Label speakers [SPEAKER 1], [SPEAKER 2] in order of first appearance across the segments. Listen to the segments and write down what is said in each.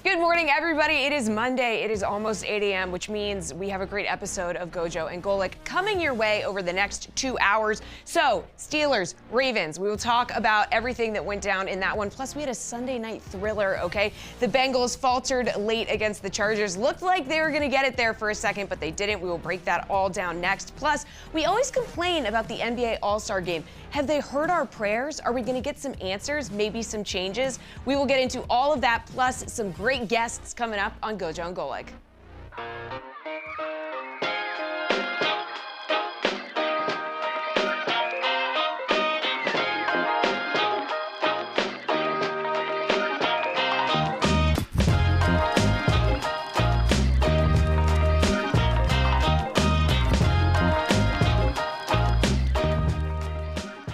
[SPEAKER 1] Good morning, everybody. It is Monday. It is almost 8 a.m., which means we have a great episode of GoJo and Golic coming your way over the next 2 hours. So, Steelers, Ravens, we will talk about everything that went down in that one. Plus, we had a Sunday night thriller, okay? The Bengals faltered late against the Chargers. Looked like they were going to get it there for a second, but they didn't. We will break that all down next. Plus, we always complain about the NBA All-Star Game. Have they heard our prayers? Are we going to get some answers, maybe some changes? We will get into all of that, plus some great guests coming up on GoJo and Golic.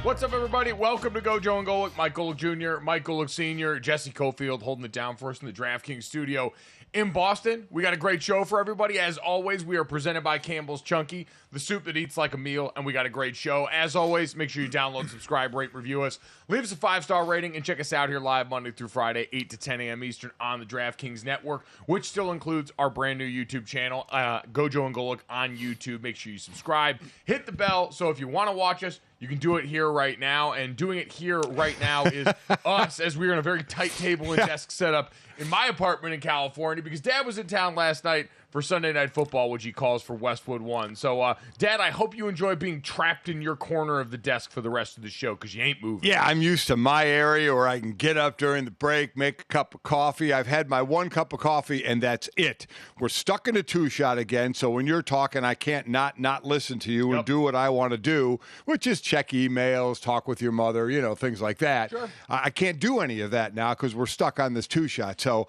[SPEAKER 2] What's up, everybody? Welcome to GoJo and Golic. Mike Golic Jr., Mike Golic Sr., Jesse Cofield holding it down for us in the DraftKings studio in Boston. We got a great show for everybody. As always, we are presented by Campbell's Chunky, the soup that eats like a meal, and we got a great show. As always, make sure you download, subscribe, rate, review us, leave us a 5-star rating, and check us out here live Monday through Friday, 8 to 10 a.m. Eastern on the DraftKings Network, which still includes our brand new YouTube channel, GoJo and Golic on YouTube. Make sure you subscribe, hit the bell, so if you want to watch us, you can do it here right now, and doing it here right now is us, as we are in a very tight table and desk setup in my apartment in California, because Dad was in town last night for Sunday Night Football, which he calls for Westwood One. So, Dad, I hope you enjoy being trapped in your corner of the desk for the rest of the show, because you ain't moving.
[SPEAKER 3] Yeah, I'm used to my area where I can get up during the break, make a cup of coffee. I've had my one cup of coffee, and that's it. We're stuck in a two-shot again, so when you're talking, I can't not listen to you and do what I want to do, which is check emails, talk with your mother, things like that.
[SPEAKER 2] Sure.
[SPEAKER 3] I can't do any of that now because we're stuck on this two-shot. So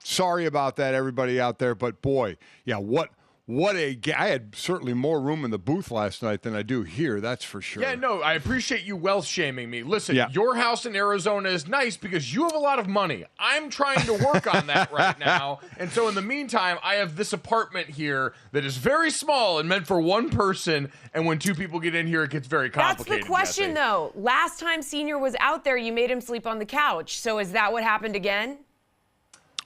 [SPEAKER 3] sorry about that, everybody out there, but boy, yeah, I had certainly more room in the booth last night than I do here, that's for sure.
[SPEAKER 2] Yeah, no, I appreciate you wealth shaming me. Listen, Your house in Arizona is nice because you have a lot of money. I'm trying to work on that right now. And so in the meantime, I have this apartment here that is very small and meant for one person. And when two people get in here, it gets very complicated.
[SPEAKER 1] That's the question,
[SPEAKER 2] Jesse.
[SPEAKER 1] though. Last time Senior was out there, you made him sleep on the couch. So is that what happened again?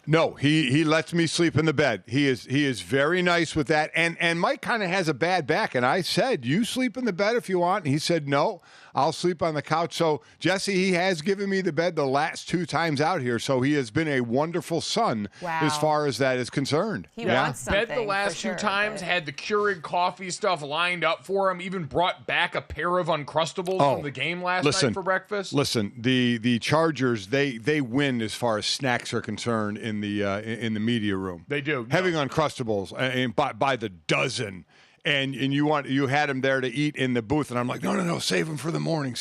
[SPEAKER 3] No, he lets me sleep in the bed. He is very nice with that. And Mike kind of has a bad back. And I said, you sleep in the bed if you want. And he said, no, I'll sleep on the couch. So, Jesse, he has given me the bed the last 2 times out here. So he has been a wonderful son as far as that is concerned.
[SPEAKER 1] He wants something.
[SPEAKER 2] Bed the last 2 times, had the Keurig coffee stuff lined up for him, even brought back a pair of Uncrustables from the game last night for breakfast.
[SPEAKER 3] Listen, the Chargers, they win as far as snacks are concerned in the media room.
[SPEAKER 2] They do.
[SPEAKER 3] Having Uncrustables and by the dozen. And you had him there to eat in the booth, and I'm like, no, save him for the morning.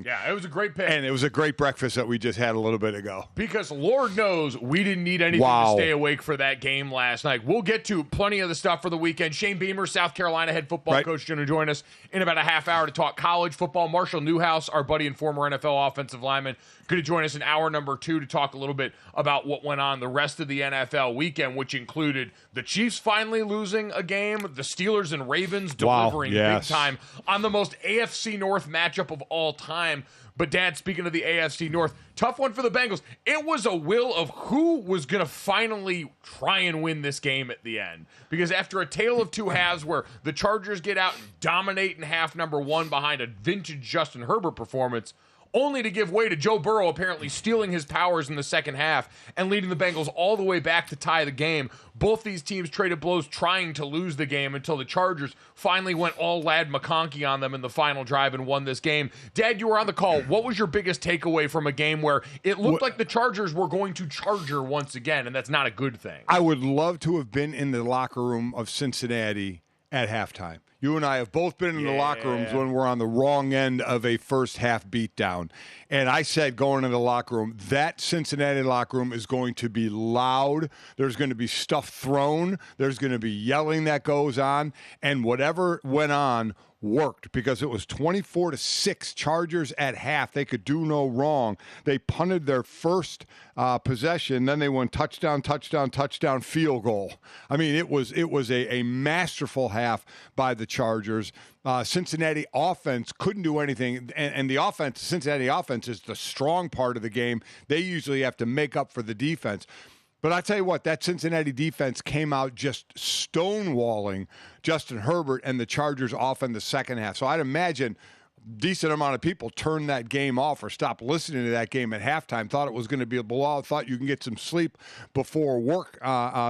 [SPEAKER 2] Yeah, it was a great pick.
[SPEAKER 3] And it was a great breakfast that we just had a little bit ago.
[SPEAKER 2] Because Lord knows we didn't need anything to stay awake for that game last night. We'll get to plenty of the stuff for the weekend. Shane Beamer, South Carolina head football coach, going to join us in about a half hour to talk college football. Marshall Newhouse, our buddy and former NFL offensive lineman, going to join us in hour number 2 to talk a little bit about what went on the rest of the NFL weekend, which included the Chiefs finally losing a game, the Steelers and Ravens delivering big time on the most AFC North matchup of all time. But, Dad, speaking of the AFC North, tough one for the Bengals. It was a will of who was going to finally try and win this game at the end. Because after a tale of two halves where the Chargers get out and dominate in half number 1 behind a vintage Justin Herbert performance, only to give way to Joe Burrow apparently stealing his powers in the second half and leading the Bengals all the way back to tie the game. Both these teams traded blows trying to lose the game until the Chargers finally went all Lad McConkey on them in the final drive and won this game. Dad, you were on the call. What was your biggest takeaway from a game where it looked like the Chargers were going to charger once again, and that's not a good thing?
[SPEAKER 3] I would love to have been in the locker room of Cincinnati at halftime. You and I have both been in the locker rooms when we're on the wrong end of a first half beatdown. And I said going into the locker room, that Cincinnati locker room is going to be loud. There's going to be stuff thrown. There's going to be yelling that goes on. And whatever went on worked because it was 24-6 Chargers at half. They could do no wrong. They punted their first possession. Then they went touchdown, field goal. I mean, it was a masterful half by the Chargers. Cincinnati offense couldn't do anything, and the Cincinnati offense is the strong part of the game. They usually have to make up for the defense. But I tell you what, that Cincinnati defense came out just stonewalling Justin Herbert and the Chargers off in the second half. So I'd imagine decent amount of people turned that game off or stopped listening to that game at halftime, thought it was going to be a blowout, thought you can get some sleep before work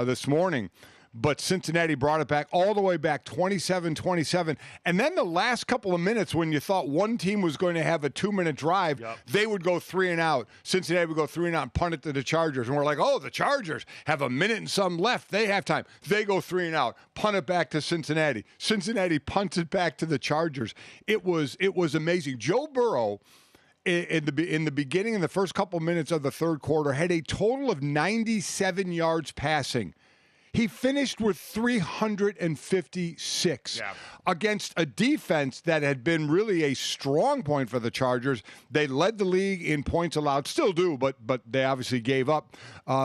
[SPEAKER 3] this morning. But Cincinnati brought it back all the way back 27-27. And then the last couple of minutes when you thought one team was going to have a 2-minute drive, they would go 3 and out. Cincinnati would go 3 and out and punt it to the Chargers. And we're like, oh, the Chargers have a minute and some left. They have time. They go 3 and out, punt it back to Cincinnati. Cincinnati punts it back to the Chargers. It was amazing. Joe Burrow, in the beginning, in the first couple of minutes of the third quarter, had a total of 97 yards passing. He finished with 356 against a defense that had been really a strong point for the Chargers. They led the league in points allowed, still do, but they obviously gave up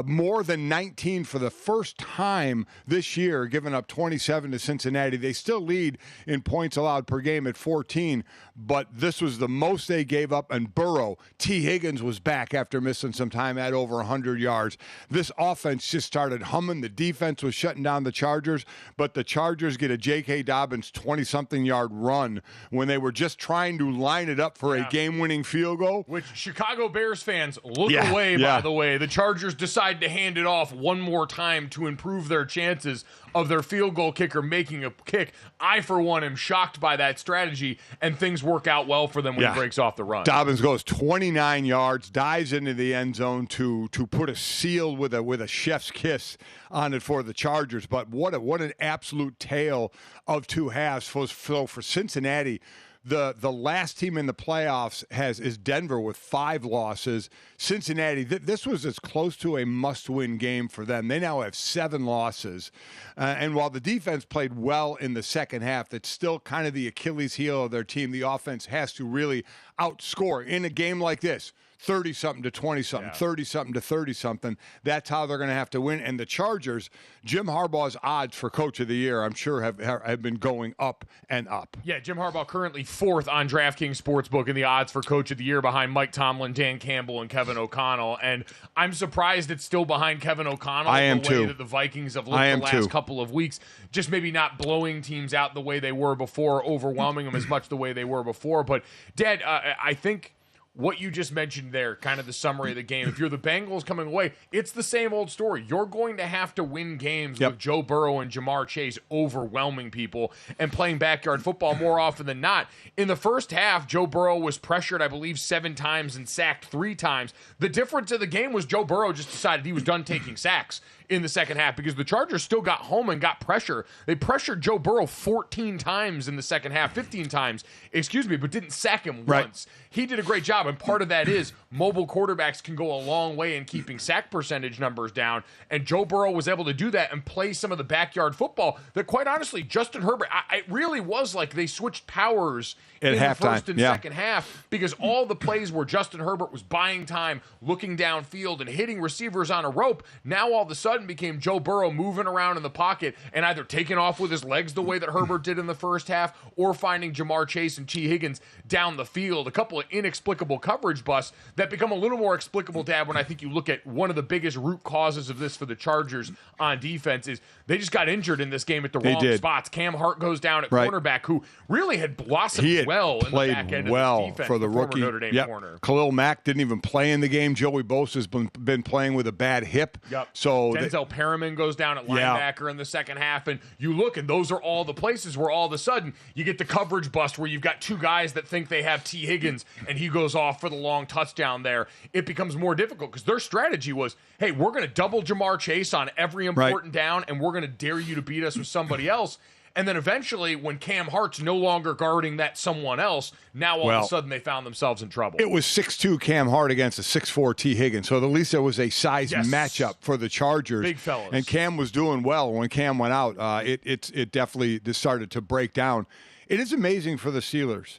[SPEAKER 3] more than 19 for the first time this year, giving up 27 to Cincinnati. They still lead in points allowed per game at 14, but this was the most they gave up. And Burrow, T. Higgins was back after missing some time at over 100 yards. This offense just started humming. The defense was shutting down the Chargers, but the Chargers get a J.K. Dobbins 20-something yard run when they were just trying to line it up for a game-winning field goal.
[SPEAKER 2] Which Chicago Bears fans look away, by the way. The Chargers decide to hand it off one more time to improve their chances of their field goal kicker making a kick. I, for one, am shocked by that strategy, and things work out well for them when he breaks off the run.
[SPEAKER 3] Dobbins goes 29 yards, dives into the end zone to put a seal with a chef's kiss on it for the Chargers. But what an absolute tale of two halves. So for Cincinnati, the last team in the playoffs is Denver with 5 losses. Cincinnati, this was as close to a must-win game for them. They now have 7 losses. And while the defense played well in the second half, that's still kind of the Achilles heel of their team. The offense has to really outscore in a game like this. 30-something to 20-something, 30-something to 30-something. That's how they're going to have to win. And the Chargers, Jim Harbaugh's odds for Coach of the Year, I'm sure, have been going up and up.
[SPEAKER 2] Yeah, Jim Harbaugh currently 4th on DraftKings Sportsbook in the odds for Coach of the Year behind Mike Tomlin, Dan Campbell, and Kevin O'Connell. And I'm surprised it's still behind Kevin O'Connell.
[SPEAKER 3] I am
[SPEAKER 2] the way
[SPEAKER 3] too.
[SPEAKER 2] That the Vikings have looked the last couple of weeks. Just maybe not blowing teams out the way they were before, overwhelming them as much the way they were before. But, Dad, I think what you just mentioned there, kind of the summary of the game. If you're the Bengals coming away, it's the same old story. You're going to have to win games with Joe Burrow and Jamar Chase overwhelming people and playing backyard football more often than not. In the first half, Joe Burrow was pressured, I believe, 7 times and sacked 3 times. The difference of the game was Joe Burrow just decided he was done taking sacks in the second half because the Chargers still got home and got pressure. They pressured Joe Burrow 14 times in the second half, 15 times, but didn't sack him once. He did a great job, and part of that is mobile quarterbacks can go a long way in keeping sack percentage numbers down, and Joe Burrow was able to do that and play some of the backyard football that, quite honestly, Justin Herbert, it really was like they switched powers in the first and second half because all the plays where Justin Herbert was buying time, looking downfield, and hitting receivers on a rope, now all of a sudden sudden became Joe Burrow moving around in the pocket and either taking off with his legs the way that Herbert did in the first half, or finding Jamar Chase and T. Higgins down the field. A couple of inexplicable coverage busts that become a little more explicable, Dad, when I think you look at one of the biggest root causes of this for the Chargers on defense is they just got injured in this game at the wrong spots. Cam Hart goes down at cornerback, who really had blossomed well in the back end of the defense
[SPEAKER 3] for the rookie
[SPEAKER 2] Notre Dame corner.
[SPEAKER 3] Khalil Mack didn't even play in the game. Joey Bosa's been playing with a bad hip.
[SPEAKER 2] Yep.
[SPEAKER 3] So
[SPEAKER 2] Denzel Perriman goes down at linebacker in the second half, and you look, and those are all the places where all of a sudden you get the coverage bust where you've got two guys that think they have T. Higgins, and he goes off for the long touchdown there. It becomes more difficult because their strategy was, hey, we're going to double Jamar Chase on every important down, and we're going to dare you to beat us with somebody else. And then eventually, when Cam Hart's no longer guarding that someone else, now all of a sudden they found themselves in trouble. It
[SPEAKER 3] was 6'2" Cam Hart against a 6'4" T. Higgins. So at least there was a size matchup for the Chargers.
[SPEAKER 2] Big fellas.
[SPEAKER 3] And Cam was doing well. When Cam went out, it definitely started to break down. It is amazing for the Steelers.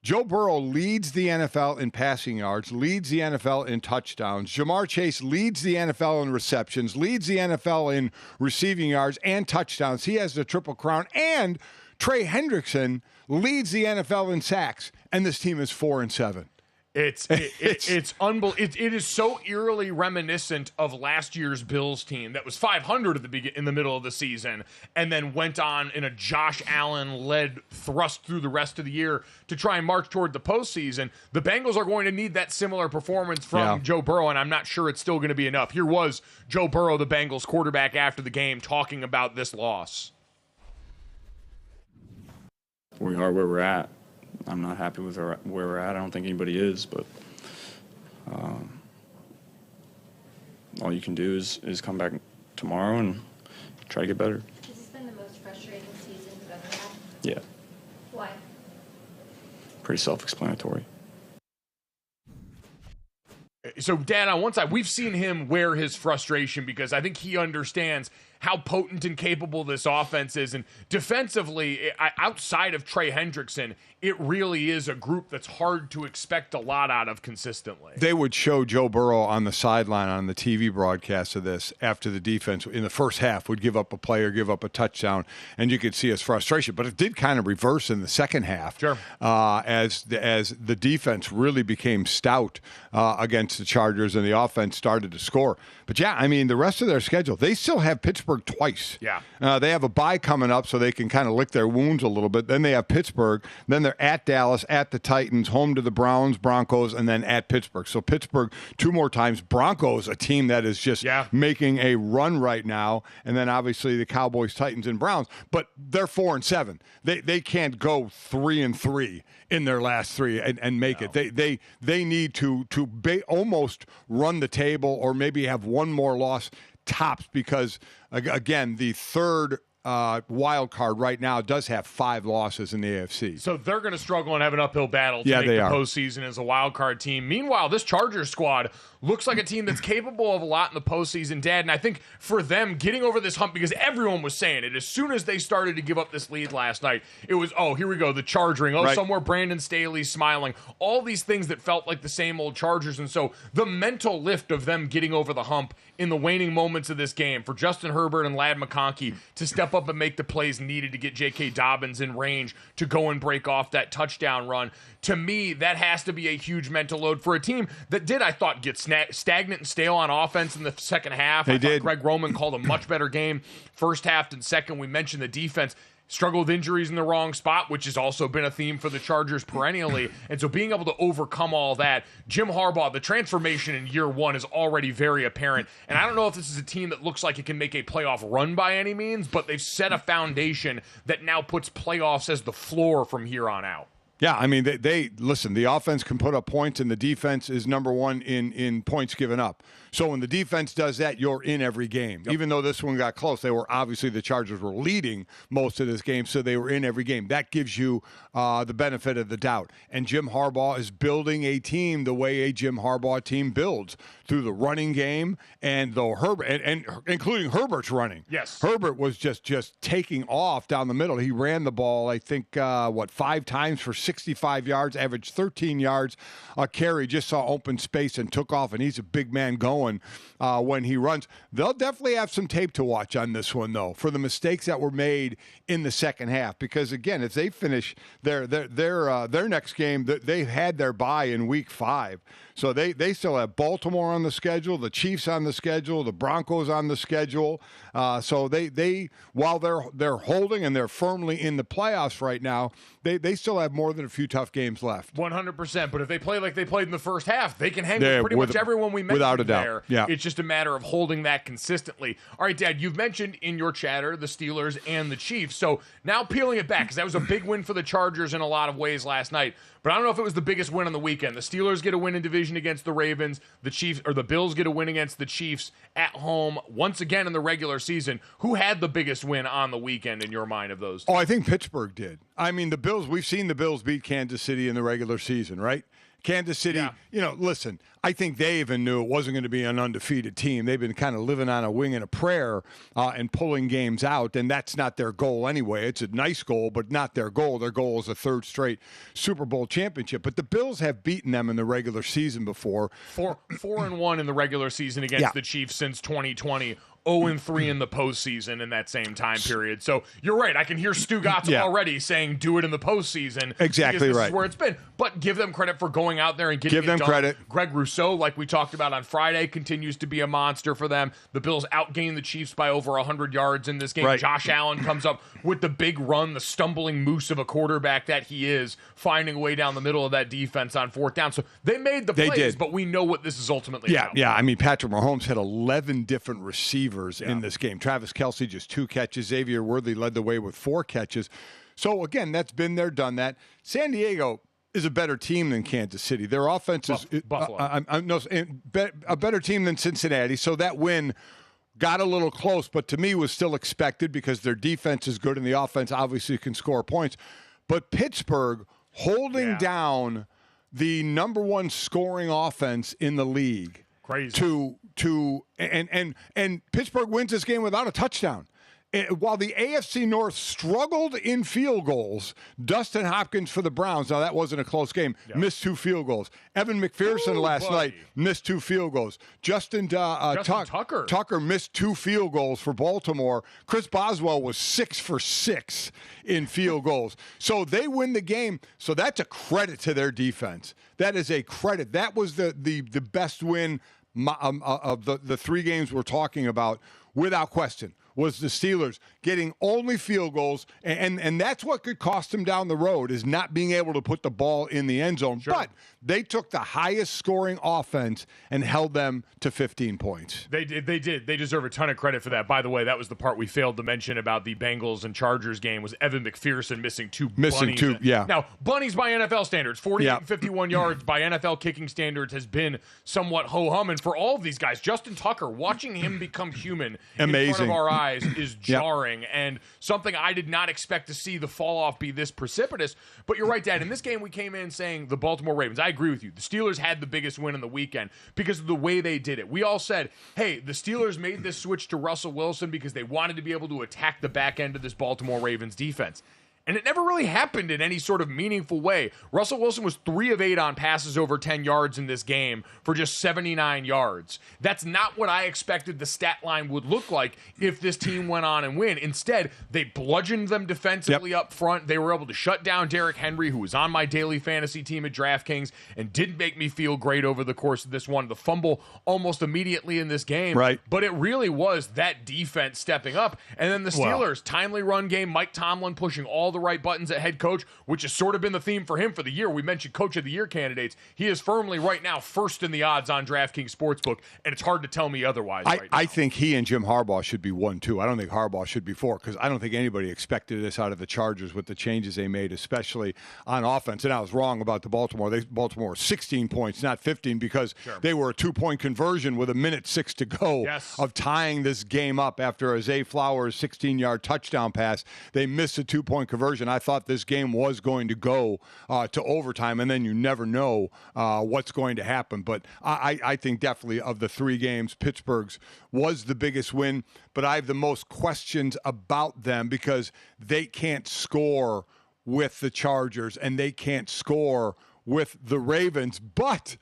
[SPEAKER 3] Joe Burrow leads the NFL in passing yards, leads the NFL in touchdowns. Jamar Chase leads the NFL in receptions, leads the NFL in receiving yards and touchdowns. He has the Triple Crown. And Trey Hendrickson leads the NFL in sacks. And this team is 4-7.
[SPEAKER 2] It's unbelievable. It is so eerily reminiscent of last year's Bills team that was 500 in the middle of the season, and then went on in a Josh Allen-led thrust through the rest of the year to try and march toward the postseason. The Bengals are going to need that similar performance from Joe Burrow, and I'm not sure it's still going to be enough. Here was Joe Burrow, the Bengals quarterback, after the game talking about this loss.
[SPEAKER 4] We are where we're at. I'm not happy with where we're at. I don't think anybody is, but all you can do is come back tomorrow and try to get better.
[SPEAKER 5] Has this been the most frustrating season you've ever had?
[SPEAKER 4] Yeah.
[SPEAKER 5] Why?
[SPEAKER 4] Pretty self-explanatory.
[SPEAKER 2] So, Dan, on one side, we've seen him wear his frustration because I think he understands how potent and capable this offense is. And defensively, outside of Trey Hendrickson, it really is a group that's hard to expect a lot out of consistently.
[SPEAKER 3] They would show Joe Burrow on the sideline on the TV broadcast of this after the defense in the first half would give up a play or give up a touchdown, and you could see his frustration. But it did kind of reverse in the second half as the defense really became stout against the Chargers and the offense started to score. But, yeah, I mean, the rest of their schedule, they still have Pittsburgh twice.
[SPEAKER 2] Yeah.
[SPEAKER 3] They have a bye coming up so they can kind of lick their wounds a little bit. Then they have Pittsburgh. Then they're at Dallas, at the Titans, home to the Browns, Broncos, and then at Pittsburgh. So Pittsburgh 2 more times. Broncos, a team that is just making a run right now. And then obviously the Cowboys, Titans, and Browns. But they're 4-7. They can't go 3-3 in their last 3 and make it. They need to almost run the table or maybe have one more loss tops because, again, the third wild card right now does have 5 losses in the AFC.
[SPEAKER 2] So they're going to struggle and have an uphill battle to make the postseason as a wild card team. Meanwhile, this Chargers squad looks like a team that's capable of a lot in the postseason, Dad. And I think for them, getting over this hump, because everyone was saying it, as soon as they started to give up this lead last night, it was, oh, here we go, the charging. Oh, somewhere Brandon Staley's smiling. All these things that felt like the same old Chargers. And so the mental lift of them getting over the hump in the waning moments of this game for Justin Herbert and Ladd McConkey to step up and make the plays needed to get J.K. Dobbins in range to go and break off that touchdown run. To me, that has to be a huge mental load for a team that did, I thought, get stagnant and stale on offense in the second half. I thought Greg Roman called a much better game first half than second. We mentioned the defense struggled with injuries in the wrong spot, which has also been a theme for the Chargers perennially. And so being able to overcome all that, Jim Harbaugh, the transformation in year 1 is already very apparent. And I don't know if this is a team that looks like it can make a playoff run by any means, but they've set a foundation that now puts playoffs as the floor from here on out.
[SPEAKER 3] Yeah, I mean, they listen, the offense can put up points, and the defense is number 1 in points given up. So when the defense does that, you're in every game. Even though this one got close, the Chargers were leading most of this game, so they were in every game. That gives you the benefit of the doubt. And Jim Harbaugh is building a team the way a Jim Harbaugh team builds, through the running game and Herbert, and including Herbert's running.
[SPEAKER 2] Yes.
[SPEAKER 3] Herbert was just taking off down the middle. He ran the ball, I think, 5 times for 60 65 yards, averaged 13 yards a carry, just saw open space and took off, and he's a big man going when he runs. They'll definitely have some tape to watch on this one, though, for the mistakes that were made in the second half. Because, again, if they finish their next game, they had their bye in week 5. So they still have Baltimore on the schedule, the Chiefs on the schedule, the Broncos on the schedule. So they while they're holding and they're firmly in the playoffs right now, they still have more than a few tough games left.
[SPEAKER 2] 100%. But if they play like they played in the first half, they can hang with pretty much everyone we mentioned
[SPEAKER 3] without a doubt.
[SPEAKER 2] there.
[SPEAKER 3] Yeah.
[SPEAKER 2] It's just a matter of holding that consistently. All right, Dad, you've mentioned in your chatter the Steelers and the Chiefs. So now peeling it back, because that was a big win for the Chargers in a lot of ways last night. But I don't know if it was the biggest win on the weekend. The Steelers get a win in division against the Ravens. The Chiefs or the Bills get a win against the Chiefs at home once again in the regular season. Who had the biggest win on the weekend in your mind of those two?
[SPEAKER 3] Oh, I think Pittsburgh did. I mean, the Bills, we've seen the Bills beat Kansas City in the regular season, right? Kansas City, listen, I think they even knew it wasn't going to be an undefeated team. They've been kind of living on a wing and a prayer and pulling games out, and that's not their goal anyway. It's a nice goal, but not their goal. Their goal is a third straight Super Bowl championship. But the Bills have beaten them in the regular season before.
[SPEAKER 2] 4-1 in the regular season against the Chiefs since 2020. 0-3 in the postseason in that same time period. So you're right. I can hear Stu Gatz already saying do it in the postseason.
[SPEAKER 3] Exactly
[SPEAKER 2] this
[SPEAKER 3] right.
[SPEAKER 2] is where it's been. But give them credit for going out there and getting
[SPEAKER 3] Give them
[SPEAKER 2] done.
[SPEAKER 3] credit.
[SPEAKER 2] Greg Rousseau, like we talked about on Friday, continues to be a monster for them. The Bills outgained the Chiefs by over 100 yards in this game.
[SPEAKER 3] Right.
[SPEAKER 2] Josh Allen comes up with the big run, the stumbling moose of a quarterback that he is, finding a way down the middle of that defense on fourth down. So they made the plays, but we know what this is ultimately about.
[SPEAKER 3] Yeah. I mean, Patrick Mahomes had 11 different receivers in this game. Travis Kelce, just 2 catches. Xavier Worthy led the way with 4 catches. So, again, that's been there, done that. San Diego is a better team than Kansas City. Their offense is
[SPEAKER 2] Buffalo.
[SPEAKER 3] A better team than Cincinnati. So that win got a little close, but to me was still expected because their defense is good and the offense obviously can score points. But Pittsburgh holding down the number 1 scoring offense in the league.
[SPEAKER 2] Crazy.
[SPEAKER 3] And Pittsburgh wins this game without a touchdown. While the AFC North struggled in field goals, Dustin Hopkins for the Browns, now that wasn't a close game, missed 2 field goals. Evan McPherson last night missed 2 field goals. Justin Tucker missed 2 field goals for Baltimore. Chris Boswell was 6 for 6 in field goals. So they win the game. So that's a credit to their defense. That is a credit. That was the best win of the 3 games we're talking about, without question, was the Steelers getting only field goals, and that's what could cost them down the road, is not being able to put the ball in the end zone. Sure. But they took the highest scoring offense and held them to 15 points.
[SPEAKER 2] They did. They deserve a ton of credit for that. By the way, that was the part we failed to mention about the Bengals and Chargers game, was Evan McPherson missing 2 bunnies. Now, bunnies by NFL standards, 48 and 51 yards by NFL kicking standards has been somewhat ho-hum. And for all of these guys, Justin Tucker, watching him become human in front of our eyes is jarring, and something I did not expect to see the fall off be this precipitous. But you're right, Dad. In this game, we came in saying the Baltimore Ravens. I agree with you. The Steelers had the biggest win in the weekend because of the way they did it. We all said, hey, the Steelers made this switch to Russell Wilson because they wanted to be able to attack the back end of this Baltimore Ravens defense. And it never really happened in any sort of meaningful way. Russell Wilson was 3 of 8 on passes over 10 yards in this game for just 79 yards. That's not what I expected the stat line would look like if this team went on and win. Instead, they bludgeoned them defensively up front. They were able to shut down Derrick Henry, who was on my daily fantasy team at DraftKings and didn't make me feel great over the course of this one. The fumble almost immediately in this game.
[SPEAKER 3] Right.
[SPEAKER 2] But it really was that defense stepping up. And then the Steelers, timely run game, Mike Tomlin pushing all the right buttons at head coach, which has sort of been the theme for him for the year. We mentioned Coach of the Year candidates. He is firmly right now first in the odds on DraftKings Sportsbook, and it's hard to tell me otherwise right now.
[SPEAKER 3] I think he and Jim Harbaugh should be 1-2. I don't think Harbaugh should be 4 because I don't think anybody expected this out of the Chargers with the changes they made, especially on offense. And I was wrong about the Baltimore. Baltimore was 16 points, not 15, because they were a 2-point conversion with 1:06 to go of tying this game up after a Zay Flowers 16-yard touchdown pass. They missed a 2-point conversion. I thought this game was going to go to overtime, and then you never know what's going to happen. But I think definitely of the 3 games, Pittsburgh's was the biggest win, but I have the most questions about them because they can't score with the Chargers, and they can't score with the Ravens, but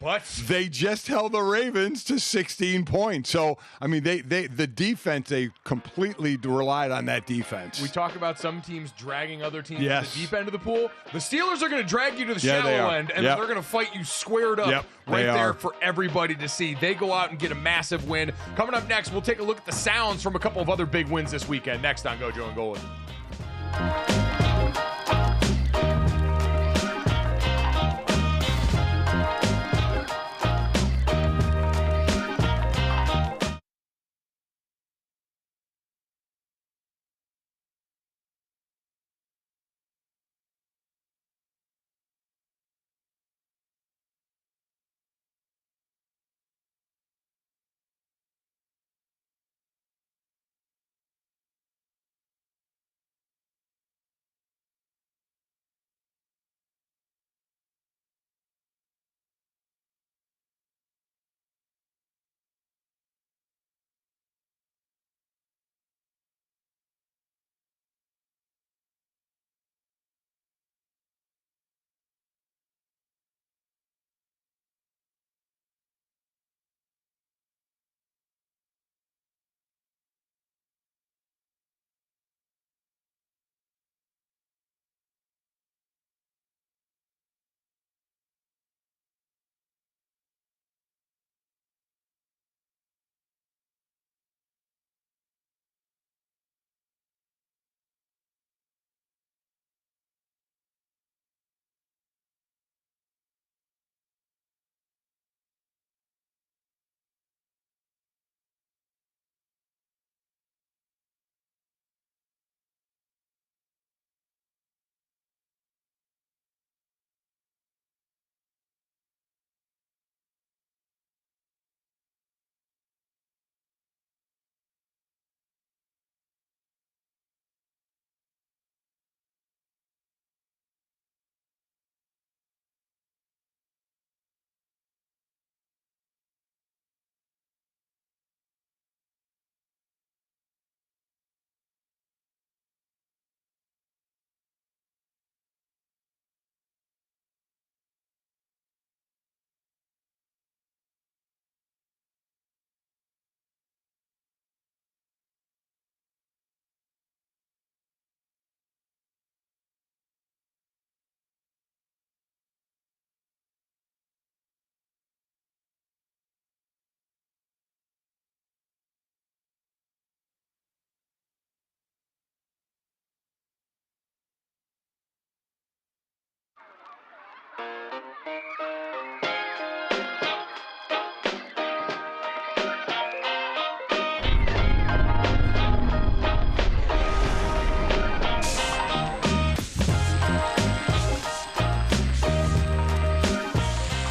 [SPEAKER 3] they just held the Ravens to 16 points. So, I mean, the defense, they completely relied on that defense.
[SPEAKER 2] We talk about some teams dragging other teams
[SPEAKER 3] Yes.
[SPEAKER 2] to the deep end of the pool. The Steelers are going to drag you to the
[SPEAKER 3] Yeah, they
[SPEAKER 2] shallow
[SPEAKER 3] are.
[SPEAKER 2] end, and
[SPEAKER 3] Yep.
[SPEAKER 2] they're going to fight you squared up
[SPEAKER 3] Yep,
[SPEAKER 2] right
[SPEAKER 3] they
[SPEAKER 2] there
[SPEAKER 3] are.
[SPEAKER 2] for everybody to see. They go out and get a massive win. Coming up next, we'll take a look at the sounds from a couple of other big wins this weekend. Next on GoJo and Golic.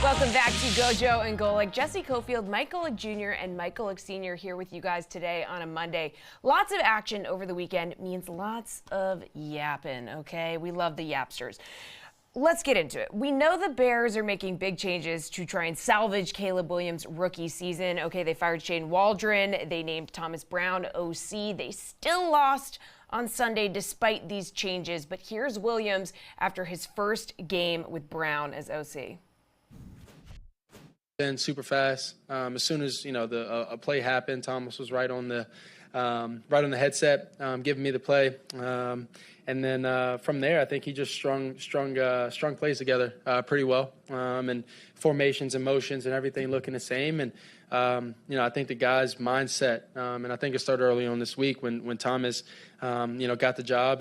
[SPEAKER 1] Welcome back to GoJo and Golic. Jesse Cofield, Mike Golic Jr., and Mike Golic Sr. here with you guys today on a Monday. Lots of action over the weekend means lots of yapping, okay? We love the yapsters. Let's get into it. We know the Bears are making big changes to try and salvage Caleb Williams' rookie season. Okay, they fired Shane Waldron. They named Thomas Brown OC. They still lost on Sunday despite these changes. But here's Williams after his first game with Brown as OC.
[SPEAKER 6] Been super fast. As soon as a play happened, Thomas was right on the headset, giving me the play, and then from there, I think he just strung plays together pretty well, and formations and motions and everything looking the same. And I think the guy's mindset, and I think it started early on this week when Thomas, got the job.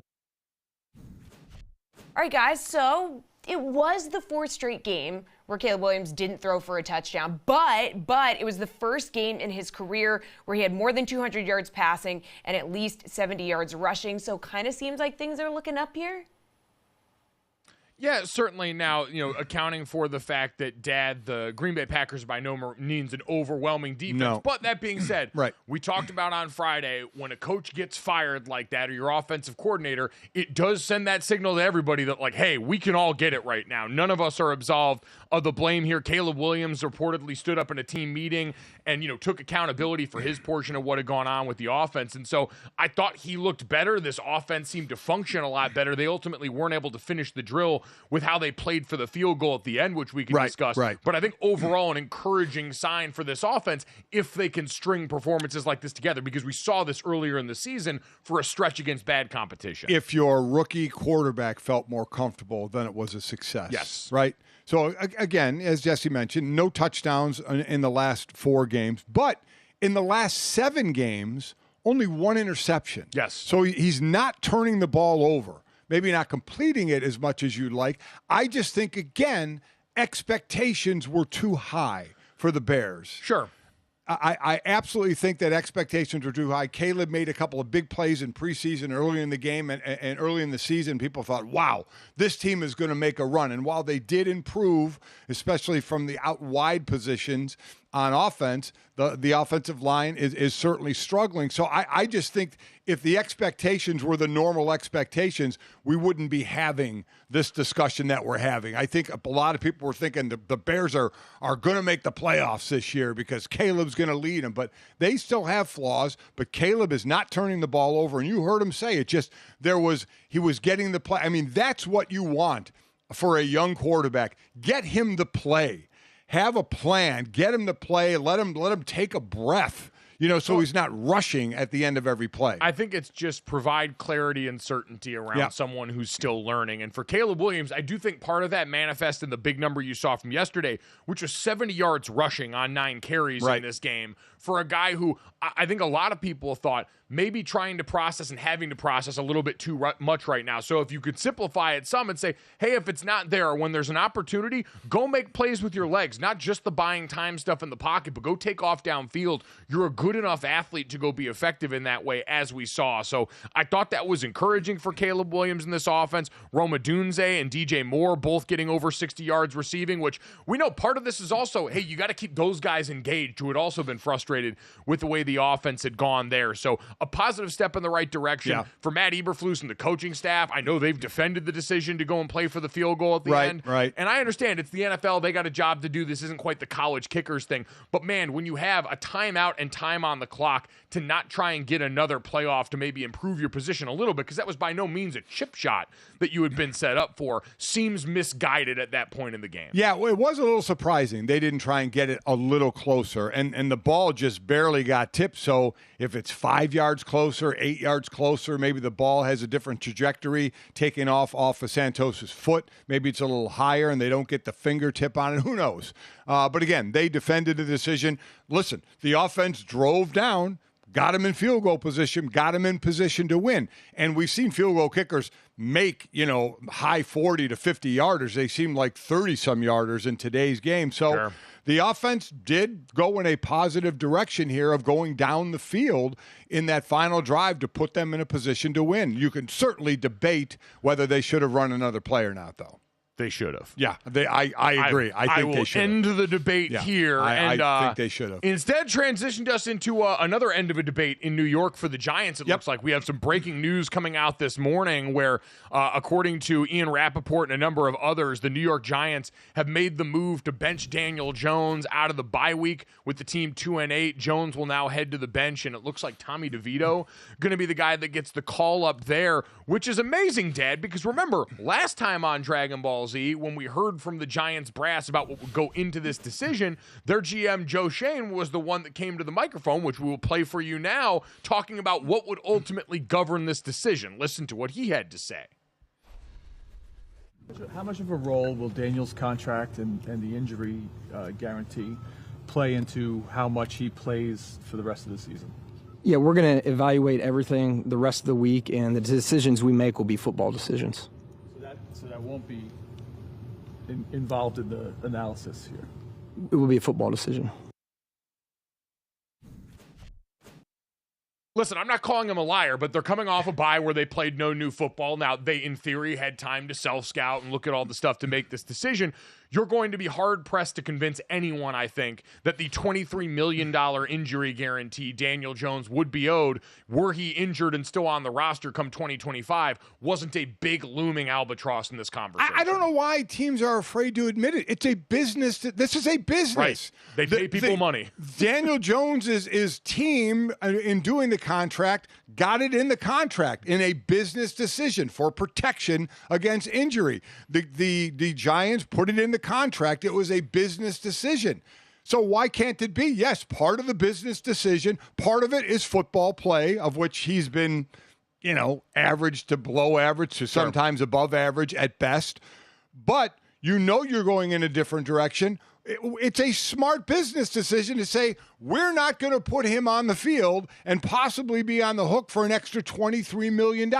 [SPEAKER 1] All right, guys. So it was the fourth straight game where Caleb Williams didn't throw for a touchdown, but it was the first game in his career where he had more than 200 yards passing and at least 70 yards rushing. So kind of seems like things are looking up here.
[SPEAKER 2] Yeah, certainly. Now, accounting for the fact that the Green Bay Packers by no means an overwhelming defense.
[SPEAKER 3] No.
[SPEAKER 2] But that being said,
[SPEAKER 3] Right.
[SPEAKER 2] we talked about on Friday, when a coach gets fired like that, or your offensive coordinator, it does send that signal to everybody that, like, hey, we can all get it right now. None of us are absolved of the blame here. Caleb Williams reportedly stood up in a team meeting and, took accountability for his portion of what had gone on with the offense. And so I thought he looked better. This offense seemed to function a lot better. They ultimately weren't able to finish the drill with how they played for the field goal at the end, which we can discuss.
[SPEAKER 3] Right.
[SPEAKER 2] But I think overall an encouraging sign for this offense if they can string performances like this together, because we saw this earlier in the season for a stretch against bad competition.
[SPEAKER 3] If your rookie quarterback felt more comfortable, then it was a success.
[SPEAKER 2] Yes.
[SPEAKER 3] Right? So, again, as Jesse mentioned, no touchdowns in the last 4 games. But in the last 7 games, only 1 interception.
[SPEAKER 2] Yes.
[SPEAKER 3] So he's not turning the ball over. Maybe not completing it as much as you'd like. I just think, again, expectations were too high for the Bears.
[SPEAKER 2] Sure.
[SPEAKER 3] I absolutely think that expectations were too high. Caleb made a couple of big plays in preseason early in the game and early in the season. People thought, wow, this team is going to make a run. And while they did improve, especially from the out wide positions on offense, the offensive line is certainly struggling. So I just think if the expectations were the normal expectations, we wouldn't be having this discussion that we're having. I think a lot of people were thinking the Bears are going to make the playoffs this year because Caleb's going to lead them. But they still have flaws, but Caleb is not turning the ball over. And you heard him say it just he was getting the play. I mean, that's what you want for a young quarterback. Get him the play. Have a plan, get him to play, let him take a breath, so he's not rushing at the end of every play.
[SPEAKER 2] I think it's just provide clarity and certainty around someone who's still learning. And for Caleb Williams, I do think part of that manifests in the big number you saw from yesterday, which was 70 yards rushing on 9 carries in this game for a guy who I think a lot of people thought maybe trying to process and having to process a little bit too much right now. So if you could simplify it some and say, hey, if it's not there, when there's an opportunity, go make plays with your legs, not just the buying time stuff in the pocket, but go take off downfield. You're a good enough athlete to go be effective in that way, as we saw. So I thought that was encouraging for Caleb Williams in this offense. Roma Dunze and DJ Moore both getting over 60 yards receiving, which we know part of this is also, hey, you got to keep those guys engaged who had also been frustrated with the way the offense had gone there. So a positive step in the right direction for Matt Eberflus and the coaching staff. I know they've defended the decision to go and play for the field goal at the end.
[SPEAKER 3] Right.
[SPEAKER 2] And I understand it's the NFL. They got a job to do. This isn't quite the college kickers thing. But, man, when you have a timeout and time on the clock to not try and get another playoff to maybe improve your position a little bit, because that was by no means a chip shot that you had been set up for, seems misguided at that point in the game.
[SPEAKER 3] Yeah, well, it was a little surprising. They didn't try and get it a little closer, and the ball just barely got tipped. So if it's 5 yards closer, 8 yards closer, maybe the ball has a different trajectory taking off of Santos's foot. Maybe it's a little higher and they don't get the fingertip on it. Who knows? But again, they defended the decision. Listen, the offense drove down, got him in field goal position, got him in position to win. And we've seen field goal kickers make, high 40 to 50 yarders. They seem like 30-some yarders in today's game. So the offense did go in a positive direction here of going down the field in that final drive to put them in a position to win. You can certainly debate whether they should have run another play or not, though.
[SPEAKER 2] They should have.
[SPEAKER 3] Yeah, I agree. I think they should.
[SPEAKER 2] I will end the debate here.
[SPEAKER 3] I think they should have.
[SPEAKER 2] Instead, transitioned us into another end of a debate in New York for the Giants. It looks like we have some breaking news coming out this morning where, according to Ian Rappaport and a number of others, the New York Giants have made the move to bench Daniel Jones out of the bye week with the team 2-8. Jones will now head to the bench, and it looks like Tommy DeVito going to be the guy that gets the call up there, which is amazing, Dad, because remember, last time on Dragon Ball Z, when we heard from the Giants brass about what would go into this decision, their GM, Joe Shane, was the one that came to the microphone, which we will play for you now, talking about what would ultimately govern this decision. Listen to what he had to say.
[SPEAKER 7] How much of a role will Daniel's contract and the injury guarantee play into how much he plays for the rest of the season?
[SPEAKER 8] Yeah, we're going to evaluate everything the rest of the week, and the decisions we make will be football decisions.
[SPEAKER 7] So that won't be involved in the analysis here?
[SPEAKER 8] It will be a football decision.
[SPEAKER 2] Listen, I'm not calling them a liar, but they're coming off a bye where they played no new football. Now, they, in theory, had time to self-scout and look at all the stuff to make this decision. You're going to be hard-pressed to convince anyone, I think, that the $23 million injury guarantee Daniel Jones would be owed were he injured and still on the roster come 2025 wasn't a big looming albatross in this conversation.
[SPEAKER 3] I don't know why teams are afraid to admit it. It's a business. This is a business.
[SPEAKER 2] Right. They pay people money.
[SPEAKER 3] Daniel Jones's team, in doing the contract, got it in the contract in a business decision for protection against injury. The Giants put it in the contract. It was a business decision. So why can't it be? Yes, part of the business decision, part of it is football play, of which he's been, average to below average to sometimes above average at best. But you're going in a different direction. It's a smart business decision to say, we're not going to put him on the field and possibly be on the hook for an extra $23 million.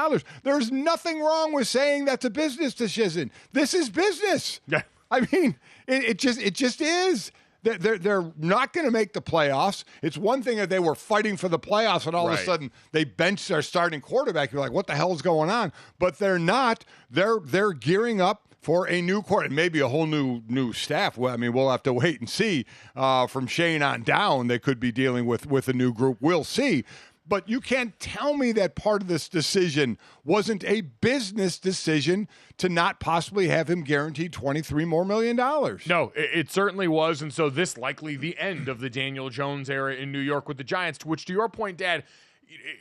[SPEAKER 3] There's nothing wrong with saying that's a business decision. This is business.
[SPEAKER 2] Yeah.
[SPEAKER 3] I mean, it just is. They're not going to make the playoffs. It's one thing if they were fighting for the playoffs and all of a sudden they bench their starting quarterback. You're like, what the hell is going on? But they're not. They're gearing up for a new quarterback, maybe a whole new staff. Well, I mean, we'll have to wait and see. From Shane on down, they could be dealing with a new group. We'll see. But you can't tell me that part of this decision wasn't a business decision to not possibly have him guaranteed $23 more million.
[SPEAKER 2] No, it certainly was. And so this likely the end of the Daniel Jones era in New York with the Giants, to which, to your point, Dad,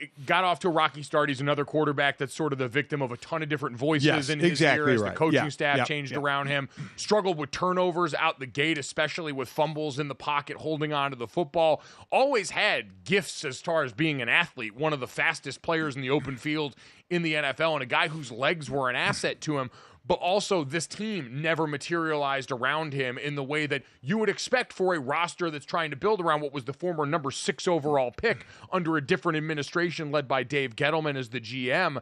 [SPEAKER 2] it got off to a rocky start. He's another quarterback that's sort of the victim of a ton of different voices in his ear as the coaching staff changed around him. Struggled with turnovers out the gate, especially with fumbles in the pocket, holding on to the football. Always had gifts as far as being an athlete, one of the fastest players in the open field in the NFL, and a guy whose legs were an asset to him. But also, this team never materialized around him in the way that you would expect for a roster that's trying to build around what was the former number 6 overall pick under a different administration led by Dave Gettleman as the GM.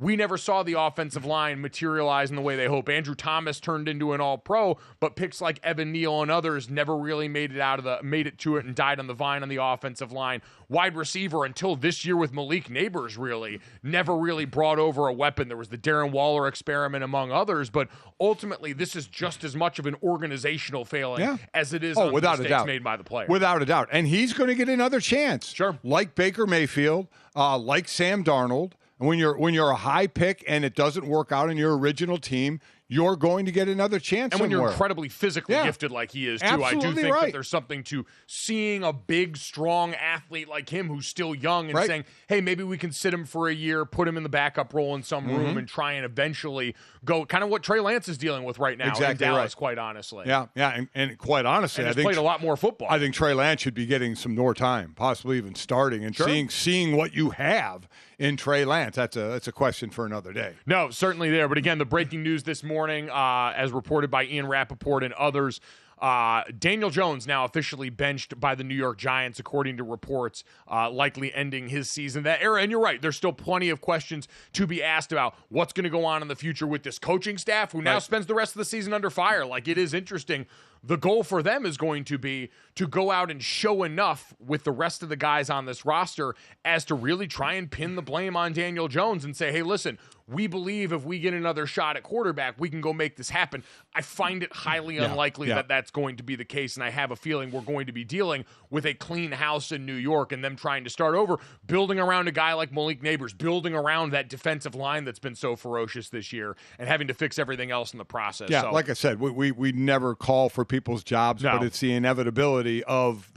[SPEAKER 2] We never saw the offensive line materialize in the way they hope. Andrew Thomas turned into an all-pro, but picks like Evan Neal and others never really made it to it and died on the vine on the offensive line. Wide receiver until this year with Malik Neighbors really never really brought over a weapon. There was the Darren Waller experiment among others, but ultimately this is just as much of an organizational failing as it is on the mistakes made by the player.
[SPEAKER 3] Without a doubt. And he's going to get another chance.
[SPEAKER 2] Sure.
[SPEAKER 3] Like Baker Mayfield, like Sam Darnold. When you're a high pick and it doesn't work out in your original team, you're going to get another chance.
[SPEAKER 2] And when you're incredibly physically gifted like he is, too,
[SPEAKER 3] absolutely
[SPEAKER 2] I do think that there's something to seeing a big, strong athlete like him who's still young and saying, hey, maybe we can sit him for a year, put him in the backup role in some room and try and eventually go kind of what Trey Lance is dealing with right now in Dallas, quite honestly.
[SPEAKER 3] Yeah, and quite honestly,
[SPEAKER 2] I think played a lot more football.
[SPEAKER 3] I think Trey Lance should be getting some more time, possibly even starting and seeing what you have in Trey Lance. That's a question for another day.
[SPEAKER 2] No, certainly there. But again, the breaking news this morning, as reported by Ian Rappaport and others, Daniel Jones now officially benched by the New York Giants, according to reports, likely ending his season that era. And you're right, there's still plenty of questions to be asked about what's going to go on in the future with this coaching staff who now spends the rest of the season under fire. Like, it is interesting. The goal for them is going to be to go out and show enough with the rest of the guys on this roster as to really try and pin the blame on Daniel Jones and say, hey, listen, we believe if we get another shot at quarterback, we can go make this happen. I find it highly unlikely that that's going to be the case, and I have a feeling we're going to be dealing with a clean house in New York and them trying to start over, building around a guy like Malik Neighbors, building around that defensive line that's been so ferocious this year, and having to fix everything else in the process.
[SPEAKER 3] Yeah, like I said, we never call for people's jobs, but it's the inevitability of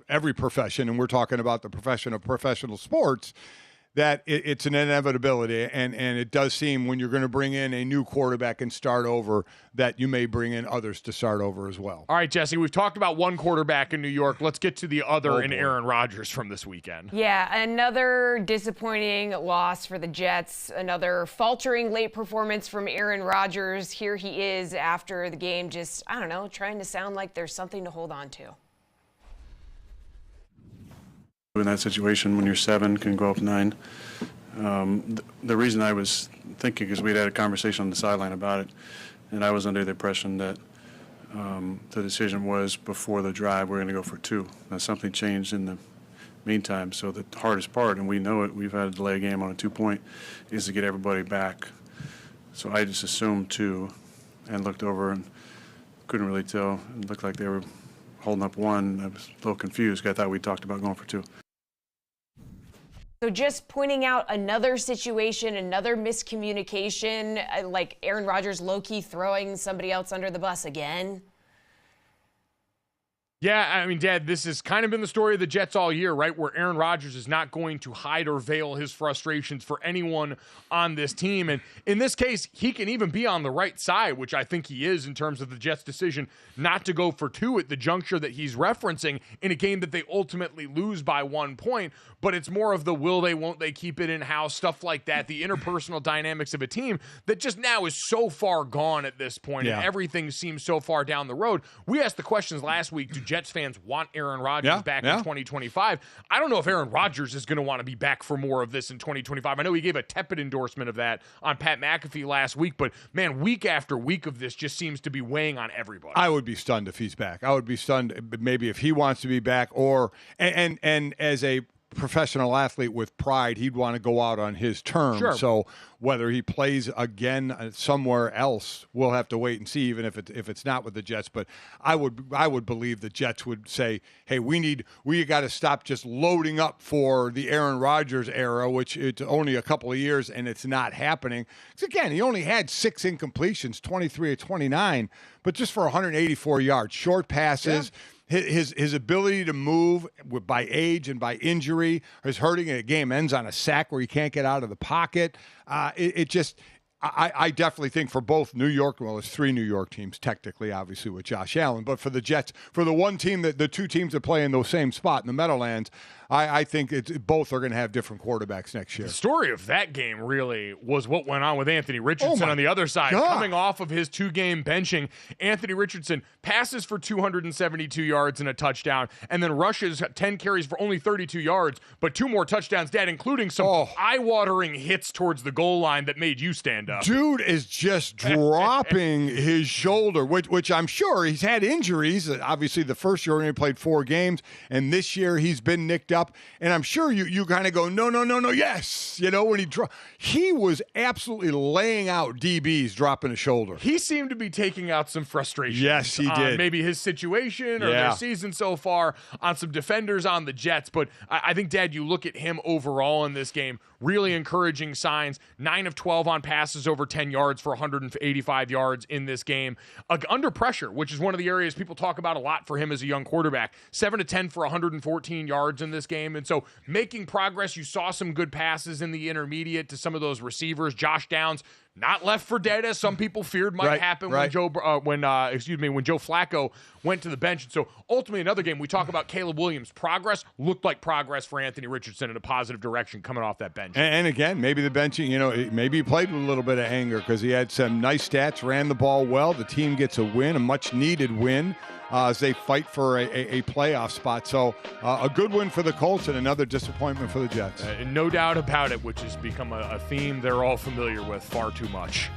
[SPEAKER 3] every profession, and we're talking about the profession of professional sports, that it's an inevitability, and it does seem when you're going to bring in a new quarterback and start over that you may bring in others to start over as well.
[SPEAKER 2] All right, Jesse, we've talked about one quarterback in New York. Let's get to the other in Aaron Rodgers from this weekend.
[SPEAKER 1] Yeah, another disappointing loss for the Jets, another faltering late performance from Aaron Rodgers. Here he is after the game, just, I don't know, trying to sound like there's something to hold on to.
[SPEAKER 4] In that situation, when you're 7, can go up 9. The reason I was thinking is we'd had a conversation on the sideline about it, and I was under the impression that the decision was before the drive we're going to go for 2. Now something changed in the meantime. So the hardest part, and we know it, we've had a delay game on a 2-point, is to get everybody back. So I just assumed 2 and looked over and couldn't really tell. It looked like they were holding up 1. I was a little confused because I thought we talked about going for 2.
[SPEAKER 1] So just pointing out another situation, another miscommunication, like Aaron Rodgers low-key throwing somebody else under the bus again.
[SPEAKER 2] Yeah, I mean, Dad, this has kind of been the story of the Jets all year, right? Where Aaron Rodgers is not going to hide or veil his frustrations for anyone on this team. And in this case, he can even be on the right side, which I think he is in terms of the Jets' decision not to go for 2 at the juncture that he's referencing in a game that they ultimately lose by 1 point. But it's more of the will they, won't they keep it in-house, stuff like that, the interpersonal dynamics of a team that just now is so far gone at this point, and everything seems so far down the road. We asked the questions last week, do Jets fans want Aaron Rodgers back in 2025? I don't know if Aaron Rodgers is going to want to be back for more of this in 2025. I know he gave a tepid endorsement of that on Pat McAfee last week, but man, week after week of this just seems to be weighing on everybody.
[SPEAKER 3] I would be stunned if he's back. I would be stunned maybe if he wants to be back, or and as a professional athlete with pride, he'd want to go out on his terms.
[SPEAKER 2] Sure.
[SPEAKER 3] So whether he plays again somewhere else, we'll have to wait and see. Even if it's not with the Jets, but I would believe the Jets would say, "Hey, we got to stop just loading up for the Aaron Rodgers era, which it's only a couple of years and it's not happening." Because again, he only had 6 incompletions, 23 of 29, but just for 184 yards, short passes. Yeah. His ability to move by age and by injury is hurting. A game ends on a sack where he can't get out of the pocket. I definitely think for both New York, well, there's 3 New York teams technically, obviously with Josh Allen, but for the Jets, for the one team the 2 teams that play in the same spot in the Meadowlands, I think both are going to have different quarterbacks next year.
[SPEAKER 2] The story of that game really was what went on with Anthony Richardson on the other side. God. Coming off of his 2-game benching, Anthony Richardson passes for 272 yards and a touchdown, and then rushes 10 carries for only 32 yards, but 2 more touchdowns, Dad, including some eye-watering hits towards the goal line that made you stand up.
[SPEAKER 3] Dude is just dropping his shoulder, which I'm sure he's had injuries. Obviously, the first year he only played 4 games, and this year he's been nicked up. And I'm sure you kind of go, no, yes. You know, when he was absolutely laying out DBs dropping a shoulder.
[SPEAKER 2] He seemed to be taking out some frustration.
[SPEAKER 3] Yes, he did.
[SPEAKER 2] Maybe his situation or their season so far on some defenders on the Jets. But I think, Dad, you look at him overall in this game, really encouraging signs. 9 of 12 on passes over 10 yards for 185 yards in this game. Under pressure, which is one of the areas people talk about a lot for him as a young quarterback. 7 to 10 for 114 yards in this game. And so making progress, you saw some good passes in the intermediate to some of those receivers. Josh Downs, not left for dead as some people feared might happen when Joe Flacco went to the bench. And so ultimately another game, we talk about Caleb Williams. Progress looked like progress for Anthony Richardson in a positive direction coming off that bench.
[SPEAKER 3] And again, maybe the benching, maybe he played with a little bit of anger because he had some nice stats, ran the ball well. The team gets a win, a much needed win. As they fight for a playoff spot. So a good win for the Colts and another disappointment for the Jets.
[SPEAKER 2] No doubt about it, which has become a theme they're all familiar with far too much.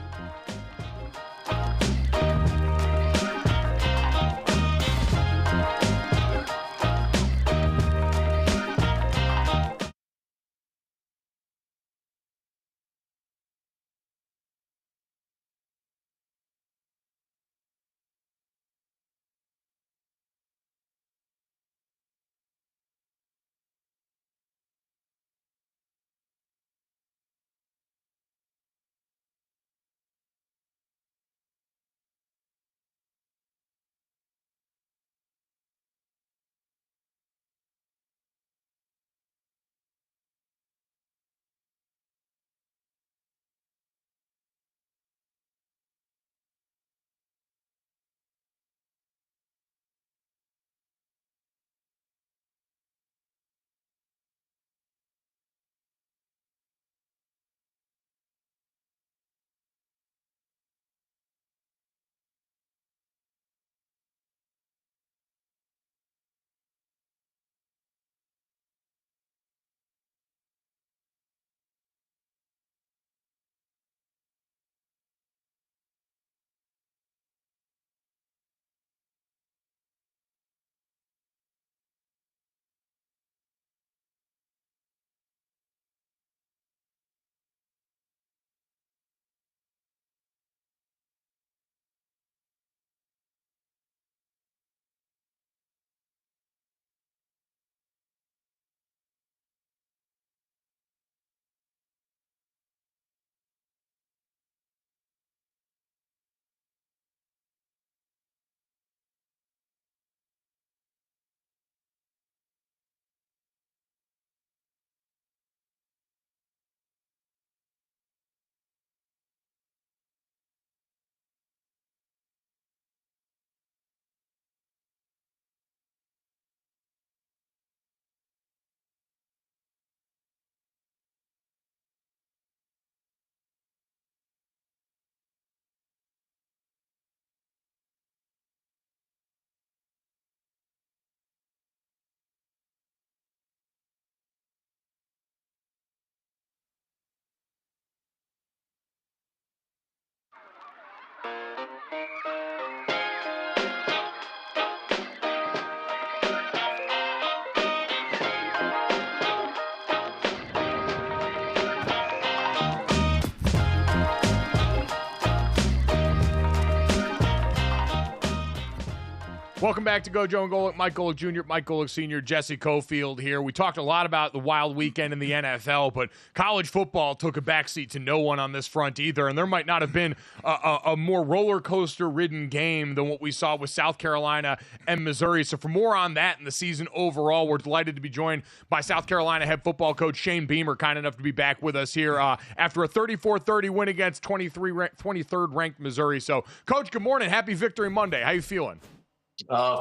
[SPEAKER 2] Welcome back to GoJo and Golic. Mike Golic Jr., Mike Golic Sr., Jesse Cofield here. We talked a lot about the wild weekend in the NFL, but college football took a backseat to no one on this front either, and there might not have been a more roller coaster-ridden game than what we saw with South Carolina and Missouri. So for more on that and the season overall, we're delighted to be joined by South Carolina head football coach Shane Beamer, kind enough to be back with us here after a 34-30 win against 23rd ranked Missouri. So, Coach, good morning. Happy Victory Monday. How you feeling?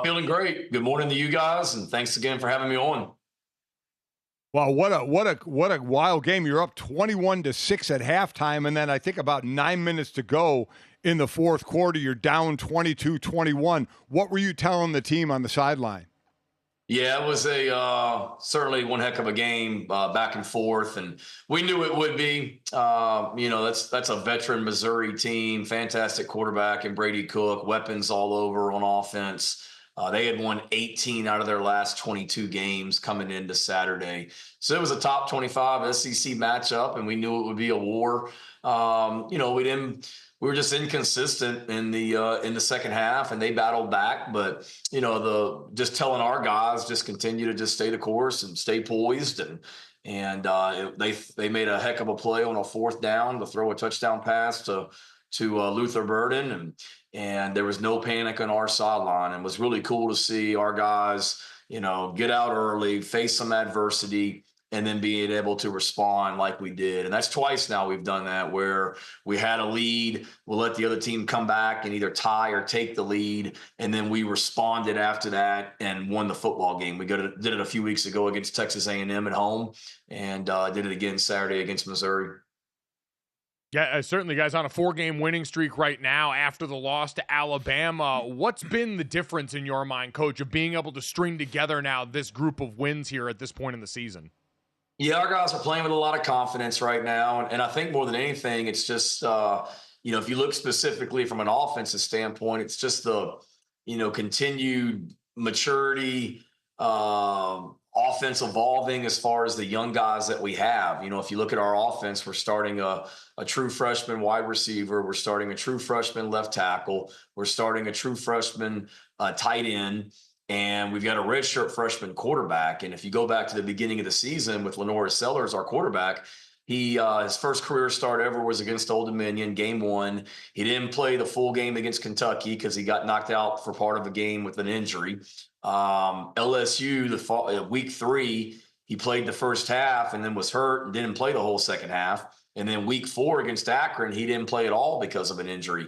[SPEAKER 9] Feeling great. Good morning to you guys, and thanks again for having me on.
[SPEAKER 3] Well, what a wild game. You're up 21-6 at halftime, and then I think about 9 minutes to go in the fourth quarter, you're down 22-21. What were you telling the team on the sideline?
[SPEAKER 9] Yeah, it was certainly one heck of a game, back and forth, and we knew it would be. That's a veteran Missouri team, fantastic quarterback and Brady Cook, weapons all over on offense. They had won 18 out of their last 22 games coming into Saturday. So it was a top 25 SEC matchup, and we knew it would be a war. We were just inconsistent in the second half, and they battled back. But just telling our guys just continue to just stay the course and stay poised, and they made a heck of a play on a fourth down to throw a touchdown pass to Luther Burden, and there was no panic on our sideline, and it was really cool to see our guys get out early, face some adversity, and then being able to respond like we did. And that's twice now we've done that, where we had a lead, we'll let the other team come back and either tie or take the lead, and then we responded after that and won the football game. We did it a few weeks ago against Texas A&M at home, and did it again Saturday against Missouri.
[SPEAKER 2] Yeah, certainly, guys, on a 4-game winning streak right now after the loss to Alabama. What's been the difference in your mind, Coach, of being able to string together now this group of wins here at this point in the season?
[SPEAKER 9] Yeah, our guys are playing with a lot of confidence right now. And I think more than anything, it's just, if you look specifically from an offensive standpoint, it's just the, continued maturity, offense evolving as far as the young guys that we have. If you look at our offense, we're starting a true freshman wide receiver. We're starting a true freshman left tackle. We're starting a true freshman tight end. And we've got a redshirt freshman quarterback. And if you go back to the beginning of the season with Lenora Sellers, our quarterback, his first career start ever was against Old Dominion, game 1. He didn't play the full game against Kentucky because he got knocked out for part of a game with an injury. LSU, week 3, he played the first half and then was hurt and didn't play the whole second half. And then week 4 against Akron, he didn't play at all because of an injury.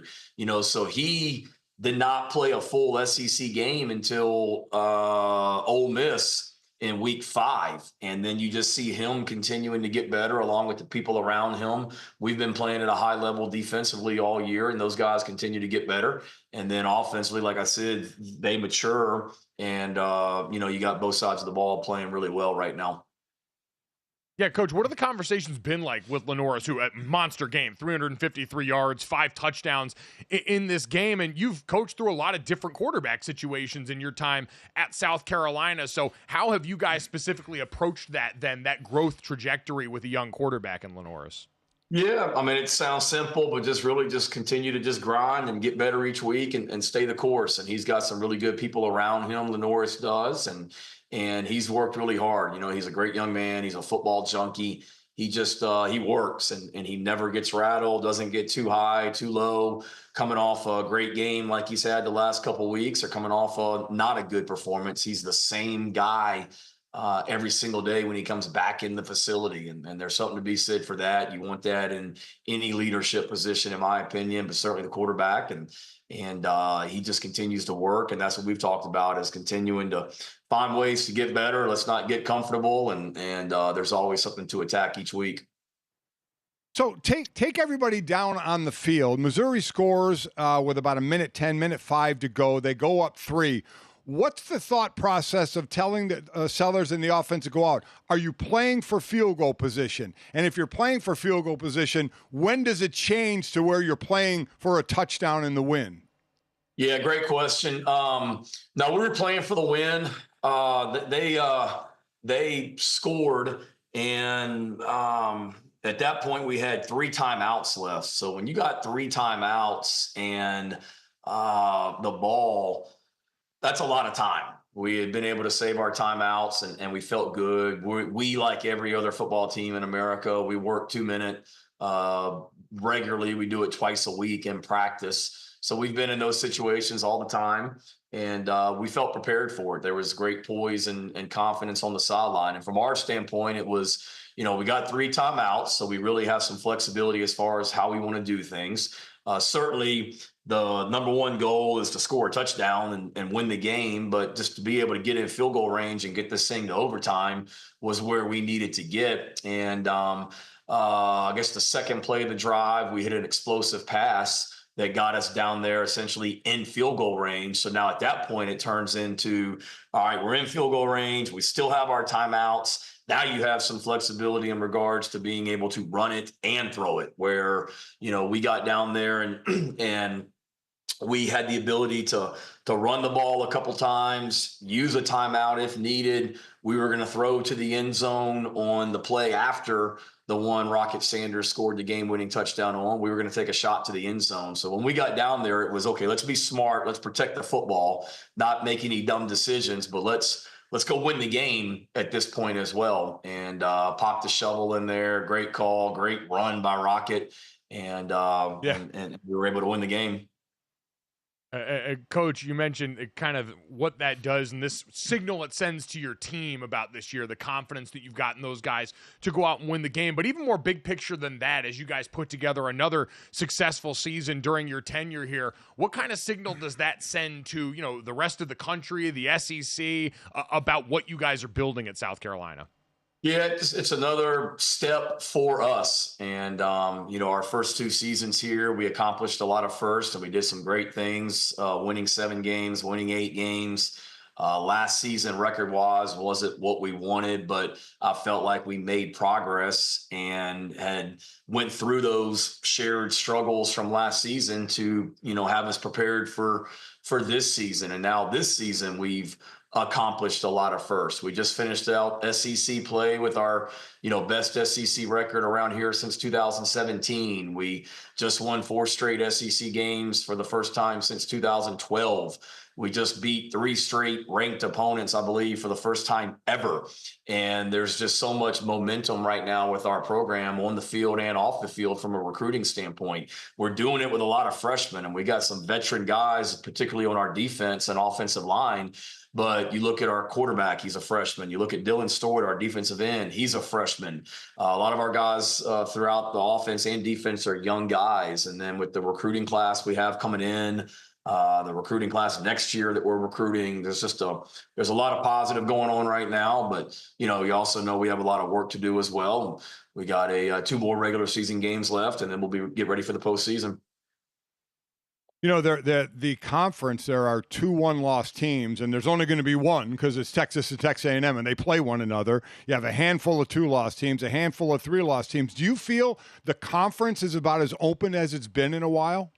[SPEAKER 9] So he did not play a full SEC game until Ole Miss in week 5. And then you just see him continuing to get better along with the people around him. We've been playing at a high level defensively all year, and those guys continue to get better. And then offensively, like I said, they mature, and you got both sides of the ball playing really well right now.
[SPEAKER 2] Yeah, Coach, what have the conversations been like with Lenoris, who at monster game, 353 yards, 5 touchdowns in this game, and you've coached through a lot of different quarterback situations in your time at South Carolina. So how have you guys specifically approached that growth trajectory with a young quarterback in Lenoris?
[SPEAKER 9] Yeah, it sounds simple, but just continue to just grind and get better each week and stay the course. And he's got some really good people around him, Lenoris does, and he's worked really hard. He's a great young man. He's a football junkie. He just he works and he never gets rattled, doesn't get too high, too low, coming off a great game like he's had the last couple of weeks, or coming off not a good performance. He's the same guy every single day when he comes back in the facility. And there's something to be said for that. You want that in any leadership position, in my opinion, but certainly the quarterback. And he just continues to work. And that's what we've talked about, is continuing to find ways to get better. Let's not get comfortable. And there's always something to attack each week.
[SPEAKER 3] So take everybody down on the field. Missouri scores with about 5 to go. They go up 3. What's the thought process of telling the Sellers in the offense to go out? Are you playing for field goal position? And if you're playing for field goal position, when does it change to where you're playing for a touchdown in the win?
[SPEAKER 9] Yeah, great question. No, we were playing for the win. They scored, and at that point we had 3 timeouts left. So when you got 3 timeouts and the ball That's a lot of time. We had been able to save our timeouts, and we felt good. We, like every other football team in America, we work 2-minute regularly. We do it twice a week in practice. So we've been in those situations all the time, and we felt prepared for it. There was great poise and confidence on the sideline. And from our standpoint, it was, we got 3 timeouts, so we really have some flexibility as far as how we want to do things. Certainly, the number one goal is to score a touchdown and win the game, but just to be able to get in field goal range and get this thing to overtime was where we needed to get. And I guess the second play of the drive, we hit an explosive pass that got us down there essentially in field goal range. So now at that point, it turns into, all right, we're in field goal range. We still have our timeouts. Now you have some flexibility in regards to being able to run it and throw it, where, we got down there and we had the ability to run the ball a couple times, use a timeout if needed. We were going to throw to the end zone on the play after the one Rocket Sanders scored the game-winning touchdown on. We were going to take a shot to the end zone. So when we got down there, it was, okay, let's be smart. Let's protect the football, not make any dumb decisions, but let's go win the game at this point as well. And pop the shovel in there. Great call, great run by Rocket. And we were able to win the game.
[SPEAKER 2] Coach, you mentioned kind of what that does and this signal it sends to your team about this year, the confidence that you've gotten those guys to go out and win the game. But even more big picture than that, as you guys put together another successful season during your tenure here, what kind of signal does that send to, the rest of the country, the SEC, about what you guys are building at South Carolina?
[SPEAKER 9] Yeah, it's another step for us. And, our first 2 seasons here, we accomplished a lot of firsts, and we did some great things, winning 7 games, winning 8 games. Last season, record-wise, wasn't what we wanted, but I felt like we made progress and had went through those shared struggles from last season to, have us prepared for this season. And now this season, we've accomplished a lot of firsts. We just finished out SEC play with our, best SEC record around here since 2017. We just won 4 straight SEC games for the first time since 2012. We just beat 3 straight ranked opponents, I believe, for the first time ever. And there's just so much momentum right now with our program on the field and off the field from a recruiting standpoint. We're doing it with a lot of freshmen, and we got some veteran guys, particularly on our defense and offensive line. But you look at our quarterback, he's a freshman. You look at Dylan Stewart, our defensive end, he's a freshman. A lot of our guys throughout the offense and defense are young guys. And then with the recruiting class we have coming in, the recruiting class next year that we're recruiting, there's a lot of positive going on right now. But, you also know we have a lot of work to do as well. We got 2 more regular season games left, and then we'll get ready for the postseason.
[SPEAKER 3] The conference, there are 2 one-loss teams, and there's only going to be one because it's Texas and Texas A&M, and they play one another. You have a handful of 2-loss teams, a handful of 3-loss teams. Do you feel the conference is about as open as it's been in a while?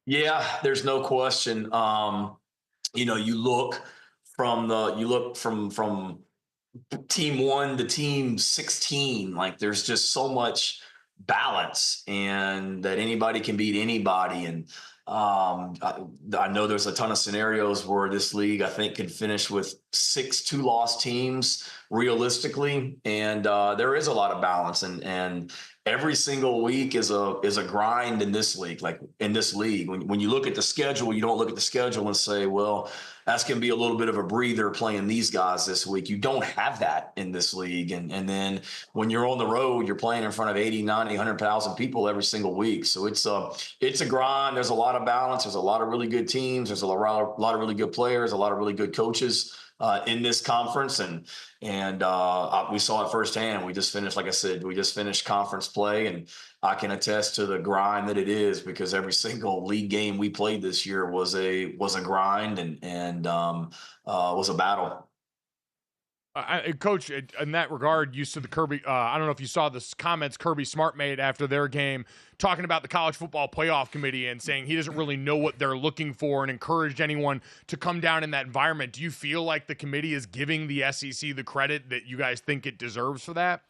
[SPEAKER 9] Yeah, there's no question. You look from team 1 to team 16, like there's just so much balance, and that anybody can beat anybody. And I know there's a ton of scenarios where this league, I think, could finish with 6 2-loss teams realistically. And there is a lot of balance, and every single week is a grind in this league. Like in this league, when you look at the schedule, you don't look at the schedule and say, well, that's going to be a little bit of a breather playing these guys this week. You don't have that in this league. And then when you're on the road, you're playing in front of 80, 90, 100,000 people every single week. So it's a grind. There's a lot of balance. There's a lot of really good teams. There's a lot of really good players, a lot of really good coaches in this conference. And we saw it firsthand. We just finished, like I said, conference play, and I can attest to the grind that it is, because every single league game we played this year was a grind and was a battle.
[SPEAKER 2] Coach, in that regard, you said the Kirby, I don't know if you saw the comments Kirby Smart made after their game, talking about the College Football Playoff Committee and saying he doesn't really know what they're looking for, and encouraged anyone to come down in that environment. Do you feel like the committee is giving the SEC the credit that you guys think it deserves for that?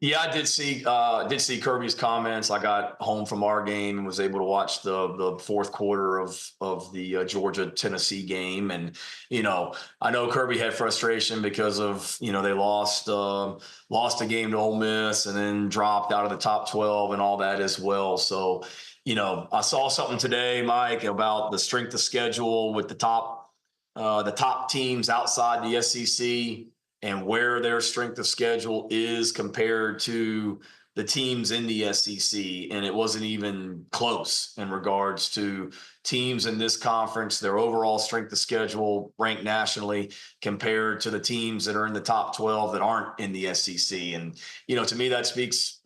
[SPEAKER 9] Yeah, I did see Kirby's comments. I got home from our game and was able to watch the fourth quarter of the Georgia Tennessee game, and I know Kirby had frustration because of they lost a game to Ole Miss and then dropped out of the top 12 and all that as well. So I saw something today, Mike, about the strength of schedule with the top teams outside the SEC and where their strength of schedule is compared to the teams in the SEC. And it wasn't even close in regards to teams in this conference, their overall strength of schedule ranked nationally compared to the teams that are in the top 12 that aren't in the SEC. And, to me, that speaks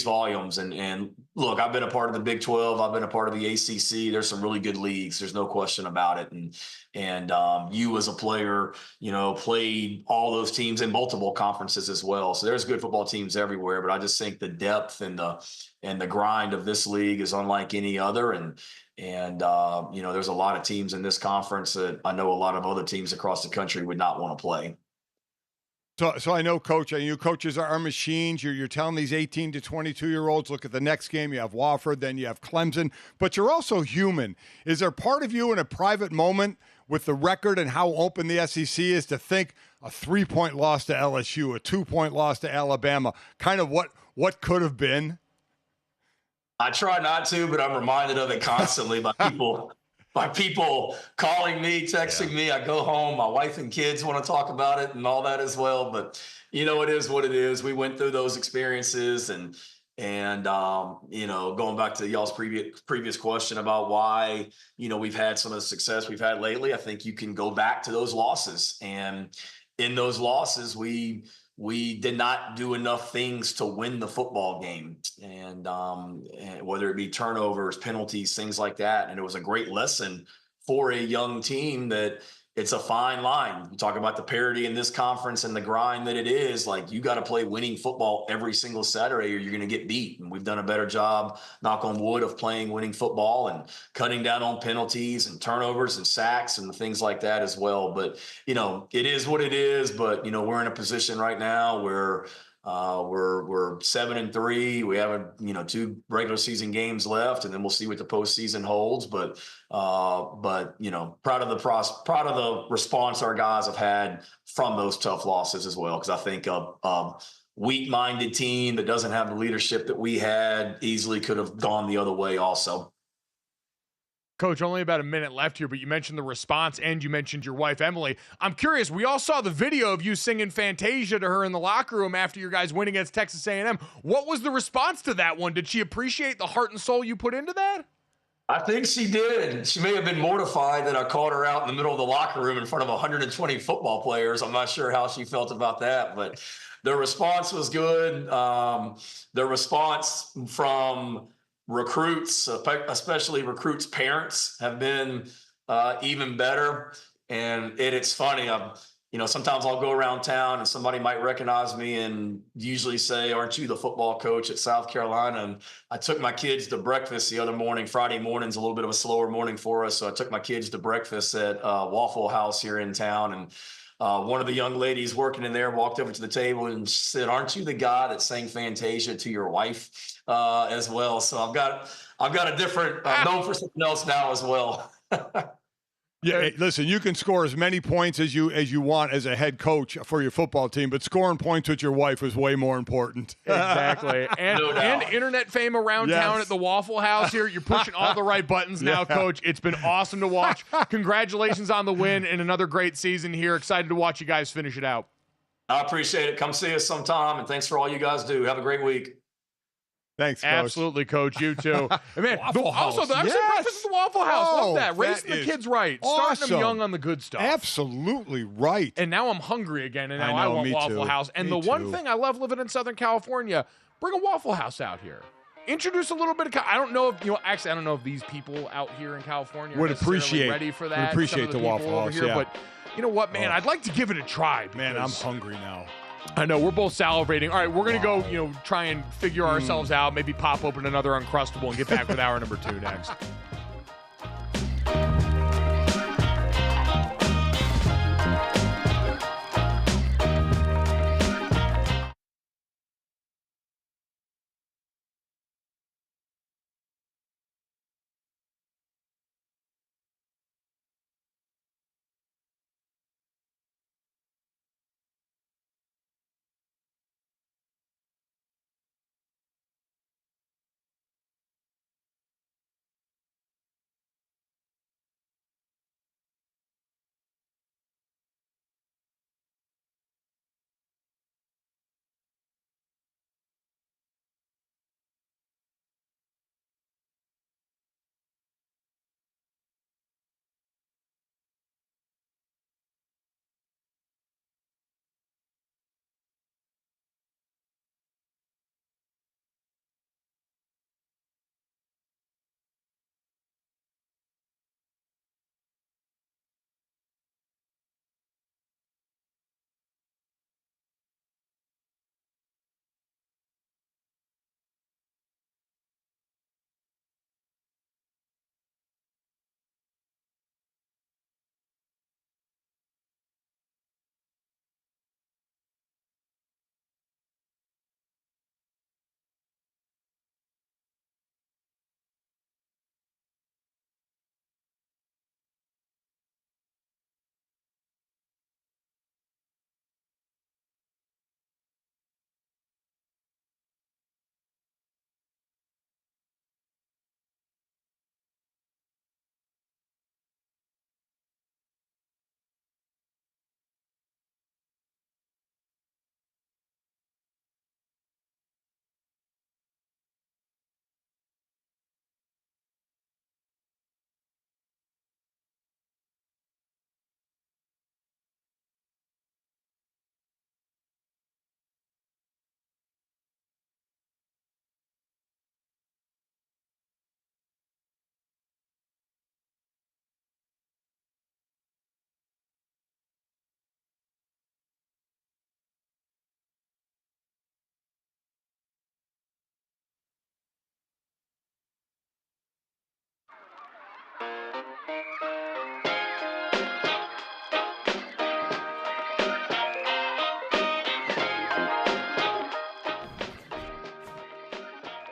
[SPEAKER 9] volumes. And look, I've been a part of the Big 12. I've been a part of the ACC. There's some really good leagues. There's no question about it. And you as a player, played all those teams in multiple conferences as well. So there's good football teams everywhere, but I just think the depth and the grind of this league is unlike any other. And there's a lot of teams in this conference that I know a lot of other teams across the country would not want to play.
[SPEAKER 3] So I know, Coach, you coaches are machines. You're telling these 18 to 22-year-olds, look at the next game. You have Wofford, then you have Clemson, but you're also human. Is there part of you in a private moment with the record and how open the SEC is to think a 3-point loss to LSU, a 2-point loss to Alabama, kind of what could have been?
[SPEAKER 9] I try not to, but I'm reminded of it constantly by people calling me, texting me. I go home, my wife and kids want to talk about it and all that as well. But it is what it is. We went through those experiences, and going back to y'all's previous question about why we've had some of the success we've had lately. I think you can go back to those losses, and in those losses, we did not do enough things to win the football game, and whether it be turnovers, penalties, things like that. And it was a great lesson for a young team that it's a fine line. You talk about the parity in this conference and the grind that it is. Like, you got to play winning football every single Saturday or you're going to get beat. And we've done a better job, knock on wood, of playing winning football and cutting down on penalties and turnovers and sacks and things like that as well. But, it is what it is. But, we're in a position right now where we're 7-3. We have 2 regular season games left, and then we'll see what the postseason holds. But proud of the response our guys have had from those tough losses as well. Because I think a weak-minded team that doesn't have the leadership that we had easily could have gone the other way also.
[SPEAKER 2] Coach, only about a minute left here, but you mentioned the response and you mentioned your wife, Emily. I'm curious, we all saw the video of you singing Fantasia to her in the locker room after your guys win against Texas A&M. What was the response to that one? Did she appreciate the heart and soul you put into that?
[SPEAKER 9] I think she did. She may have been mortified that I called her out in the middle of the locker room in front of 120 football players. I'm not sure how she felt about that, but the response was good. The response from recruits, especially recruits' parents, have been even better. And it's funny. Sometimes I'll go around town and somebody might recognize me and usually say, "Aren't you the football coach at South Carolina?" And I took my kids to breakfast the other morning. Friday morning's a little bit of a slower morning for us. So I took my kids to breakfast at Waffle House here in town. And one of the young ladies working in there walked over to the table and said, "Aren't you the guy that sang Fantasia to your wife as well?" So I've got a different, known for something else now as well.
[SPEAKER 3] Yeah, hey, listen, you can score as many points as you want as a head coach for your football team, but scoring points with your wife is way more important.
[SPEAKER 2] Exactly. And internet fame around town at the Waffle House here. You're pushing all the right buttons now, Coach. It's been awesome to watch. Congratulations on the win and another great season here. Excited to watch you guys finish it out.
[SPEAKER 9] I appreciate it. Come see us sometime, and thanks for all you guys do. Have a great week.
[SPEAKER 3] Thanks, Coach.
[SPEAKER 2] Absolutely, Coach. You too. And man,
[SPEAKER 3] Waffle House.
[SPEAKER 2] also, breakfast at the Waffle House. Love that. Raising the kids right.
[SPEAKER 3] Awesome.
[SPEAKER 2] Starting them young on the good stuff.
[SPEAKER 3] Absolutely right.
[SPEAKER 2] And now I'm hungry again, and now
[SPEAKER 3] I know,
[SPEAKER 2] want
[SPEAKER 3] me
[SPEAKER 2] Waffle
[SPEAKER 3] too.
[SPEAKER 2] House. And
[SPEAKER 3] Me
[SPEAKER 2] the one
[SPEAKER 3] too.
[SPEAKER 2] thing I love living in Southern California, bring a Waffle House out here. Introduce a little bit of. I don't know if actually, I don't know if these people out here in California
[SPEAKER 3] Would
[SPEAKER 2] are necessarily
[SPEAKER 3] appreciate
[SPEAKER 2] ready for that.
[SPEAKER 3] would appreciate
[SPEAKER 2] Some of
[SPEAKER 3] the
[SPEAKER 2] people
[SPEAKER 3] Waffle
[SPEAKER 2] over
[SPEAKER 3] House,
[SPEAKER 2] here,
[SPEAKER 3] yeah.
[SPEAKER 2] But you know what, man? I'd like to give it a try.
[SPEAKER 3] Man, I'm
[SPEAKER 2] because-
[SPEAKER 3] hungry now.
[SPEAKER 2] I know, we're both salivating. All right, we're going to go, try and figure ourselves out, maybe pop open another Uncrustable and get back with hour number 2 next.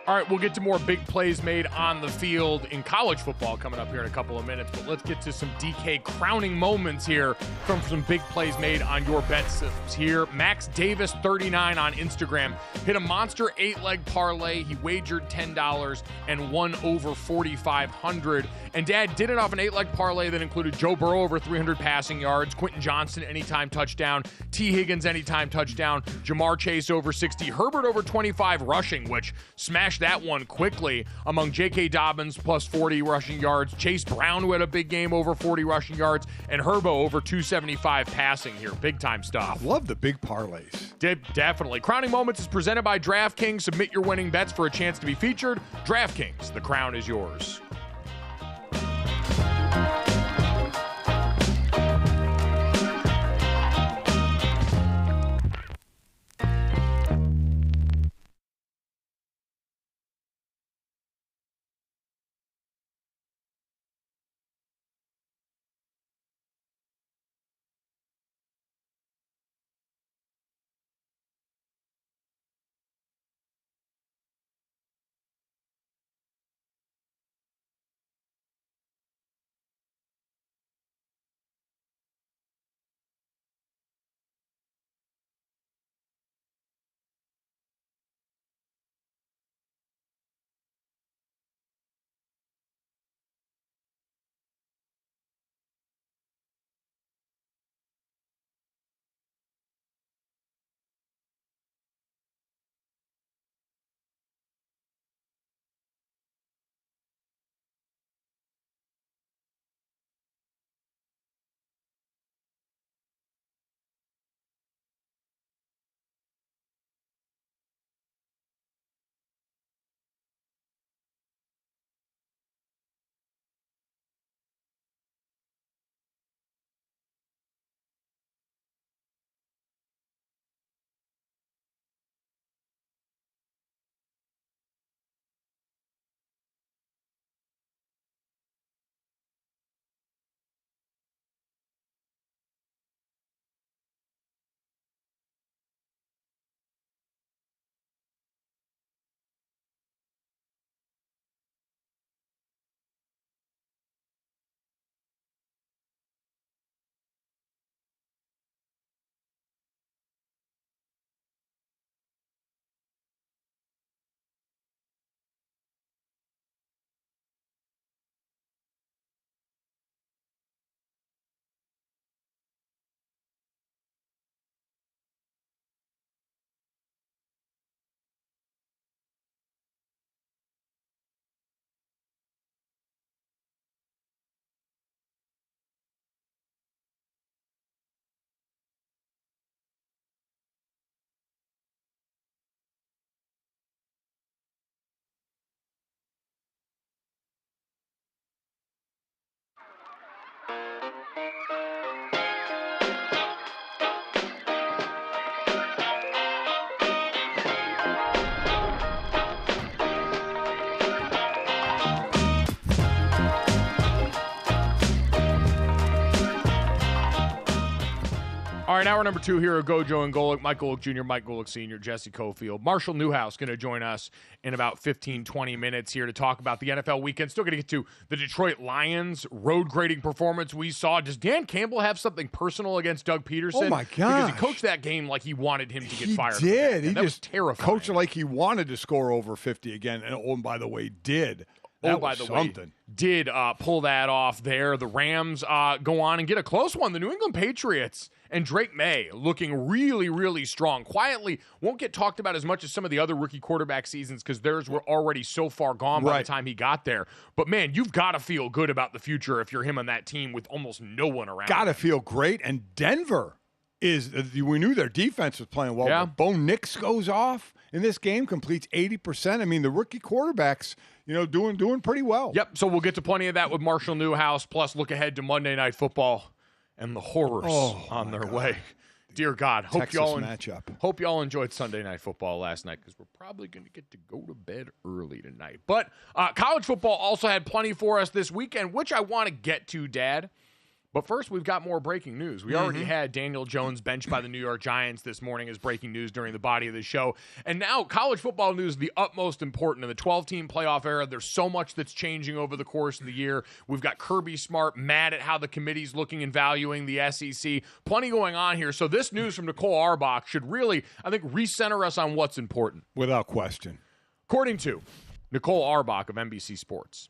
[SPEAKER 2] All right, we'll get to more big plays made on the field in college football coming up here in a couple of minutes, but let's get to some DK crowning moments here from some big plays made on your bet slips here. Max Davis, 39 on Instagram, hit a monster 8-leg parlay. He wagered $10 and won over 4,500. And Dad did it off an 8-leg parlay that included Joe Burrow over 300 passing yards, Quentin Johnston anytime touchdown, T. Higgins anytime touchdown, Jamar Chase over 60, Herbert over 25 rushing, which smashed that one quickly among J.K. Dobbins plus 40 rushing yards, Chase Brown who had a big game over 40 rushing yards, and Herbo over 275 passing here. Big time stuff.
[SPEAKER 3] Love the big parlays.
[SPEAKER 2] Definitely. Crowning Moments is presented by DraftKings. Submit your winning bets for a chance to be featured. DraftKings, the crown is yours. All right, hour number 2 here at GoJo and Golic. Mike Golic Jr., Mike Golic Sr., Jesse Cofield. Marshall Newhouse going to join us in about 15, 20 minutes here to talk about the NFL weekend. Still going to get to the Detroit Lions road grading performance we saw. Does Dan Campbell have something personal against Doug Peterson?
[SPEAKER 3] Oh, my gosh.
[SPEAKER 2] Because he coached that game like he wanted him to get fired.
[SPEAKER 3] He did.
[SPEAKER 2] That was terrifying.
[SPEAKER 3] Coached it like he wanted to score over 50 again. And, oh, and by the way, did. That
[SPEAKER 2] by the way, did pull that off there. The Rams go on and get a close one. The New England Patriots and Drake May looking really, really strong. Quietly, won't get talked about as much as some of the other rookie quarterback seasons because theirs were already so far gone by the time he got there. But, man, you've got to feel good about the future if you're him on that team with almost no one around.
[SPEAKER 3] Got to feel great. And Denver we knew their defense was playing well.
[SPEAKER 2] Yeah.
[SPEAKER 3] But Bo Nix goes off in this game, completes 80%. I mean, the rookie quarterbacks, doing pretty well.
[SPEAKER 2] Yep, so we'll get to plenty of that with Marshall Newhouse, plus look ahead to Monday Night Football and the horrors on their way. Dear God, hope y'all enjoyed Sunday Night Football last night because we're probably going to get to go to bed early tonight. But college football also had plenty for us this weekend, which I want to get to, Dad. But first, we've got more breaking news. We already had Daniel Jones benched by the New York Giants this morning as breaking news during the body of the show. And now college football news is the utmost important. In the 12-team playoff era, there's so much that's changing over the course of the year. We've got Kirby Smart mad at how the committee's looking and valuing the SEC. Plenty going on here. So this news from Nicole Auerbach should really, I think, recenter us on what's important.
[SPEAKER 3] Without question.
[SPEAKER 2] According to Nicole Auerbach of NBC Sports,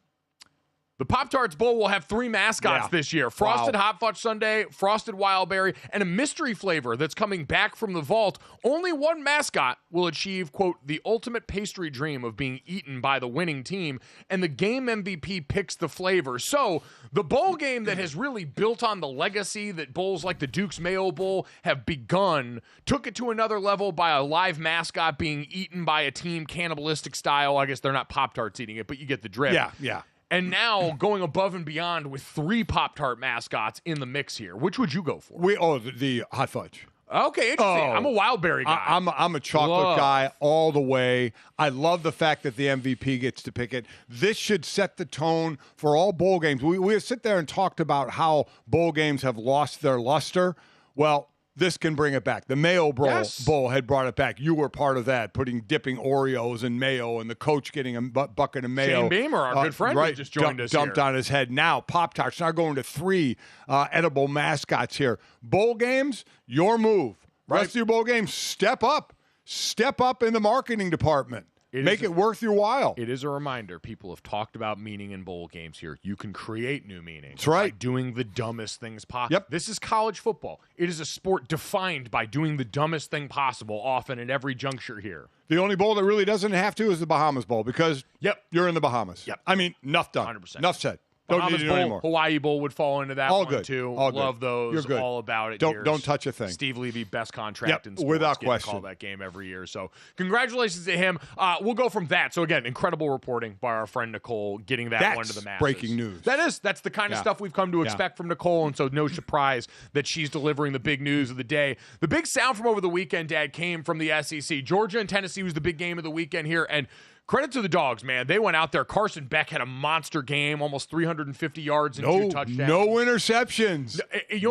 [SPEAKER 2] the Pop-Tarts Bowl will have 3 mascots this year. Frosted Hot Fudge Sundae, Frosted Wild Berry, and a mystery flavor that's coming back from the vault. Only one mascot will achieve, quote, the ultimate pastry dream of being eaten by the winning team, and the game MVP picks the flavor. So the bowl game that has really built on the legacy that bowls like the Duke's Mayo Bowl have begun took it to another level by a live mascot being eaten by a team cannibalistic style. I guess they're not Pop-Tarts eating it, but you get the drift.
[SPEAKER 3] Yeah.
[SPEAKER 2] And now going above and beyond with 3 Pop-Tart mascots in the mix here. Which would you go for?
[SPEAKER 3] The Hot Fudge.
[SPEAKER 2] Okay, interesting. I'm a wild berry guy.
[SPEAKER 3] I'm a chocolate guy all the way. I love the fact that the MVP gets to pick it. This should set the tone for all bowl games. We sit there and talked about how bowl games have lost their luster. Well, this can bring it back. The Mayo Bowl had brought it back. You were part of that, dipping Oreos in mayo, and the coach getting a bucket of mayo.
[SPEAKER 2] Shane Beamer, our good friend, who just joined us
[SPEAKER 3] dumped on his head. Now, Pop-Tarts, now going to 3 edible mascots here. Bowl games, your move. Rest of your bowl games, step up. Step up in the marketing department. Make it worth your while.
[SPEAKER 2] It is a reminder. People have talked about meaning in bowl games here. You can create new meaning.
[SPEAKER 3] That's right.
[SPEAKER 2] By doing the dumbest things possible.
[SPEAKER 3] Yep.
[SPEAKER 2] This is college football. It is a sport defined by doing the dumbest thing possible, often at every juncture here.
[SPEAKER 3] The only bowl that really doesn't have to is the Bahamas Bowl because you're in the Bahamas.
[SPEAKER 2] Yep.
[SPEAKER 3] I mean, enough done.
[SPEAKER 2] 100%.
[SPEAKER 3] Enough said. Don't
[SPEAKER 2] Bahamas
[SPEAKER 3] need to
[SPEAKER 2] Bowl,
[SPEAKER 3] know anymore.
[SPEAKER 2] Hawaii Bowl would fall into that
[SPEAKER 3] All
[SPEAKER 2] one
[SPEAKER 3] good.
[SPEAKER 2] too.
[SPEAKER 3] All good.
[SPEAKER 2] Love those.
[SPEAKER 3] You're good.
[SPEAKER 2] All about it.
[SPEAKER 3] Don't touch a thing.
[SPEAKER 2] Steve Levy, best contract in sports.
[SPEAKER 3] Without
[SPEAKER 2] Get to
[SPEAKER 3] question.
[SPEAKER 2] call that game every year. So congratulations to him. We'll go from that. So again, incredible reporting by our friend Nicole, getting that one to the masses.
[SPEAKER 3] Breaking news.
[SPEAKER 2] That's the kind of stuff we've come to expect from Nicole, and so no surprise that she's delivering the big news of the day. The big sound from over the weekend, Dad, came from the SEC. Georgia and Tennessee was the big game of the weekend here, and credit to the Dogs, man. They went out there. Carson Beck had a monster game, almost 350 yards and 2 touchdowns.
[SPEAKER 3] No interceptions.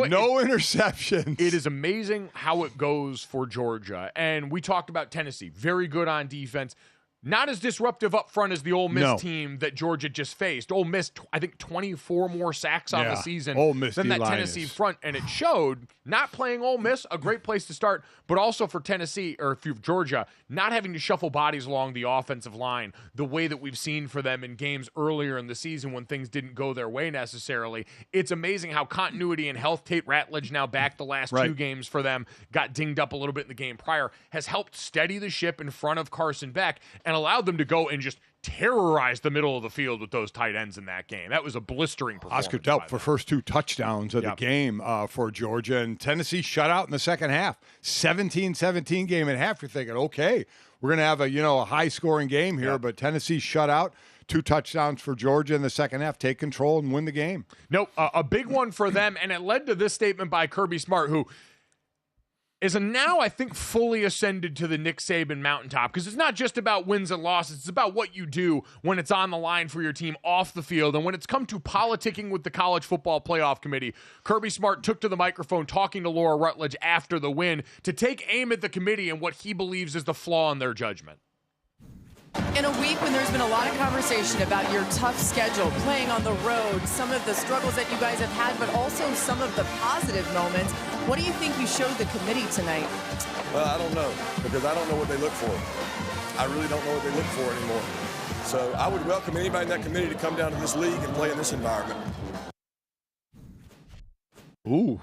[SPEAKER 3] No interceptions.
[SPEAKER 2] It is amazing how it goes for Georgia. And we talked about Tennessee. Very good on defense. Not as disruptive up front as the Ole Miss team that Georgia just faced. Ole Miss, I think, 24 more sacks on the season than that Tennessee front. And it showed not playing Ole Miss, a great place to start, but also for Tennessee, or for Georgia, not having to shuffle bodies along the offensive line the way that we've seen for them in games earlier in the season when things didn't go their way necessarily. It's amazing how continuity and health. Tate Ratledge now back the last 2 games for them, got dinged up a little bit in the game prior, has helped steady the ship in front of Carson Beck and allowed them to go and just terrorize the middle of the field with those tight ends in that game. That was a blistering performance.
[SPEAKER 3] Oscar Delp for first 2 touchdowns of the game for Georgia, and Tennessee shut out in the second half. 17-17 game at half. You're thinking, okay, we're going to have a high-scoring game here, but Tennessee shut out. 2 touchdowns for Georgia in the second half. Take control and win the game.
[SPEAKER 2] Nope, a big one for them, and it led to this statement by Kirby Smart, who is now, I think, fully ascended to the Nick Saban mountaintop, because it's not just about wins and losses. It's about what you do when it's on the line for your team off the field. And when it's come to politicking with the College Football Playoff Committee, Kirby Smart took to the microphone talking to Laura Rutledge after the win to take aim at the committee and what he believes is the flaw in their judgment.
[SPEAKER 10] In a week when there's been a lot of conversation about your tough schedule, playing on the road, some of the struggles that you guys have had, but also some of the positive moments, what do you think you showed the committee tonight?
[SPEAKER 11] Well, I don't know, because I don't know what they look for. I really don't know what they look for anymore. So I would welcome anybody in that committee to come down to this league and play in this environment.
[SPEAKER 3] Ooh.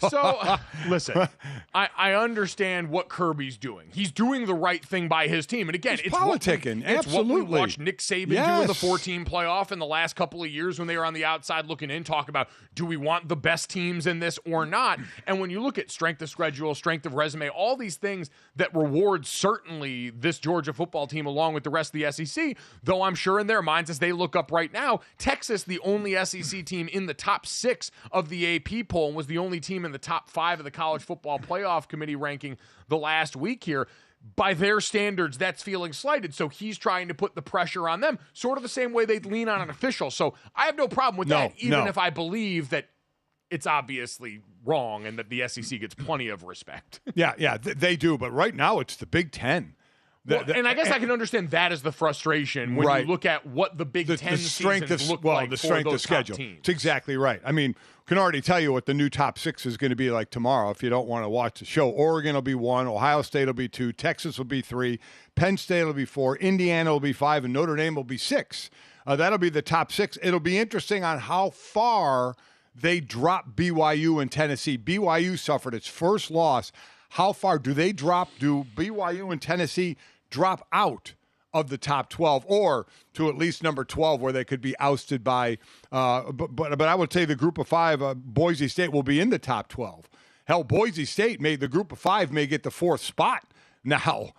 [SPEAKER 2] So, listen, I understand what Kirby's doing. He's doing the right thing by his team. And again, it's
[SPEAKER 3] politicking.
[SPEAKER 2] It's
[SPEAKER 3] Absolutely.
[SPEAKER 2] what we watched Nick Saban do in the 4-team playoff in the last couple of years when they were on the outside looking in, talk about, do we want the best teams in this or not? And when you look at strength of schedule, strength of resume, all these things that reward certainly this Georgia football team along with the rest of the SEC, though I'm sure in their minds as they look up right now, Texas, the only SEC team in the top 6 of the AP poll, and was the only team in the top 5 of the College Football Playoff Committee ranking the last week here. By their standards, that's feeling slighted. So he's trying to put the pressure on them, sort of the same way they'd lean on an official. So I have no problem with that, even if I believe that it's obviously wrong and that the SEC gets plenty of respect.
[SPEAKER 3] Yeah, they do. But right now, it's the Big Ten.
[SPEAKER 2] And I guess I can understand that as the frustration when you look at what the Big Ten seasons look like
[SPEAKER 3] the
[SPEAKER 2] for
[SPEAKER 3] strength
[SPEAKER 2] those
[SPEAKER 3] of schedule.
[SPEAKER 2] top teams.
[SPEAKER 3] It's exactly right. I mean, can already tell you what the new top 6 is going to be like tomorrow if you don't want to watch the show. Oregon will be 1, Ohio State will be 2, Texas will be 3, Penn State will be 4, Indiana will be 5, and Notre Dame will be 6. That'll be the top 6. It'll be interesting on how far they drop BYU and Tennessee. BYU suffered its first loss. How far do they drop? Do BYU and Tennessee drop out of the top 12 or to at least number 12 where they could be ousted by but I would say the group of 5 Boise State will be in the top 12. Hell, Boise State the group of 5 may get the 4th spot now.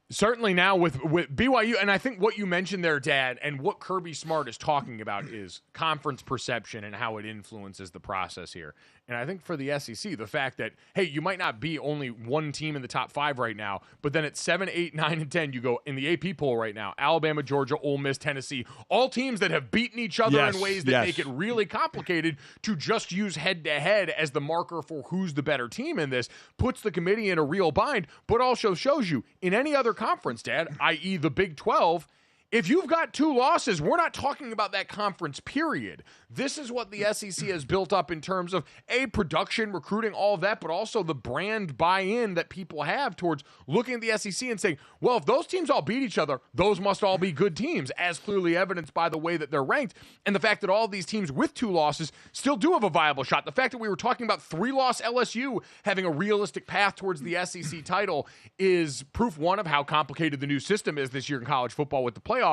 [SPEAKER 2] Certainly now with BYU, and I think what you mentioned there, Dad, and what Kirby Smart is talking about is conference perception and how it influences the process here. And I think for the SEC, the fact that, hey, you might not be only one team in the top 5 right now, but then at 7, 8, 9, and 10, you go in the AP poll right now, Alabama, Georgia, Ole Miss, Tennessee, all teams that have beaten each other in ways that make it really complicated to just use head-to-head as the marker for who's the better team in this, puts the committee in a real bind, but also shows you in any other conference, Dad, i.e. the Big 12, if you've got 2 losses, we're not talking about that conference, period. This is what the SEC has built up in terms of, production, recruiting, all of that, but also the brand buy-in that people have towards looking at the SEC and saying, well, if those teams all beat each other, those must all be good teams, as clearly evidenced by the way that they're ranked, and the fact that all of these teams with 2 losses still do have a viable shot. The fact that we were talking about 3-loss LSU having a realistic path towards the SEC title is proof, one, of how complicated the new system is this year in college football with the playoff,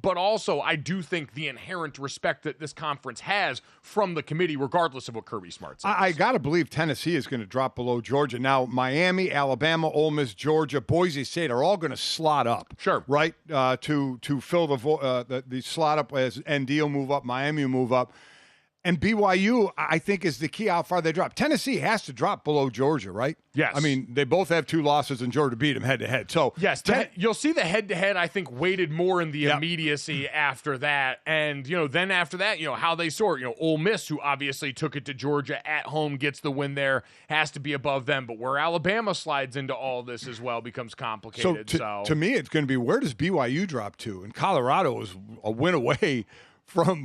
[SPEAKER 2] but also I do think the inherent respect that this conference has from the committee, regardless of what Kirby Smart says.
[SPEAKER 3] I got to believe Tennessee is going to drop below Georgia. Now, Miami, Alabama, Ole Miss, Georgia, Boise State are all going to slot up.
[SPEAKER 2] Sure.
[SPEAKER 3] Right? To fill the slot up as ND will move up, Miami will move up. And BYU, I think, is the key how far they drop. Tennessee has to drop below Georgia, right?
[SPEAKER 2] Yes.
[SPEAKER 3] I mean, they both have 2 losses, and Georgia beat them head-to-head. So
[SPEAKER 2] yes, you'll see the head-to-head, I think, weighted more in the immediacy after that. And, then after that, how they sort. Ole Miss, who obviously took it to Georgia at home, gets the win there, has to be above them. But where Alabama slides into all this as well becomes complicated.
[SPEAKER 3] So to me, it's going to be, where does BYU drop to? And Colorado is a win away from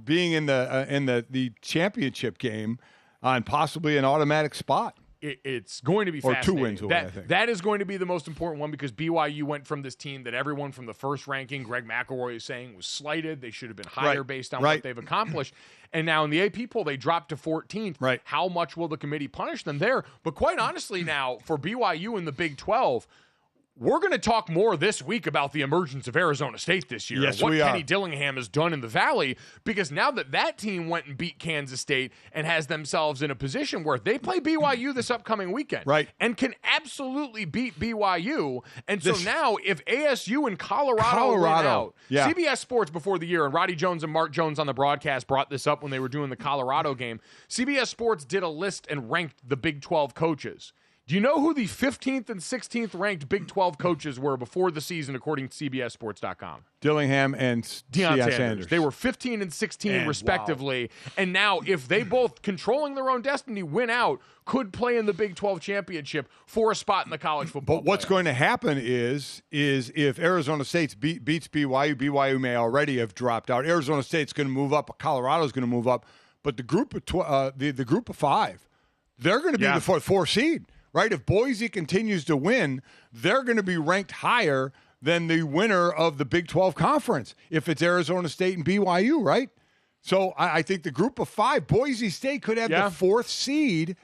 [SPEAKER 3] being in the championship game on possibly an automatic spot.
[SPEAKER 2] It's going to be fascinating.
[SPEAKER 3] Or 2 wins away, I think.
[SPEAKER 2] That is going to be the most important one because BYU went from this team that everyone from the first ranking, Greg McElroy is saying, was slighted. They should have been higher based on what they've accomplished. And now in the AP poll, they dropped to 14th.
[SPEAKER 3] Right.
[SPEAKER 2] How much will the committee punish them there? But quite honestly now, for BYU in the Big 12, we're going to talk more this week about the emergence of Arizona State this year.
[SPEAKER 3] Yes,
[SPEAKER 2] what
[SPEAKER 3] we
[SPEAKER 2] Kenny
[SPEAKER 3] are.
[SPEAKER 2] Dillingham has done in the Valley, because now that team went and beat Kansas State and has themselves in a position where they play BYU this upcoming weekend.
[SPEAKER 3] Right.
[SPEAKER 2] And can absolutely beat BYU. And so now if ASU and Colorado win out, CBS Sports before the year, and Roddy Jones and Mark Jones on the broadcast brought this up when they were doing the Colorado game, CBS Sports did a list and ranked the Big 12 coaches. Do you know who the 15th and 16th ranked Big 12 coaches were before the season, according to CBSSports.com?
[SPEAKER 3] Dillingham and
[SPEAKER 2] Deion
[SPEAKER 3] Sanders.
[SPEAKER 2] They were 15 and 16 respectively. Wow. And now if they both, controlling their own destiny, win out, could play in the Big 12 championship for a spot in the college football
[SPEAKER 3] But what's going to happen is if Arizona State beats BYU, BYU may already have dropped out. Arizona State's going to move up. Colorado's going to move up. But the group of the group of 5, they're going to be the 4th seed. Right? If Boise continues to win, they're going to be ranked higher than the winner of the Big 12 conference if it's Arizona State and BYU, right? So I think the group of 5, Boise State could have the 4th seed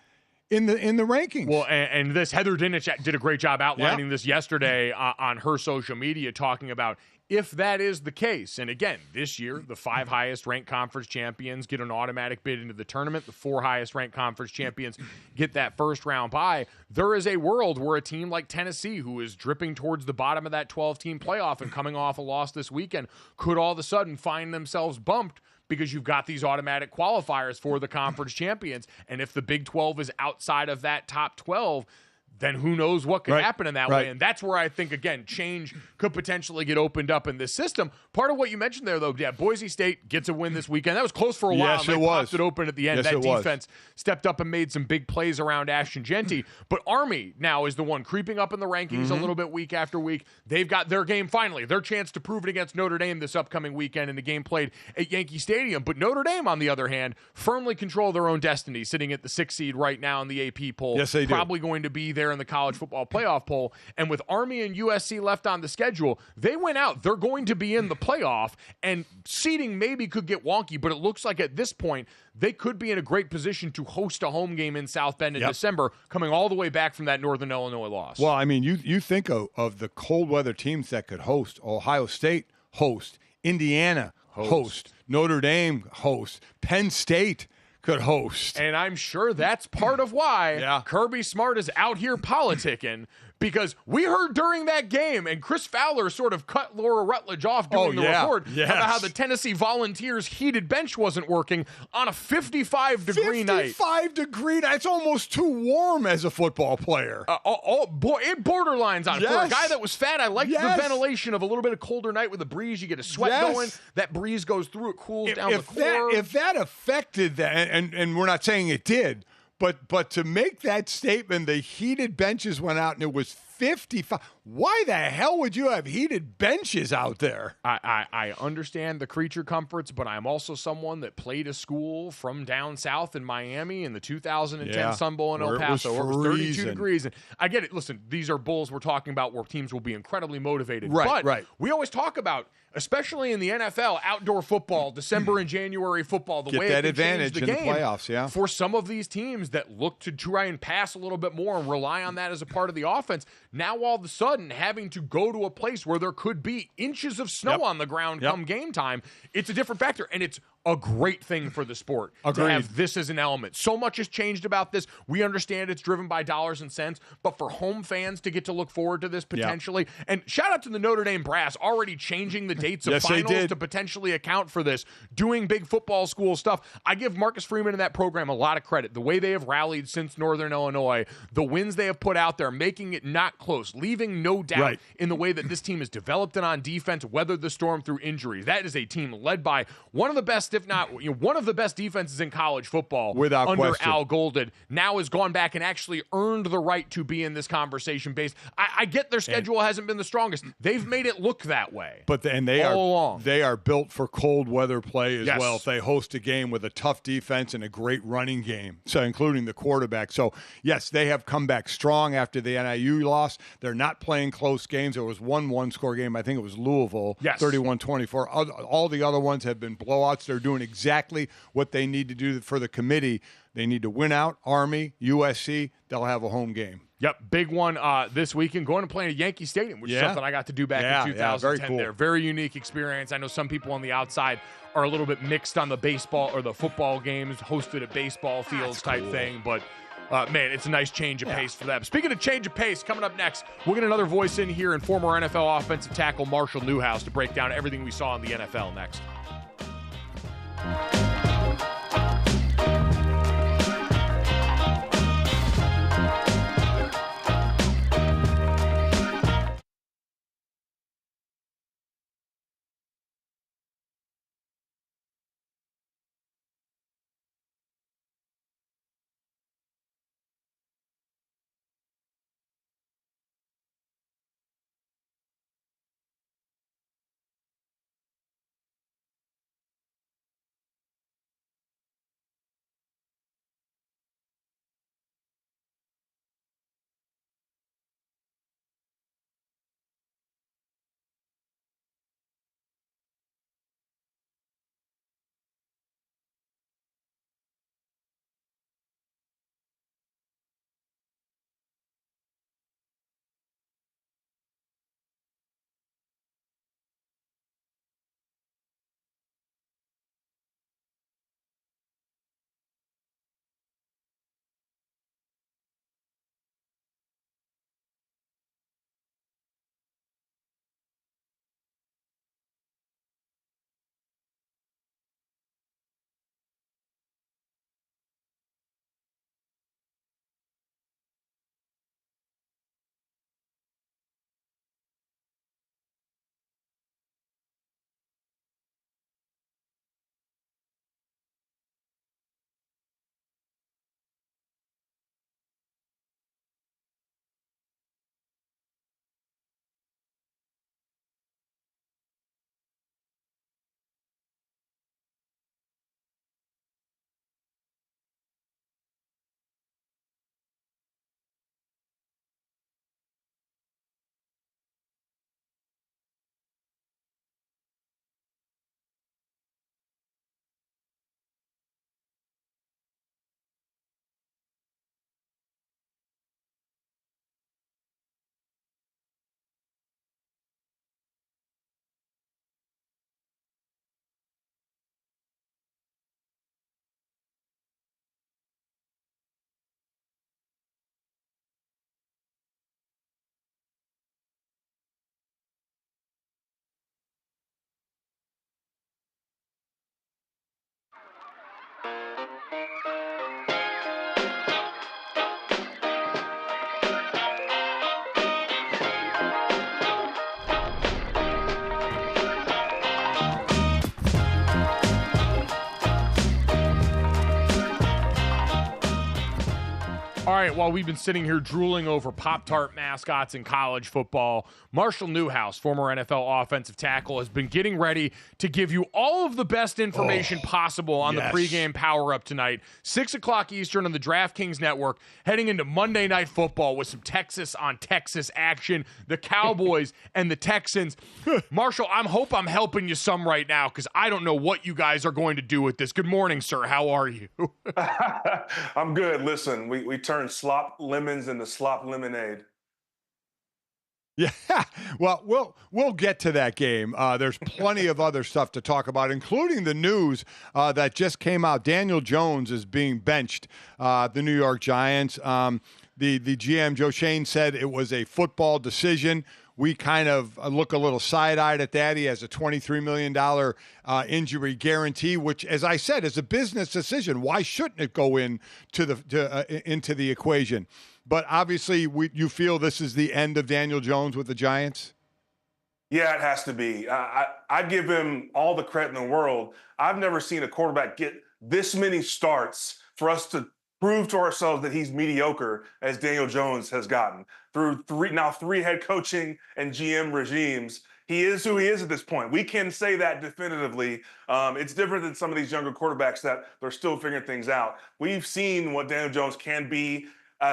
[SPEAKER 3] in the rankings.
[SPEAKER 2] Well, and this Heather Dinich did a great job outlining this yesterday on her social media, talking about if that is the case. And again, this year, the 5 highest ranked conference champions get an automatic bid into the tournament. The 4 highest ranked conference champions get that first round bye. There is a world where a team like Tennessee, who is dripping towards the bottom of that 12-team playoff and coming off a loss this weekend, could all of a sudden find themselves bumped because you've got these automatic qualifiers for the conference champions. And if the Big 12 is outside of that top 12, then who knows what could
[SPEAKER 3] Right.
[SPEAKER 2] happen in that
[SPEAKER 3] Right.
[SPEAKER 2] way. And that's where I think, again, change could potentially get opened up in this system. Part of what you mentioned there, though, yeah, Boise State gets a win this weekend. That was close for a while.
[SPEAKER 3] Yes,
[SPEAKER 2] and
[SPEAKER 3] it
[SPEAKER 2] they
[SPEAKER 3] was.
[SPEAKER 2] popped it open at the end.
[SPEAKER 3] Yes,
[SPEAKER 2] that
[SPEAKER 3] it was.
[SPEAKER 2] defense stepped up and made some big plays around Ashton Genty. But Army now is the one creeping up in the rankings a little bit week after week. They've got their game finally, their chance to prove it against Notre Dame this upcoming weekend in the game played at Yankee Stadium. But Notre Dame, on the other hand, firmly control their own destiny, sitting at the 6th seed right now in the AP poll.
[SPEAKER 3] Yes, they do.
[SPEAKER 2] Probably going to be there in the college football playoff poll. And with Army and USC left on the schedule, they went out. They're going to be in the playoff, and seeding maybe could get wonky, but it looks like at this point they could be in a great position to host a home game in South Bend in December, coming all the way back from that Northern Illinois loss.
[SPEAKER 3] Well, I mean, you think of the cold weather teams that could host. Ohio State host, Indiana host, Notre Dame host, Penn State could host.
[SPEAKER 2] And I'm sure that's part of why Kirby Smart is out here politicking, because we heard during that game, and Chris Fowler sort of cut Laura Rutledge off doing the report about how the Tennessee Volunteers' heated bench wasn't working on a 55-degree night.
[SPEAKER 3] 55-degree night. It's almost too warm as a football player.
[SPEAKER 2] It borderlines on it. For a guy that was fat, I liked the
[SPEAKER 3] Yes.
[SPEAKER 2] ventilation of a little bit of colder night with a breeze. You get a sweat going. That breeze goes through. It cools down the core.
[SPEAKER 3] If that affected that, and we're not saying it did, but to make that statement, the heated benches went out and it was 55. Why the hell would you have heated benches out there?
[SPEAKER 2] I understand the creature comforts, but I'm also someone that played a school from down south in Miami in the 2010 Sun Bowl in El Paso. Where it was 32 degrees. And I get it. Listen, these are Bulls we're talking about where teams will be incredibly motivated. But we always talk about, especially in the NFL, outdoor football, December and January football, the
[SPEAKER 3] Get
[SPEAKER 2] way
[SPEAKER 3] that
[SPEAKER 2] it can
[SPEAKER 3] advantage
[SPEAKER 2] change the
[SPEAKER 3] in
[SPEAKER 2] game.
[SPEAKER 3] the playoffs,
[SPEAKER 2] For some of these teams that look to try and pass a little bit more and rely on that as a part of the offense, now all of a sudden having to go to a place where there could be inches of snow on the ground come game time, it's a different factor. And it's a great thing for the sport to have this as an element. So much has changed about this. We understand it's driven by dollars and cents, but for home fans to get to look forward to this potentially, and shout out to the Notre Dame brass already changing the dates of finals to potentially account for this, doing big football school stuff. I give Marcus Freeman and that program a lot of credit. The way they have rallied since Northern Illinois, the wins they have put out there, making it not close, leaving no doubt in the way that this team has developed and on defense, weathered the storm through injuries. That is a team led by one of the best, if not one of the best defenses in college football,
[SPEAKER 3] without
[SPEAKER 2] under
[SPEAKER 3] question.
[SPEAKER 2] Al Golden. Now has gone back and actually earned the right to be in this conversation base. I get their schedule hasn't been the strongest. They've made it look that way.
[SPEAKER 3] But they are built for cold weather play as well. If they host a game with a tough defense and a great running game, so including the quarterback. So yes, they have come back strong after the NIU loss. They're not playing close games. There was one one-score game. I think it was Louisville, 31-24. All the other ones have been blowouts. They're doing exactly what they need to do for the committee. They need to win out. Army, USC, they'll have a home game.
[SPEAKER 2] Yep, big one this weekend. Going to play at Yankee Stadium, which is something I got to do back in 2010
[SPEAKER 3] very cool.
[SPEAKER 2] there. Very unique experience. I know some people on the outside are a little bit mixed on the baseball or the football games, hosted at baseball fields type thing, but man, it's a nice change of pace for them. Speaking of change of pace, coming up next, we'll get another voice in here and former NFL offensive tackle Marshall Newhouse to break down everything we saw in the NFL next. All right, while we've been sitting here drooling over Pop-Tart mascots in college football, Marshall Newhouse, former NFL offensive tackle, has been getting ready to give you all of the best information possible on the pregame power-up tonight. 6 o'clock Eastern on the DraftKings Network, heading into Monday Night Football with some Texas on Texas action, the Cowboys and the Texans. Marshall, I'm helping you some right now because I don't know what you guys are going to do with this. Good morning, sir. How are you?
[SPEAKER 12] I'm good. Listen, we turned slop lemons into slop lemonade.
[SPEAKER 3] Yeah, well, we'll get to that game. There's plenty of other stuff to talk about, including the news that just came out. Daniel Jones is being benched, the New York Giants. The GM, Joe Shane, said it was a football decision. We kind of look a little side-eyed at that. He has a $23 million injury guarantee, which, as I said, is a business decision. Why shouldn't it go into the equation? But obviously, you feel this is the end of Daniel Jones with the Giants?
[SPEAKER 12] Yeah, it has to be. I give him all the credit in the world. I've never seen a quarterback get this many starts for us to prove to ourselves that he's mediocre as Daniel Jones has gotten. Through three head coaching and GM regimes, he is who he is at this point. We can say that definitively. It's different than some of these younger quarterbacks that they're still figuring things out. We've seen what Daniel Jones can be.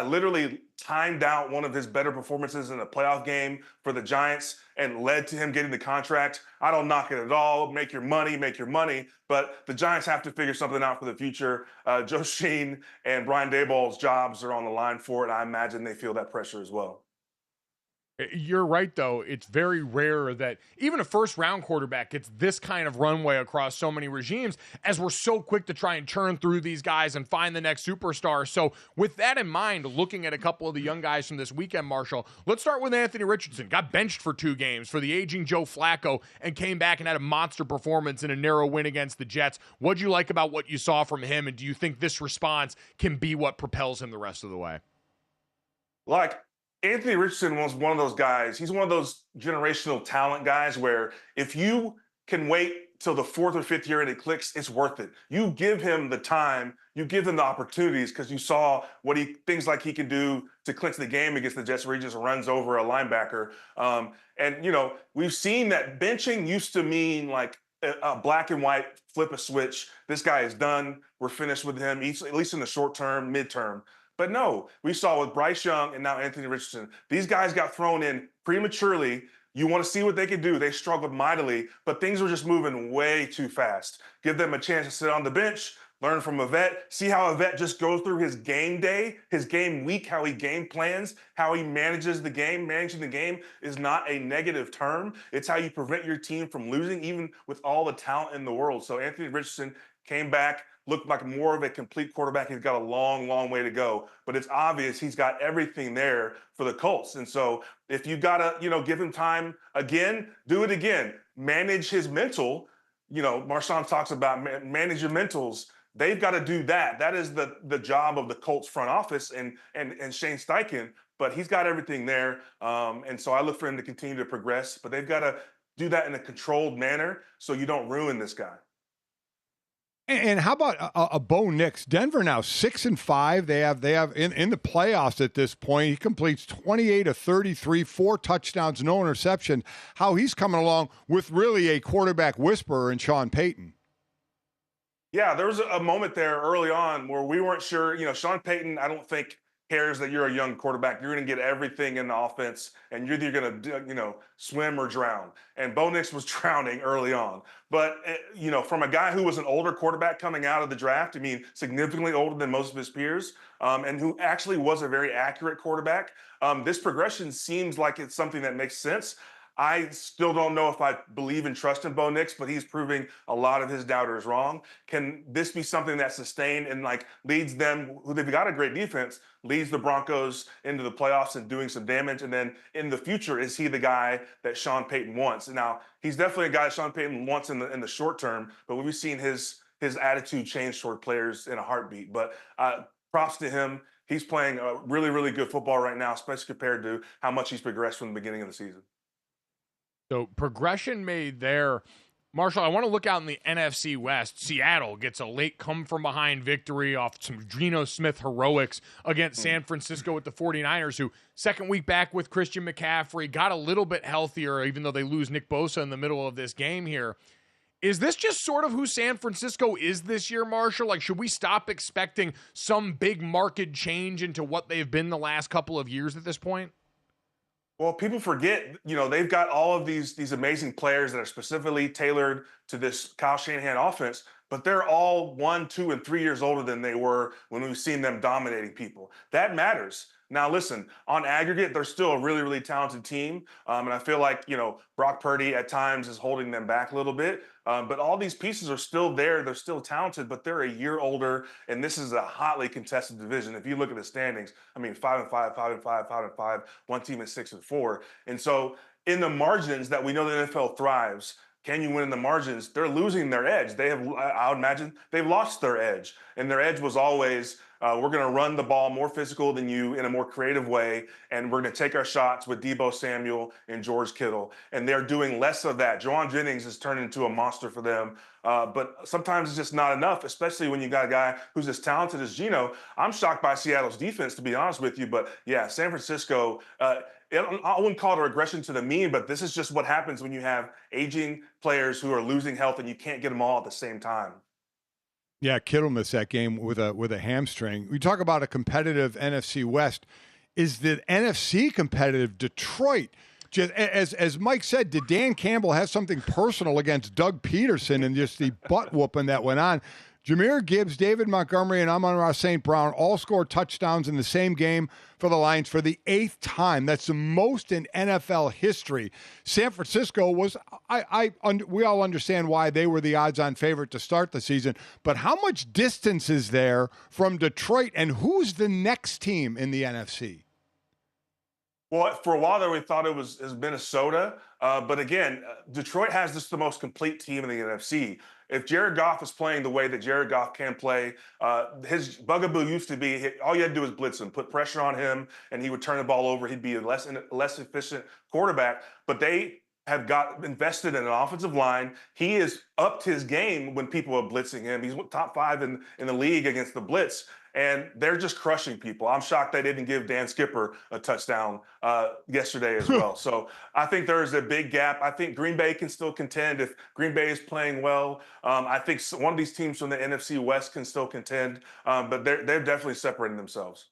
[SPEAKER 12] Literally timed out one of his better performances in a playoff game for the Giants and led to him getting the contract. I don't knock it at all. Make your money. But the Giants have to figure something out for the future. Joe Sheen and Brian Daboll's jobs are on the line for it. I imagine they feel that pressure as well.
[SPEAKER 2] You're right, though. It's very rare that even a first-round quarterback gets this kind of runway across so many regimes, as we're so quick to try and churn through these guys and find the next superstar. So with that in mind, looking at a couple of the young guys from this weekend, Marshall, let's start with Anthony Richardson. Got benched for 2 games for the aging Joe Flacco and came back and had a monster performance in a narrow win against the Jets. What'd you like about what you saw from him, and do you think this response can be what propels him the rest of the way?
[SPEAKER 12] Anthony Richardson was one of those guys. He's one of those generational talent guys where if you can wait till the 4th or 5th year and it clicks, it's worth it. You give him the time, you give him the opportunities because you saw things like he can do to clinch the game against the Jets where he just runs over a linebacker. We've seen that benching used to mean like a black and white flip a switch. This guy is done. We're finished with him, at least in the short term, midterm. But no, we saw with Bryce Young and now Anthony Richardson, these guys got thrown in prematurely. You want to see what they can do. They struggled mightily, but things were just moving way too fast. Give them a chance to sit on the bench, learn from a vet, see how a vet just goes through his game day, his game week, how he game plans, how he manages the game. Managing the game is not a negative term. It's how you prevent your team from losing, even with all the talent in the world. So Anthony Richardson came back, looked like more of a complete quarterback. He's got a long, long way to go, but it's obvious he's got everything there for the Colts. And so if you got to, give him time again, do it again. Manage his mental. Marshawn talks about manage your mentals. They've got to do that. That is the job of the Colts front office and Shane Steichen, but he's got everything there. And so I look for him to continue to progress, but they've got to do that in a controlled manner so you don't ruin this guy.
[SPEAKER 3] And how about a Bo Nix? Denver now 6-5. They have in the playoffs at this point. He completes 28 of 33, 4 touchdowns, no interception. How he's coming along with really a quarterback whisperer in Sean Payton.
[SPEAKER 12] Yeah, there was a moment there early on where we weren't sure. Sean Payton, I don't think cares that you're a young quarterback. You're going to get everything in the offense, and you're either going to, swim or drown. And Bo Nix was drowning early on. But, from a guy who was an older quarterback coming out of the draft, significantly older than most of his peers, and who actually was a very accurate quarterback, this progression seems like it's something that makes sense. I still don't know if I believe and trust in Bo Nix, but he's proving a lot of his doubters wrong. Can this be something that's sustained and leads them, who they've got a great defense, leads the Broncos into the playoffs and doing some damage? And then in the future, is he the guy that Sean Payton wants? Now, he's definitely a guy that Sean Payton wants in the short term, but we've seen his attitude change toward players in a heartbeat. But props to him. He's playing a really, really good football right now, especially compared to how much he's progressed from the beginning of the season.
[SPEAKER 2] So progression made there. Marshall, I want to look out in the NFC West. Seattle gets a late come-from-behind victory off some Geno Smith heroics against San Francisco with the 49ers, who second week back with Christian McCaffrey, got a little bit healthier, even though they lose Nick Bosa in the middle of this game here. Is this just sort of who San Francisco is this year, Marshall? Like, should we stop expecting some big market change into what they've been the last couple of years at this point?
[SPEAKER 12] Well, people forget, they've got all of these amazing players that are specifically tailored to this Kyle Shanahan offense, but they're all 1, 2, and 3 years older than they were when we've seen them dominating people. That matters. Now, listen, on aggregate, they're still a really, really talented team. And I feel like, Brock Purdy at times is holding them back a little bit. But all these pieces are still there. They're still talented, but they're a year older. And this is a hotly contested division. If you look at the standings, 5-5, 5-5, 5-5. One team is 6-4. And so in the margins that we know the NFL thrives, can you win in the margins? They're losing their edge. I would imagine they've lost their edge. And their edge was always, we're going to run the ball more physical than you in a more creative way, and we're going to take our shots with Deebo Samuel and George Kittle. And they're doing less of that. Juwan Jennings has turned into a monster for them. But sometimes it's just not enough, especially when you got a guy who's as talented as Geno. I'm shocked by Seattle's defense, to be honest with you. But, yeah, San Francisco, I wouldn't call it a regression to the mean, but this is just what happens when you have aging players who are losing health and you can't get them all at the same time.
[SPEAKER 3] Yeah, Kittle missed that game with a hamstring. We talk about a competitive NFC West. Is the NFC competitive? Detroit, just as Mike said, did Dan Campbell have something personal against Doug Peterson and just the butt whooping that went on? Jahmyr Gibbs, David Montgomery, and Amon-Ra St. Brown all scored touchdowns in the same game for the Lions for the 8th time. That's the most in NFL history. San Francisco was, we all understand why they were the odds-on favorite to start the season, but how much distance is there from Detroit, and who's the next team in the NFC?
[SPEAKER 12] Well, for a while there, we thought it was Minnesota. But again, Detroit has just the most complete team in the NFC. If Jared Goff is playing the way that Jared Goff can play, his bugaboo used to be all you had to do was blitz him, put pressure on him, and he would turn the ball over. He'd be a less efficient quarterback. But they have got invested in an offensive line. He has upped his game when people are blitzing him. He's top 5 in the league against the blitz. And they're just crushing people. I'm shocked they didn't give Dan Skipper a touchdown yesterday as well. So I think there is a big gap. I think Green Bay can still contend if Green Bay is playing well. I think one of these teams from the NFC West can still contend, but they're definitely separating themselves.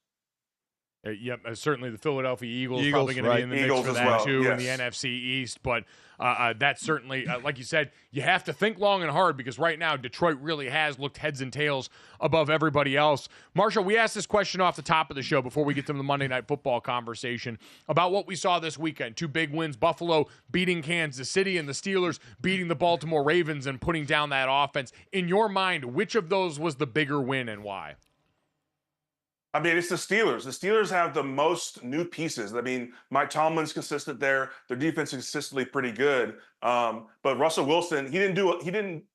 [SPEAKER 2] Yep, certainly the Philadelphia Eagles probably going to be in the mix for that too in the NFC East. But that's certainly, like you said, you have to think long and hard because right now Detroit really has looked heads and tails above everybody else. Marshall, we asked this question off the top of the show before we get to the Monday Night Football conversation about what we saw this weekend. 2 big wins, Buffalo beating Kansas City and the Steelers beating the Baltimore Ravens and putting down that offense. In your mind, which of those was the bigger win and why?
[SPEAKER 12] It's the Steelers. The Steelers have the most new pieces. Mike Tomlin's consistent there. Their defense is consistently pretty good. But Russell Wilson, he didn't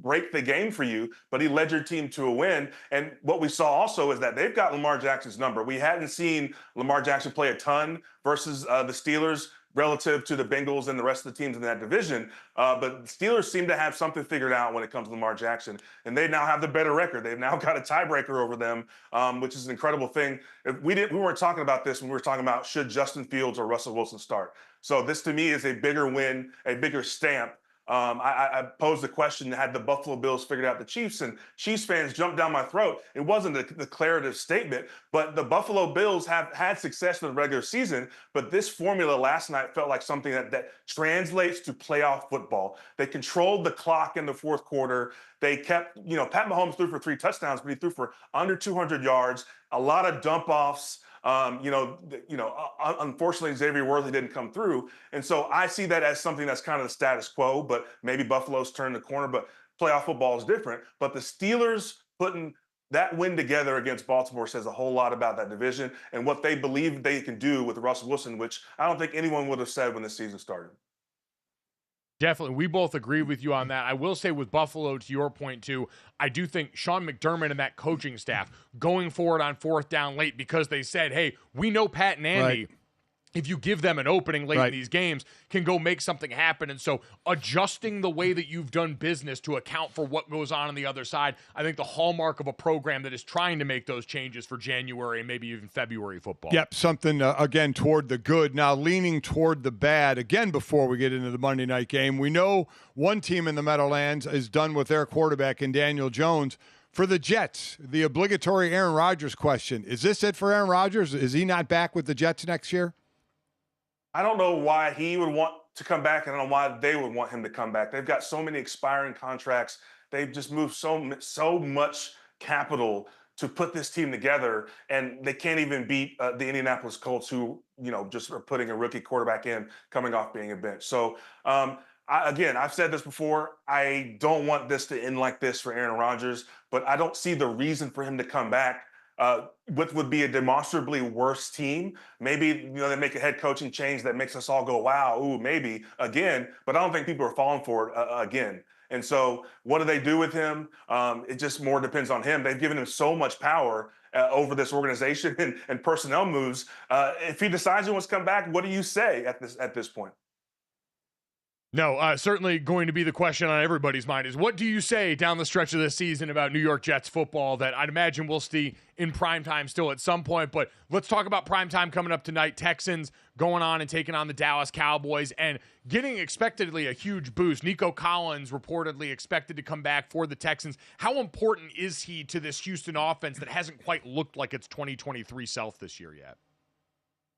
[SPEAKER 12] break the game for you, but he led your team to a win. And what we saw also is that they've got Lamar Jackson's number. We hadn't seen Lamar Jackson play a ton versus the Steelers relative to the Bengals and the rest of the teams in that division. But the Steelers seem to have something figured out when it comes to Lamar Jackson. And they now have the better record. They've now got a tiebreaker over them, which is an incredible thing. We weren't talking about this when we were talking about should Justin Fields or Russell Wilson start. So this to me is a bigger win, a bigger stamp. I posed the question, had the Buffalo Bills figured out the Chiefs? And Chiefs fans jumped down my throat. It wasn't a declarative statement, but the Buffalo Bills have had success in the regular season. But this formula last night felt like something that translates to playoff football. They controlled the clock in the fourth quarter. They kept, Pat Mahomes threw for 3 touchdowns, but he threw for under 200 yards, a lot of dump offs. Unfortunately, Xavier Worthy didn't come through. And so I see that as something that's kind of the status quo, but maybe Buffalo's turned the corner, but playoff football is different. But the Steelers putting that win together against Baltimore says a whole lot about that division and what they believe they can do with Russell Wilson, which I don't think anyone would have said when the season started.
[SPEAKER 2] Definitely. We both agree with you on that. I will say with Buffalo, to your point too, I do think Sean McDermott and that coaching staff going forward on 4th down late because they said, hey, we know Pat and Andy.
[SPEAKER 3] Right.
[SPEAKER 2] if you give them an opening late
[SPEAKER 3] Right.
[SPEAKER 2] in these games, can go make something happen. And so adjusting the way that you've done business to account for what goes on the other side, I think the hallmark of a program that is trying to make those changes for January and maybe even February football.
[SPEAKER 3] Yep, something, again, toward the good. Now, leaning toward the bad, again, before we get into the Monday night game, we know one team in the Meadowlands is done with their quarterback in Daniel Jones. For the Jets, the obligatory Aaron Rodgers question, is this it for Aaron Rodgers? Is he not back with the Jets next year?
[SPEAKER 12] I don't know why he would want to come back, and I don't know why they would want him to come back. They've got so many expiring contracts. They've just moved so much capital to put this team together, and they can't even beat the Indianapolis Colts, who just are putting a rookie quarterback in, coming off being a bench. So I've said this before. I don't want this to end like this for Aaron Rodgers, but I don't see the reason for him to come back. What would be a demonstrably worse team. Maybe they make a head coaching change that makes us all go, wow, ooh, maybe again. But I don't think people are falling for it again. And so what do they do with him? It just more depends on him. They've given him so much power over this organization and personnel moves. If he decides he wants to come back, what do you say at this point?
[SPEAKER 2] No, certainly going to be the question on everybody's mind is, what do you say down the stretch of this season about New York Jets football that I'd imagine we'll see in primetime still at some point? But let's talk about primetime coming up tonight. Texans going on and taking on the Dallas Cowboys and getting expectedly a huge boost. Nico Collins reportedly expected to come back for the Texans. How important is he to this Houston offense that hasn't quite looked like its 2023 self this year yet?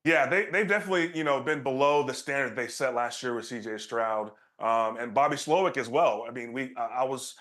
[SPEAKER 12] Yeah, they've definitely, been below the standard they set last year with C.J. Stroud and Bobby Slowick as well. I mean, I was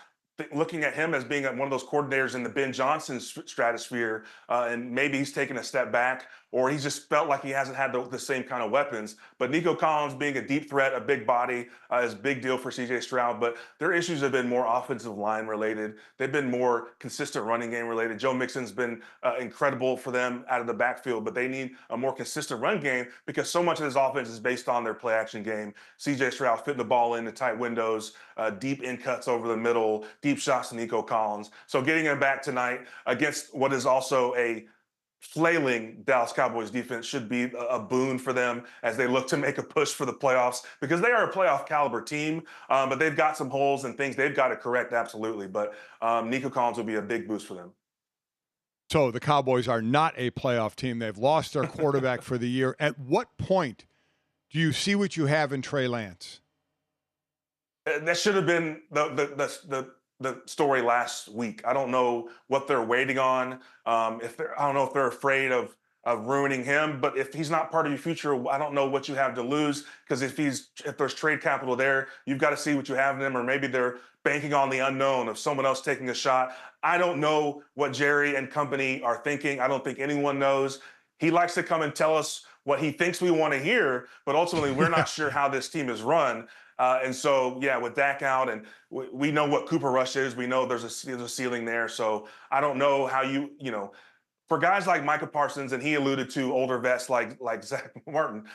[SPEAKER 12] looking at him as being one of those coordinators in the Ben Johnson stratosphere, and maybe he's taken a step back, or he's just felt like he hasn't had the same kind of weapons. But Nico Collins being a deep threat, a big body, is a big deal for C.J. Stroud. But their issues have been more offensive line related. They've been more consistent running game related. Joe Mixon's been incredible for them out of the backfield, but they need a more consistent run game because so much of this offense is based on their play action game. C.J. Stroud fitting the ball into tight windows, deep in cuts over the middle, deep shots to Nico Collins. So getting him back tonight against what is also a flailing Dallas Cowboys defense should be a boon for them as they look to make a push for the playoffs, because they are a playoff caliber team, but they've got some holes and things they've got to correct, absolutely. But Nico Collins will be a big boost for them.
[SPEAKER 3] So the Cowboys are not a playoff team. They've lost their quarterback for the year. At what point do you see what you have in Trey Lance?
[SPEAKER 12] That should have been the story last week. I don't know what they're waiting on. I don't know if they're afraid of ruining him, but if he's not part of your future, I don't know what you have to lose, because if there's trade capital there, you've got to see what you have in him, or maybe they're banking on the unknown of someone else taking a shot. I don't know what Jerry and company are thinking. I don't think anyone knows. He likes to come and tell us what he thinks we want to hear, but ultimately we're not sure how this team is run. And so, yeah, with Dak out, and we know what Cooper Rush is. We know there's a ceiling there. So I don't know how for guys like Micah Parsons, and he alluded to older vets like Zach Martin,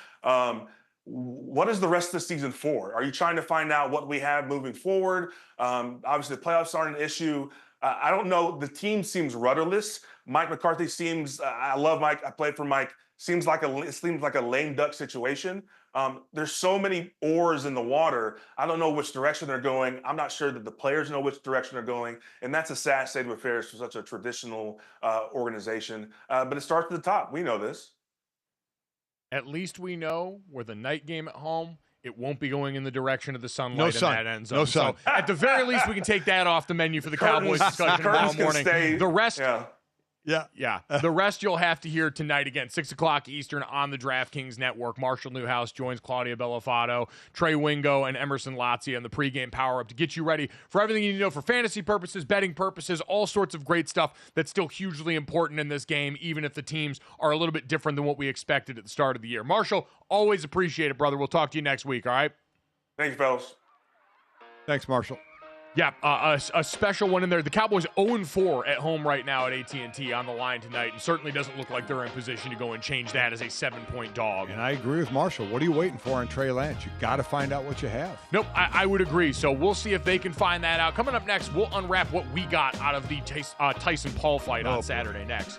[SPEAKER 12] what is the rest of the season for? Are you trying to find out what we have moving forward? Obviously, the playoffs aren't an issue. I don't know. The team seems rudderless. Mike McCarthy seems, I love Mike. I played for Mike. It seems like a lame duck situation. There's so many oars in the water. I don't know which direction they're going. I'm not sure that the players know which direction they're going. And that's a sad state of affairs for such a traditional organization. But it starts at the top. We know this.
[SPEAKER 2] At least we know where the night game at home, it won't be going in the direction of the sunlight
[SPEAKER 3] No
[SPEAKER 2] in
[SPEAKER 3] sun.
[SPEAKER 2] that end zone.
[SPEAKER 3] No sun.
[SPEAKER 2] So at the very least, we can take that off the menu for the Cowboys discussion tomorrow morning. The rest...
[SPEAKER 3] Yeah.
[SPEAKER 2] The rest you'll have to hear tonight again, 6 o'clock Eastern on the DraftKings Network. Marshall Newhouse joins Claudia Bellafato, Trey Wingo, and Emerson Lazia in the pregame power-up to get you ready for everything you need to know for fantasy purposes, betting purposes, all sorts of great stuff that's still hugely important in this game, even if the teams are a little bit different than what we expected at the start of the year. Marshall, always appreciate it, brother. We'll talk to you next week, all right?
[SPEAKER 12] Thank you, fellas.
[SPEAKER 3] Thanks, Marshall.
[SPEAKER 2] Yeah, a special one in there. The Cowboys 0-4 at home right now at AT&T on the line tonight, and certainly doesn't look like they're in position to go and change that as a 7-point dog.
[SPEAKER 3] And I agree with Marshall. What are you waiting for on Trey Lance? You got to find out what you have.
[SPEAKER 2] Nope, I would agree. So we'll see if they can find that out. Coming up next, we'll unwrap what we got out of the Tyson Paul fight on Saturday next.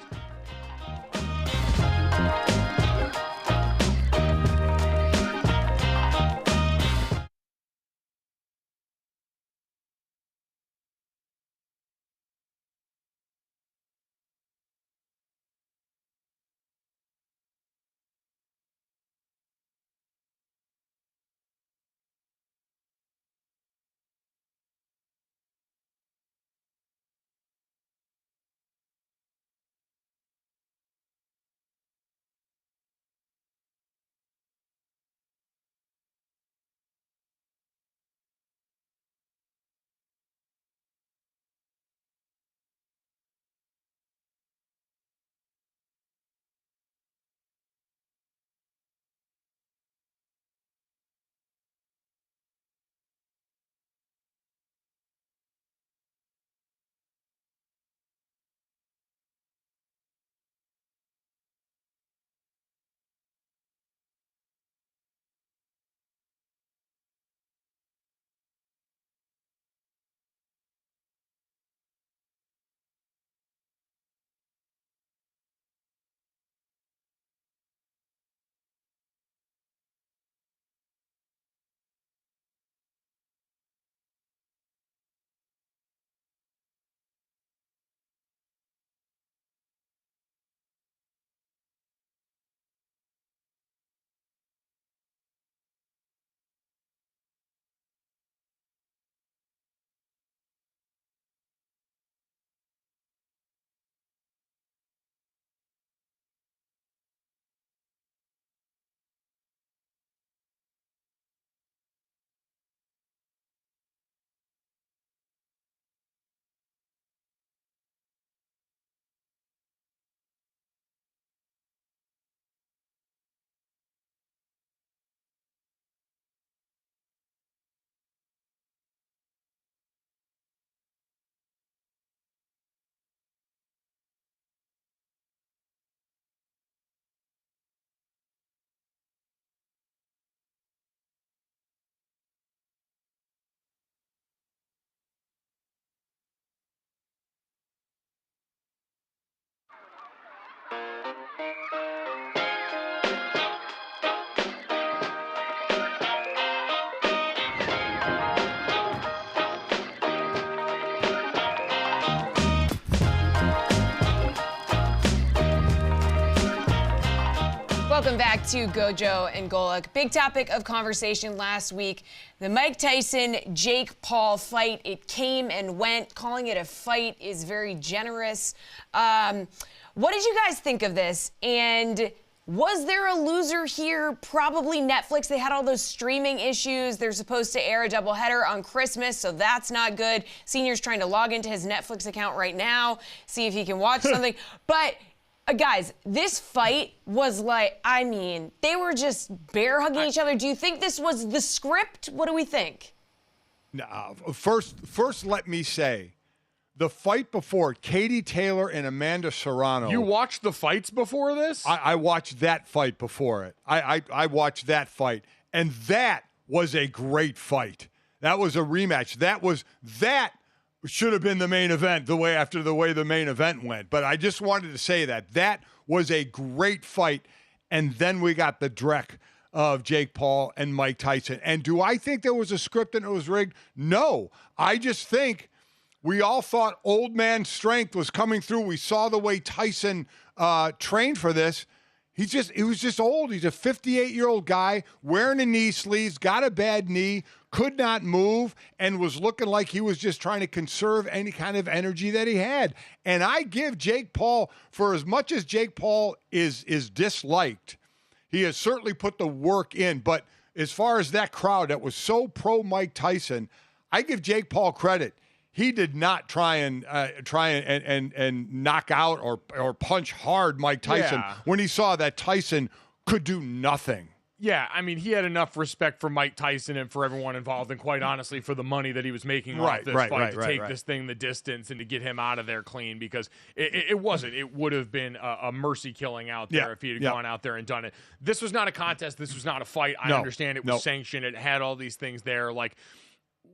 [SPEAKER 1] Welcome back to GoJo and Golic. Big topic of conversation last week, the Mike Tyson-Jake Paul fight. It came and went. Calling it a fight is very generous. What did you guys think of this? And was there a loser here? Probably Netflix. They had all those streaming issues. They're supposed to air a doubleheader on Christmas, so that's not good. Senior's trying to log into his Netflix account right now, see if he can watch something. But guys, this fight was like, I mean, they were just bear hugging each other. Do you think this was the script? What do we think?
[SPEAKER 3] No, first, let me say, the fight before Katie Taylor and Amanda Serrano.
[SPEAKER 2] You watched the fights before this?
[SPEAKER 3] I watched that fight before it. I watched that fight, and that was a great fight. That was a rematch. That should have been the main event the way the main event went. But I just wanted to say that was a great fight. And then we got the dreck of Jake Paul and Mike Tyson. And do I think there was a script and it was rigged? No. I just think we all thought old man strength was coming through. We saw the way Tyson trained for this. He was just old. He's a 58-year-old guy wearing a knee sleeves, got a bad knee, could not move, and was looking like he was just trying to conserve any kind of energy that he had. And I give Jake Paul, for as much as Jake Paul is disliked, he has certainly put the work in. But as far as that crowd that was so pro Mike Tyson, I give Jake Paul credit. He did not try and knock out or punch hard Mike Tyson when he saw that Tyson could do nothing.
[SPEAKER 2] Yeah, I mean, he had enough respect for Mike Tyson and for everyone involved, and quite honestly, for the money that he was making off this fight to take this thing the distance and to get him out of there clean, because it wasn't. It would have been a mercy killing out there if he had gone out there and done it. This was not a contest. This was not a fight. I understand it was sanctioned. It had all these things there. Like,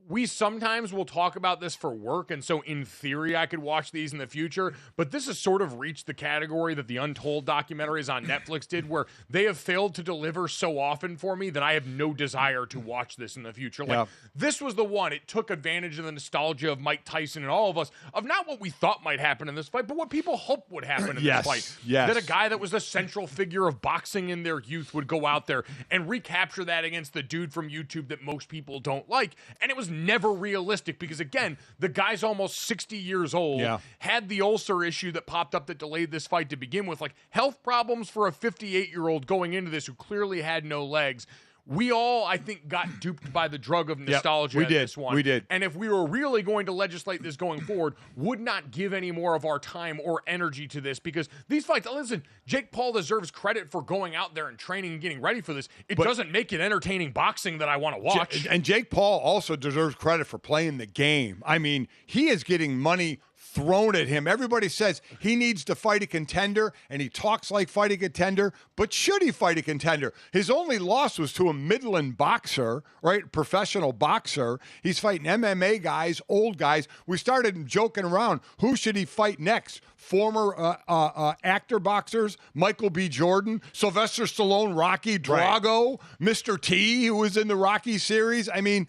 [SPEAKER 2] we sometimes will talk about this for work, and so in theory I could watch these in the future, but this has sort of reached the category that the Untold documentaries on Netflix did, where they have failed to deliver so often for me that I have no desire to watch this in the future. Like, this was the one. It took advantage of the nostalgia of Mike Tyson and all of us, of not what we thought might happen in this fight, but what people hoped would happen in this fight. That a guy that was the central figure of boxing in their youth would go out there and recapture that against the dude from YouTube that most people don't like. And it was never realistic because, again, the guy's almost 60 years old, had the ulcer issue that popped up that delayed this fight to begin with. Like, health problems for a 58-year-old going into this who clearly had no legs. We all, I think, got duped by the drug of nostalgia in this one.
[SPEAKER 3] We did.
[SPEAKER 2] And if we were really going to legislate this going forward, would not give any more of our time or energy to this, because these fights, listen, Jake Paul deserves credit for going out there and training and getting ready for this. But doesn't make it entertaining boxing that I want to watch.
[SPEAKER 3] And Jake Paul also deserves credit for playing the game. I mean, he is getting money thrown at him. Everybody says he needs to fight a contender, and he talks like fighting a contender, but should he fight a contender? His only loss was to a Midland boxer, right? Professional boxer. He's fighting MMA guys, old guys. We started joking around. Who should he fight next? Former actor boxers, Michael B. Jordan, Sylvester Stallone, Rocky, Drago, Mr. T, who was in the Rocky series. I mean,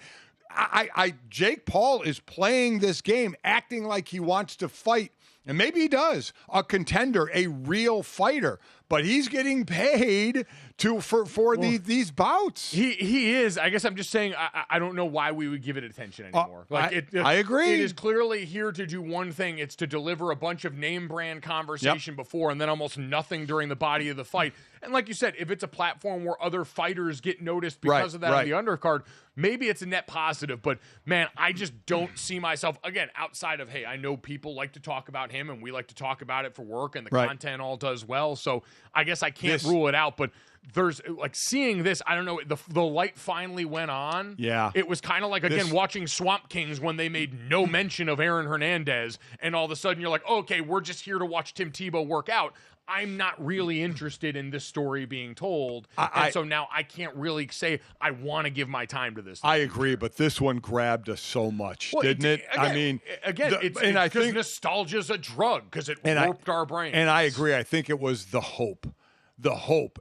[SPEAKER 3] Jake Paul is playing this game, acting like he wants to fight, and maybe he does, a contender, a real fighter, but he's getting paid for these bouts.
[SPEAKER 2] He is. I guess I'm just saying I don't know why we would give it attention anymore.
[SPEAKER 3] I agree.
[SPEAKER 2] It is clearly here to do one thing. It's to deliver a bunch of name brand conversation before, and then almost nothing during the body of the fight. And like you said, if it's a platform where other fighters get noticed because of that on the undercard, maybe it's a net positive. But, man, I just don't see myself, again, outside of, hey, I know people like to talk about him, and we like to talk about it for work, and the content all does well. So I guess I can't rule it out. But there's like seeing this, I don't know, the light finally went on.
[SPEAKER 3] Yeah.
[SPEAKER 2] It was kind of like, again, watching Swamp Kings when they made no mention of Aaron Hernandez, and all of a sudden you're like, okay, we're just here to watch Tim Tebow work out. I'm not really interested in this story being told. And so now I can't really say I want to give my time to this.
[SPEAKER 3] I agree, but this one grabbed us so much, didn't it?
[SPEAKER 2] Again,
[SPEAKER 3] I mean,
[SPEAKER 2] it's because nostalgia's a drug, because it warped our brains.
[SPEAKER 3] And I agree. I think it was the hope.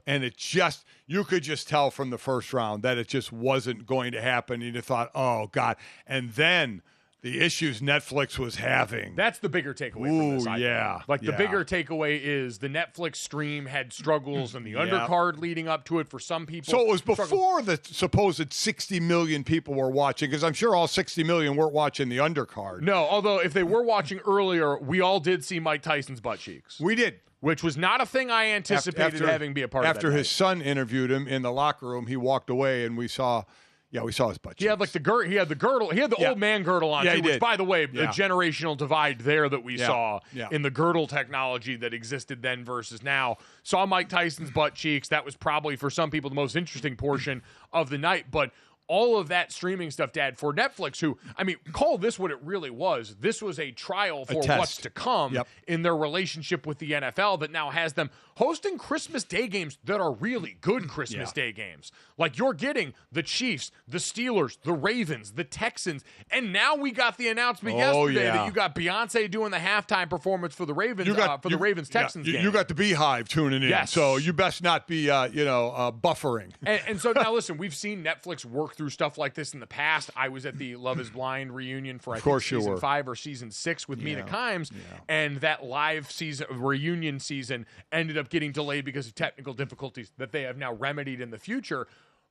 [SPEAKER 3] And it just, you could just tell from the first round that it just wasn't going to happen. And you thought, oh, God. And then the issues Netflix was having.
[SPEAKER 2] That's the bigger takeaway from this. The
[SPEAKER 3] Yeah.
[SPEAKER 2] bigger takeaway is the Netflix stream had struggles and the undercard leading up to it for some people.
[SPEAKER 3] So it was before the supposed 60 million people were watching, because I'm sure all 60 million weren't watching the undercard.
[SPEAKER 2] No, although if they were watching earlier, we all did see Mike Tyson's butt cheeks.
[SPEAKER 3] We did.
[SPEAKER 2] Which was not a thing I anticipated having be a part of that.
[SPEAKER 3] After his
[SPEAKER 2] night.
[SPEAKER 3] son interviewed him in the locker room, he walked away and we saw his butt cheeks.
[SPEAKER 2] He had like he had the girdle. He had the old man girdle on too, which, by the way, the generational divide there that we saw in the girdle technology that existed then versus now. Saw Mike Tyson's butt cheeks. That was probably for some people the most interesting portion of the night. But all of that streaming stuff, Dad, for Netflix, who, I mean, call this what it really was. This was a trial for what's to come in their relationship with the NFL that now has them hosting Christmas Day games that are really good Christmas Day games. Like, you're getting the Chiefs, the Steelers, the Ravens, the Texans, and now we got the announcement yesterday that you got Beyonce doing the halftime performance for the Ravens, the Ravens-Texans game.
[SPEAKER 3] You got the Beehive tuning in, so you best not be, buffering.
[SPEAKER 2] And so now, listen, we've seen Netflix work through stuff like this in the past. I was at the Love is Blind reunion for, I think, season 5 or season 6 with Mina Kimes, and that live season reunion season ended up getting delayed because of technical difficulties that they have now remedied in the future.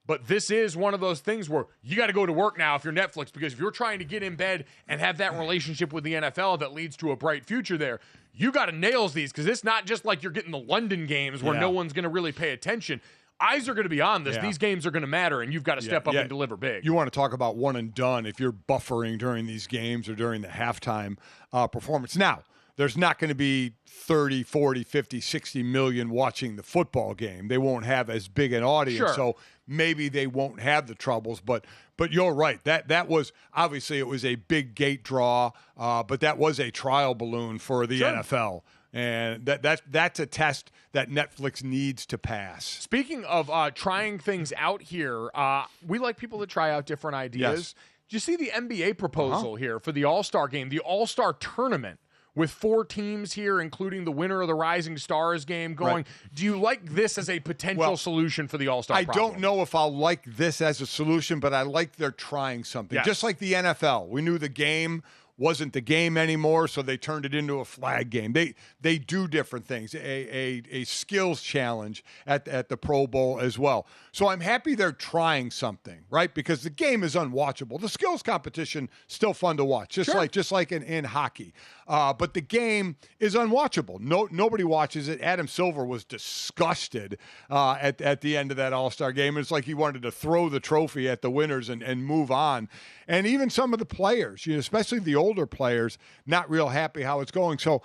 [SPEAKER 2] But this is one of those things where you got to go to work now if you're Netflix, because if you're trying to get in bed and have that relationship with the NFL that leads to a bright future there, you got to nail these, because it's not just like you're getting the London games where no one's going to really pay attention. Eyes are going to be on this. These games are going to matter, and you've got to step up and deliver big.
[SPEAKER 3] You want to talk about one and done if you're buffering during these games or during the halftime performance. Now, there's not going to be 30, 40, 50, 60 million watching the football game. They won't have as big an audience, so maybe they won't have the troubles. But you're right. That was, obviously, it was a big gate draw, but that was a trial balloon for the NFL. And that's a test that Netflix needs to pass.
[SPEAKER 2] Speaking of trying things out here, we like people that try out different ideas. Did you see the NBA proposal here for the All-Star game, the All-Star tournament, with 4 teams here, including the winner of the Rising Stars game going?
[SPEAKER 3] Right.
[SPEAKER 2] Do you like this as a potential solution for the All-Star problem?
[SPEAKER 3] I don't know if I'll like this as a solution, but I like they're trying something.
[SPEAKER 2] Yes.
[SPEAKER 3] Just like the NFL. We knew the game wasn't the game anymore, so they turned it into a flag game. They do different things, a skills challenge at the Pro Bowl as well. So I'm happy they're trying something, right? Because the game is unwatchable. The skills competition still fun to watch, just like in hockey. But the game is unwatchable. Nobody watches it. Adam Silver was disgusted at the end of that All-Star game. It's like he wanted to throw the trophy at the winners and move on. And even some of the players, especially the older players, not real happy how it's going. So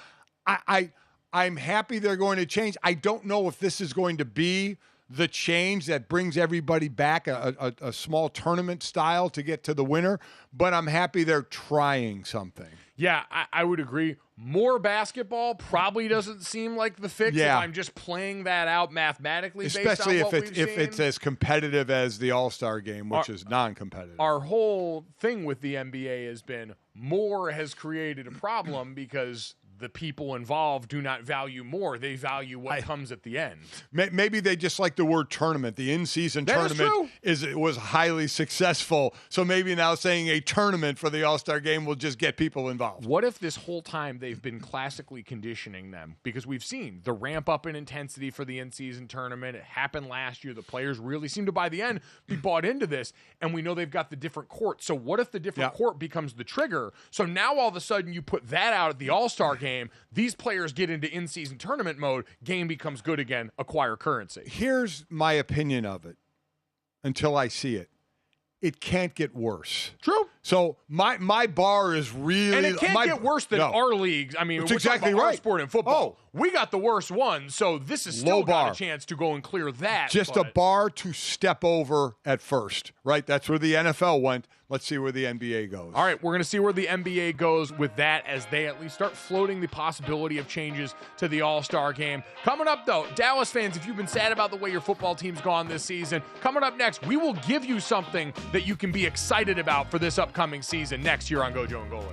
[SPEAKER 3] I'm happy they're going to change. I don't know if this is going to be the change that brings everybody back, a small tournament style to get to the winner, but I'm happy they're trying something.
[SPEAKER 2] Yeah, I would agree. More basketball probably doesn't seem like the fix if I'm just playing that out mathematically.
[SPEAKER 3] Especially
[SPEAKER 2] based on
[SPEAKER 3] if it's as competitive as the All-Star game, which is non-competitive.
[SPEAKER 2] Our whole thing with the NBA has been more has created a problem because the people involved do not value more. They value what comes at the end.
[SPEAKER 3] Maybe they just like the word tournament. The in-season tournament was highly successful. So maybe now saying a tournament for the All-Star game will just get people involved.
[SPEAKER 2] What if this whole time they've been classically conditioning them? Because we've seen the ramp up in intensity for the in-season tournament. It happened last year. The players really seem to, by the end, be bought into this. And we know they've got the different court. So what if the different court becomes the trigger? So now all of a sudden you put that out at the All-Star game. These players get into in-season tournament mode. Game becomes good again. Acquire currency.
[SPEAKER 3] Here's my opinion of it until I see it. It can't get worse.
[SPEAKER 2] True.
[SPEAKER 3] So my bar is really,
[SPEAKER 2] and it can't get worse than our leagues. I mean,
[SPEAKER 3] that's
[SPEAKER 2] we're
[SPEAKER 3] exactly
[SPEAKER 2] talking about our
[SPEAKER 3] right.
[SPEAKER 2] sport and football.
[SPEAKER 3] Oh.
[SPEAKER 2] We got the worst one, so this is still
[SPEAKER 3] Low bar.
[SPEAKER 2] got a chance to go and clear that.
[SPEAKER 3] Just a bar to step over at first, right? That's where the NFL went. Let's see where the NBA goes.
[SPEAKER 2] All right, we're going to see where the NBA goes with that as they at least start floating the possibility of changes to the All-Star game. Coming up, though, Dallas fans, if you've been sad about the way your football team's gone this season, coming up next, we will give you something that you can be excited about for this upcoming season next year on GoJo and Golic.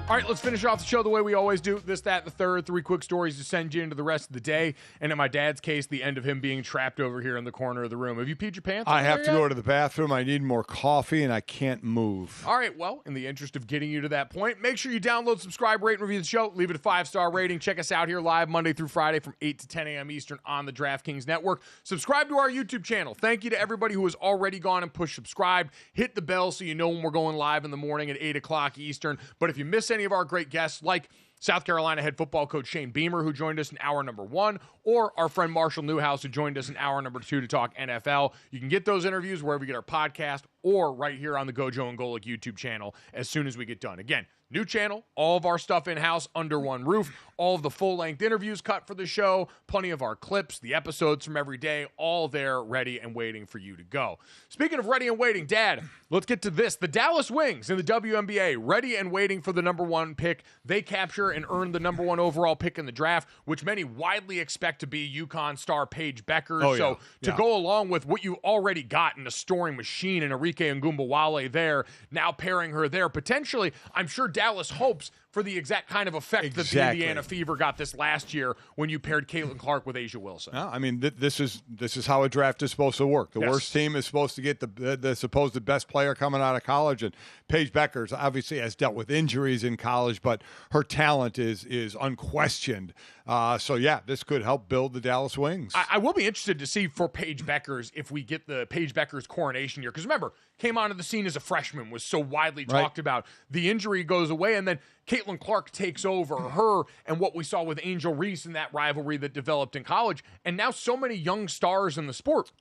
[SPEAKER 2] All right, let's finish off the show the way we always do. This, that, the third. 3 quick stories to send you into the rest of the day. And in my dad's case, the end of him being trapped over here in the corner of the room. Have you peed your pants?
[SPEAKER 3] I have to go to the bathroom. I need more coffee, and I can't move.
[SPEAKER 2] All right, well, in the interest of getting you to that point, make sure you download, subscribe, rate, and review the show. Leave it a 5-star rating. Check us out here live Monday through Friday from 8 to 10 a.m. Eastern on the DraftKings Network. Subscribe to our YouTube channel. Thank you to everybody who has already gone and pushed subscribe. Hit the bell so you know when we're going live in the morning at 8 o'clock Eastern. But if you miss any of our great guests, like South Carolina head football coach Shane Beamer, who joined us in hour number 1, or our friend Marshall Newhouse, who joined us in hour number 2 to talk NFL. You can get those interviews wherever you get our podcast or right here on the GoJo and Golic YouTube channel as soon as we get done. Again, new channel, all of our stuff in-house under one roof, all of the full-length interviews cut for the show, plenty of our clips, the episodes from every day, all there ready and waiting for you to go. Speaking of ready and waiting, Dad, let's get to this. The Dallas Wings in the WNBA, ready and waiting for the number 1 pick. They capture and earn the number 1 overall pick in the draft, which many widely expect to be UConn star Paige Becker.
[SPEAKER 3] Oh,
[SPEAKER 2] so
[SPEAKER 3] yeah.
[SPEAKER 2] to go along with what you already got in a scoring machine in Arike Ngumbawale there, now pairing her there, potentially, I'm sure Dallas hopes for the exact kind of effect that the Indiana Fever got this last year when you paired Caitlin Clark with Asia Wilson.
[SPEAKER 3] No, I mean, this is how a draft is supposed to work. The worst team is supposed to get the supposed best player coming out of college, and Paige Beckers obviously has dealt with injuries in college, but her talent is unquestioned So, yeah, this could help build the Dallas Wings.
[SPEAKER 2] I will be interested to see for Paige Beckers if we get the Paige Beckers coronation year. Because remember, came onto the scene as a freshman, was so widely talked about. The injury goes away, and then Caitlin Clark takes over her and what we saw with Angel Reese in that rivalry that developed in college. And now so many young stars in the sport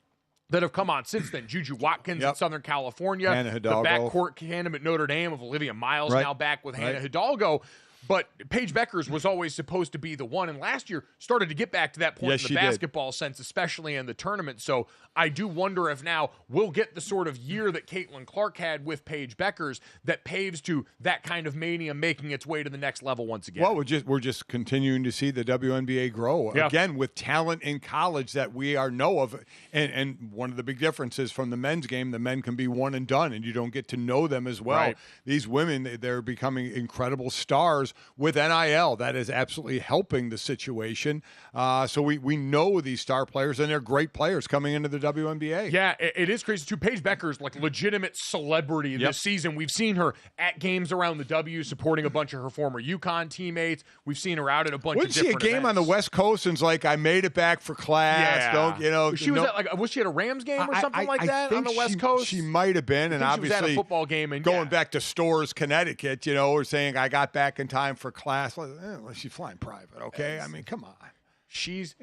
[SPEAKER 2] that have come on since then. Juju Watkins in Southern California.
[SPEAKER 3] Hannah Hidalgo.
[SPEAKER 2] The backcourt tandem at Notre Dame of Olivia Miles now back with Hannah Hidalgo. But Paige Beckers was always supposed to be the one, and last year started to get back to that point in the basketball sense, especially in the tournament. So I do wonder if now we'll get the sort of year that Caitlin Clark had with Paige Beckers that paves to that kind of mania making its way to the next level once again.
[SPEAKER 3] Well, we're just continuing to see the WNBA grow again with talent in college that we know of, and one of the big differences from the men's game, the men can be one and done, and you don't get to know them as well.
[SPEAKER 2] Right.
[SPEAKER 3] These women, they're becoming incredible stars with NIL. That is absolutely helping the situation. So we know these star players, and they're great players coming into the WNBA.
[SPEAKER 2] Yeah, it is crazy too. Paige Beckers, like legitimate celebrity this season. We've seen her at games around the W supporting a bunch of her former UConn teammates. We've seen her out at a bunch of different
[SPEAKER 3] Wasn't she a game
[SPEAKER 2] events.
[SPEAKER 3] on the West Coast and was like, I made it back for class.
[SPEAKER 2] Yeah. She was at was she at a Rams game or something like that on the West Coast?
[SPEAKER 3] She might have been, and obviously
[SPEAKER 2] she was at a football game and
[SPEAKER 3] going back to Storrs, Connecticut, or saying I got back in time for class. Well, she's flying private, okay? I mean, come on.
[SPEAKER 2] She's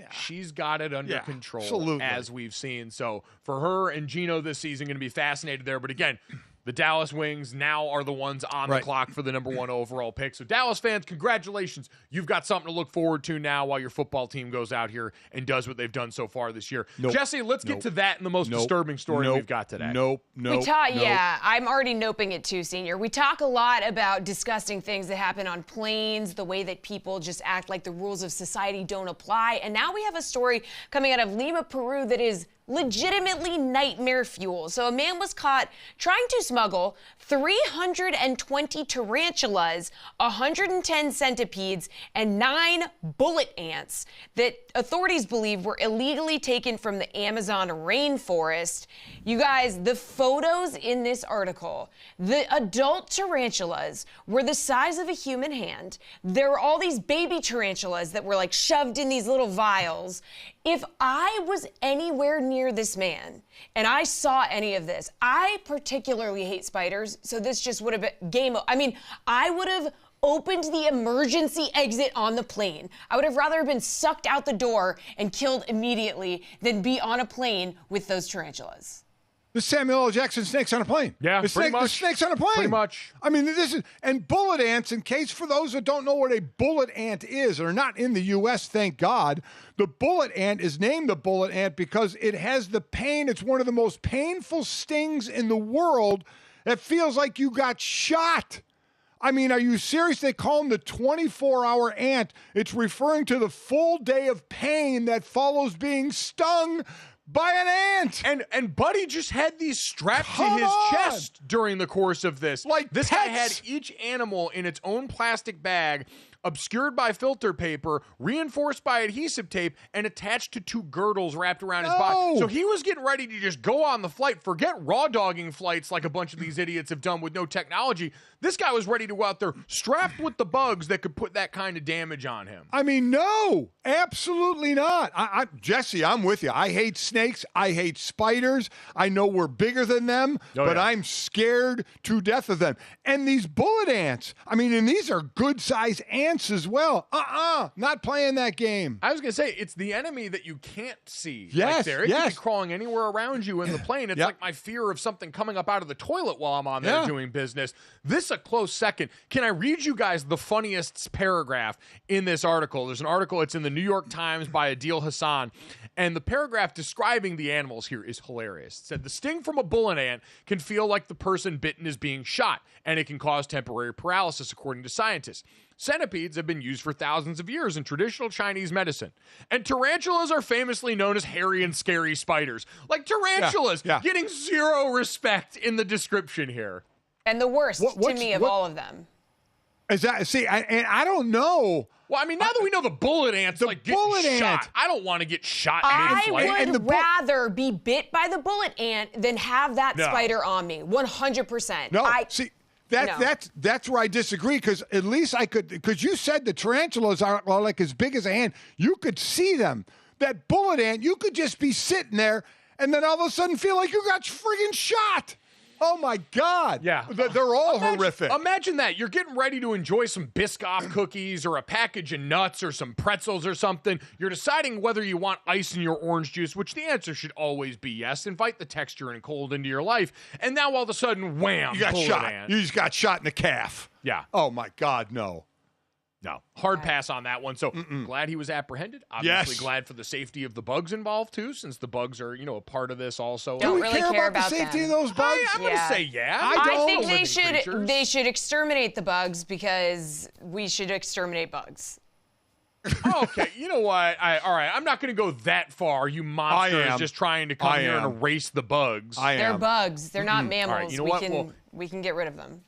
[SPEAKER 2] got it under control,
[SPEAKER 3] absolutely.
[SPEAKER 2] as we've seen. So for her and Gino this season, going to be fascinated there. But again, the Dallas Wings now are the ones on the clock for the number 1 overall pick. So Dallas fans, congratulations. You've got something to look forward to now while your football team goes out here and does what they've done so far this year. Jesse, let's get to that and the most disturbing story we've got today.
[SPEAKER 1] Yeah, I'm already noping it too, Senior. We talk a lot about disgusting things that happen on planes, the way that people just act like the rules of society don't apply. And now we have a story coming out of Lima, Peru that is legitimately nightmare fuel. So a man was caught trying to smuggle 320 tarantulas, 110 centipedes, and 9 bullet ants that authorities believe were illegally taken from the Amazon rainforest. You guys, the photos in this article, the adult tarantulas were the size of a human hand. There were all these baby tarantulas that were like shoved in these little vials. If I was anywhere near this man and I saw any of this, I particularly hate spiders, so this just would have been game over. I mean, I would have opened the emergency exit on the plane. I would have rather been sucked out the door and killed immediately than be on a plane with those tarantulas.
[SPEAKER 3] The Samuel L. Jackson snakes on a plane.
[SPEAKER 2] Yeah,
[SPEAKER 3] the snakes on a plane.
[SPEAKER 2] Pretty much.
[SPEAKER 3] I mean, and bullet ants, in case for those that don't know what a bullet ant is, or not in the U.S., thank God, the bullet ant is named the bullet ant because it has the pain. It's one of the most painful stings in the world that feels like you got shot. I mean, are you serious? They call them the 24-hour ant. It's referring to the full day of pain that follows being stung by an ant.
[SPEAKER 2] And Buddy just had these strapped to his chest during the course of this.
[SPEAKER 3] Like
[SPEAKER 2] this
[SPEAKER 3] pets.
[SPEAKER 2] guy had each animal in its own plastic bag, obscured by filter paper, reinforced by adhesive tape, and attached to 2 girdles wrapped around his body. So he was getting ready to just go on the flight. Forget raw dogging flights like a bunch of these idiots have done with no technology. This guy was ready to go out there strapped with the bugs that could put that kind of damage on him.
[SPEAKER 3] I mean, no, absolutely not. Jesse, I'm with you. I hate snakes. I hate spiders. I know we're bigger than them, but I'm scared to death of them. And these bullet ants, I mean, and these are good-sized ants as well. Not playing that game.
[SPEAKER 2] I was going to say, it's the enemy that you can't see.
[SPEAKER 3] Yes,
[SPEAKER 2] It could be crawling anywhere around you in the plane. It's like my fear of something coming up out of the toilet while I'm on there doing business. This is a close second. Can I read you guys the funniest paragraph in this article? There's an article, it's in the New York Times by Adil Hassan, and the paragraph describing the animals here is hilarious. It said, the sting from a bullet ant can feel like the person bitten is being shot, and it can cause temporary paralysis, according to scientists. Centipedes have been used for thousands of years in traditional Chinese medicine. And tarantulas are famously known as hairy and scary spiders. Like tarantulas, getting zero respect in the description here.
[SPEAKER 1] And the worst to me of all of them.
[SPEAKER 3] Is that, I don't know.
[SPEAKER 2] Well, I mean, now that we know the bullet ant's like getting shot, I don't want to get shot mid-flight.
[SPEAKER 1] I would rather be bit by the bullet ant than have that spider on me. 100%.
[SPEAKER 3] No, That's where I disagree, because at least I could, because you said the tarantulas are like as big as a hand. You could see them. That bullet ant, you could just be sitting there and then all of a sudden feel like you got friggin' shot. Oh, my God.
[SPEAKER 2] Yeah.
[SPEAKER 3] They're all horrific.
[SPEAKER 2] Imagine that. You're getting ready to enjoy some Biscoff cookies or a package of nuts or some pretzels or something. You're deciding whether you want ice in your orange juice, which the answer should always be yes. Invite the texture and cold into your life. And now all of a sudden, wham,
[SPEAKER 3] you got
[SPEAKER 2] bullet
[SPEAKER 3] shot.
[SPEAKER 2] ant.
[SPEAKER 3] You just got shot in the calf.
[SPEAKER 2] Yeah.
[SPEAKER 3] Oh, my God, no.
[SPEAKER 2] No. Hard pass on that one. So glad he was apprehended. Obviously glad for the safety of the bugs involved, too, since the bugs are, a part of this also.
[SPEAKER 3] Do we
[SPEAKER 1] really
[SPEAKER 3] care about the safety of those bugs?
[SPEAKER 2] I'm going to say yeah.
[SPEAKER 1] I think they should exterminate the bugs, because we should exterminate bugs.
[SPEAKER 2] Okay, you know what? All right, I'm not going to go that far. You monsters just trying to come here and erase the bugs.
[SPEAKER 1] They're bugs. They're not mammals.
[SPEAKER 2] All right, you know what?
[SPEAKER 1] We can get rid of them.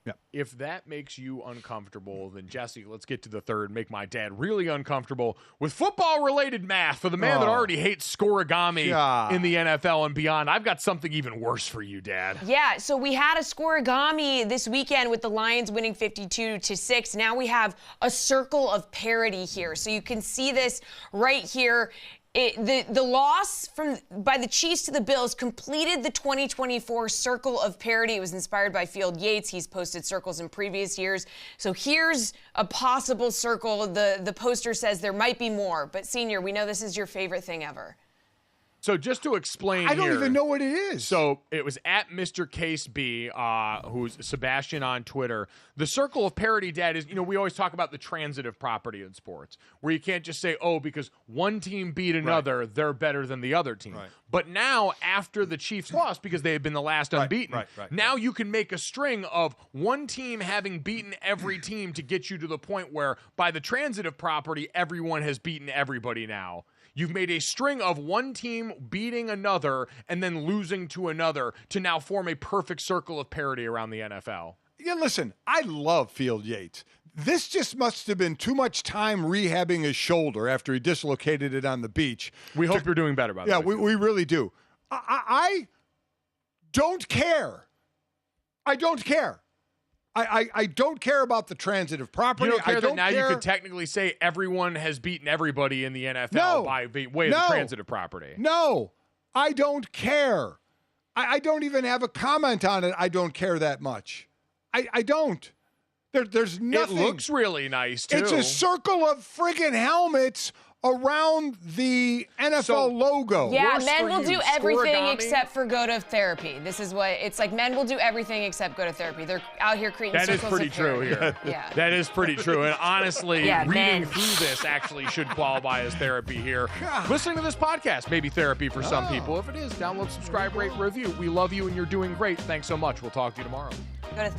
[SPEAKER 3] Yeah.
[SPEAKER 2] If that makes you uncomfortable, then Jesse, let's get to the third. Make my dad really uncomfortable with football-related math. For the man that already hates scorigami in the NFL and beyond, I've got something even worse for you, Dad.
[SPEAKER 1] Yeah, so we had a scorigami this weekend with the Lions winning 52-6. Now we have a circle of parity here. So you can see this right here. The loss by the Chiefs to the Bills completed the 2024 circle of parity. It was inspired by Field Yates. He's posted circles in previous years. So here's a possible circle. The poster says there might be more. But, Senior, we know this is your favorite thing ever.
[SPEAKER 2] So just to explain
[SPEAKER 3] I don't even know what it is.
[SPEAKER 2] So it was at Mr. Case B, who's Sebastian on Twitter. The circle of parity, Dad, is, we always talk about the transitive property in sports, where you can't just say, because one team beat another, they're better than the other team. Right. But now, after the Chiefs lost, because they had been the last unbeaten, now you can make a string of one team having beaten every team to get you to the point where, by the transitive property, everyone has beaten everybody now. You've made a string of one team beating another and then losing to another to now form a perfect circle of parity around the NFL.
[SPEAKER 3] Yeah, listen, I love Field Yates. This just must have been too much time rehabbing his shoulder after he dislocated it on the beach.
[SPEAKER 2] We hope you're doing better, by the way.
[SPEAKER 3] Yeah, we really do. I don't care. I don't care. I don't care about the transitive property.
[SPEAKER 2] You don't care that now you could technically say everyone has beaten everybody in the NFL by way of the transitive property.
[SPEAKER 3] No, I don't care. I don't even have a comment on it. I don't care that much. I don't. There's nothing.
[SPEAKER 2] It looks really nice, too.
[SPEAKER 3] It's a circle of friggin' helmets around the NFL logo.
[SPEAKER 1] Yeah, men will do everything except for go to therapy. This is what it's like. Men will do everything except go to therapy. They're out here creating circles
[SPEAKER 2] That is pretty true here.
[SPEAKER 1] Yeah.
[SPEAKER 2] That is pretty true. And honestly, reading through this actually should qualify as therapy here. Listening to this podcast may be therapy for some people. If it is, download, subscribe, rate, review. We love you and you're doing great. Thanks so much. We'll talk to you tomorrow.
[SPEAKER 1] Go to